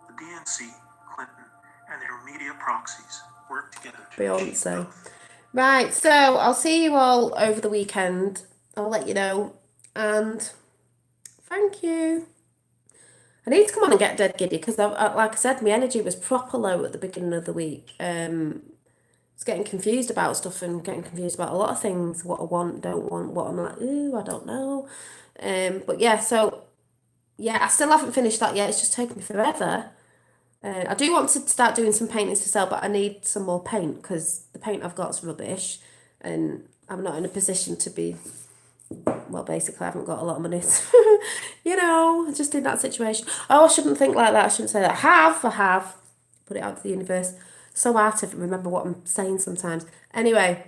The DNC, Clinton, and their immediate proxies work together to achieve Beyonce. both. Right, so I'll see you all over the weekend. I'll let you know. And thank you. I need to come on and get dead giddy because, like I said, my energy was proper low at the beginning of the week. I was getting confused about stuff and getting confused about a lot of things. What I want, don't want, what I'm like, ooh, I don't know. But yeah, so yeah, I still haven't finished that yet. It's just taken me forever. I do want to start doing some paintings to sell, but I need some more paint because the paint I've got is rubbish and I'm not in a position to be, well, basically I haven't got a lot of money. You know, just in that situation. Oh, I shouldn't think like that. I shouldn't say that. I have. Put it out to the universe. So hard to remember what I'm saying sometimes. Anyway,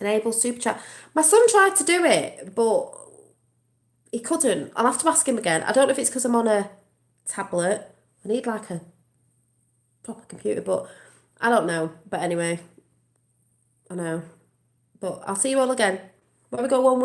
enable super chat. My son tried to do it, but he couldn't. I'll have to ask him again. I don't know if it's because I'm on a tablet. I need like a proper computer, but I don't know. But anyway, I know. But I'll see you all again. Where we go one week.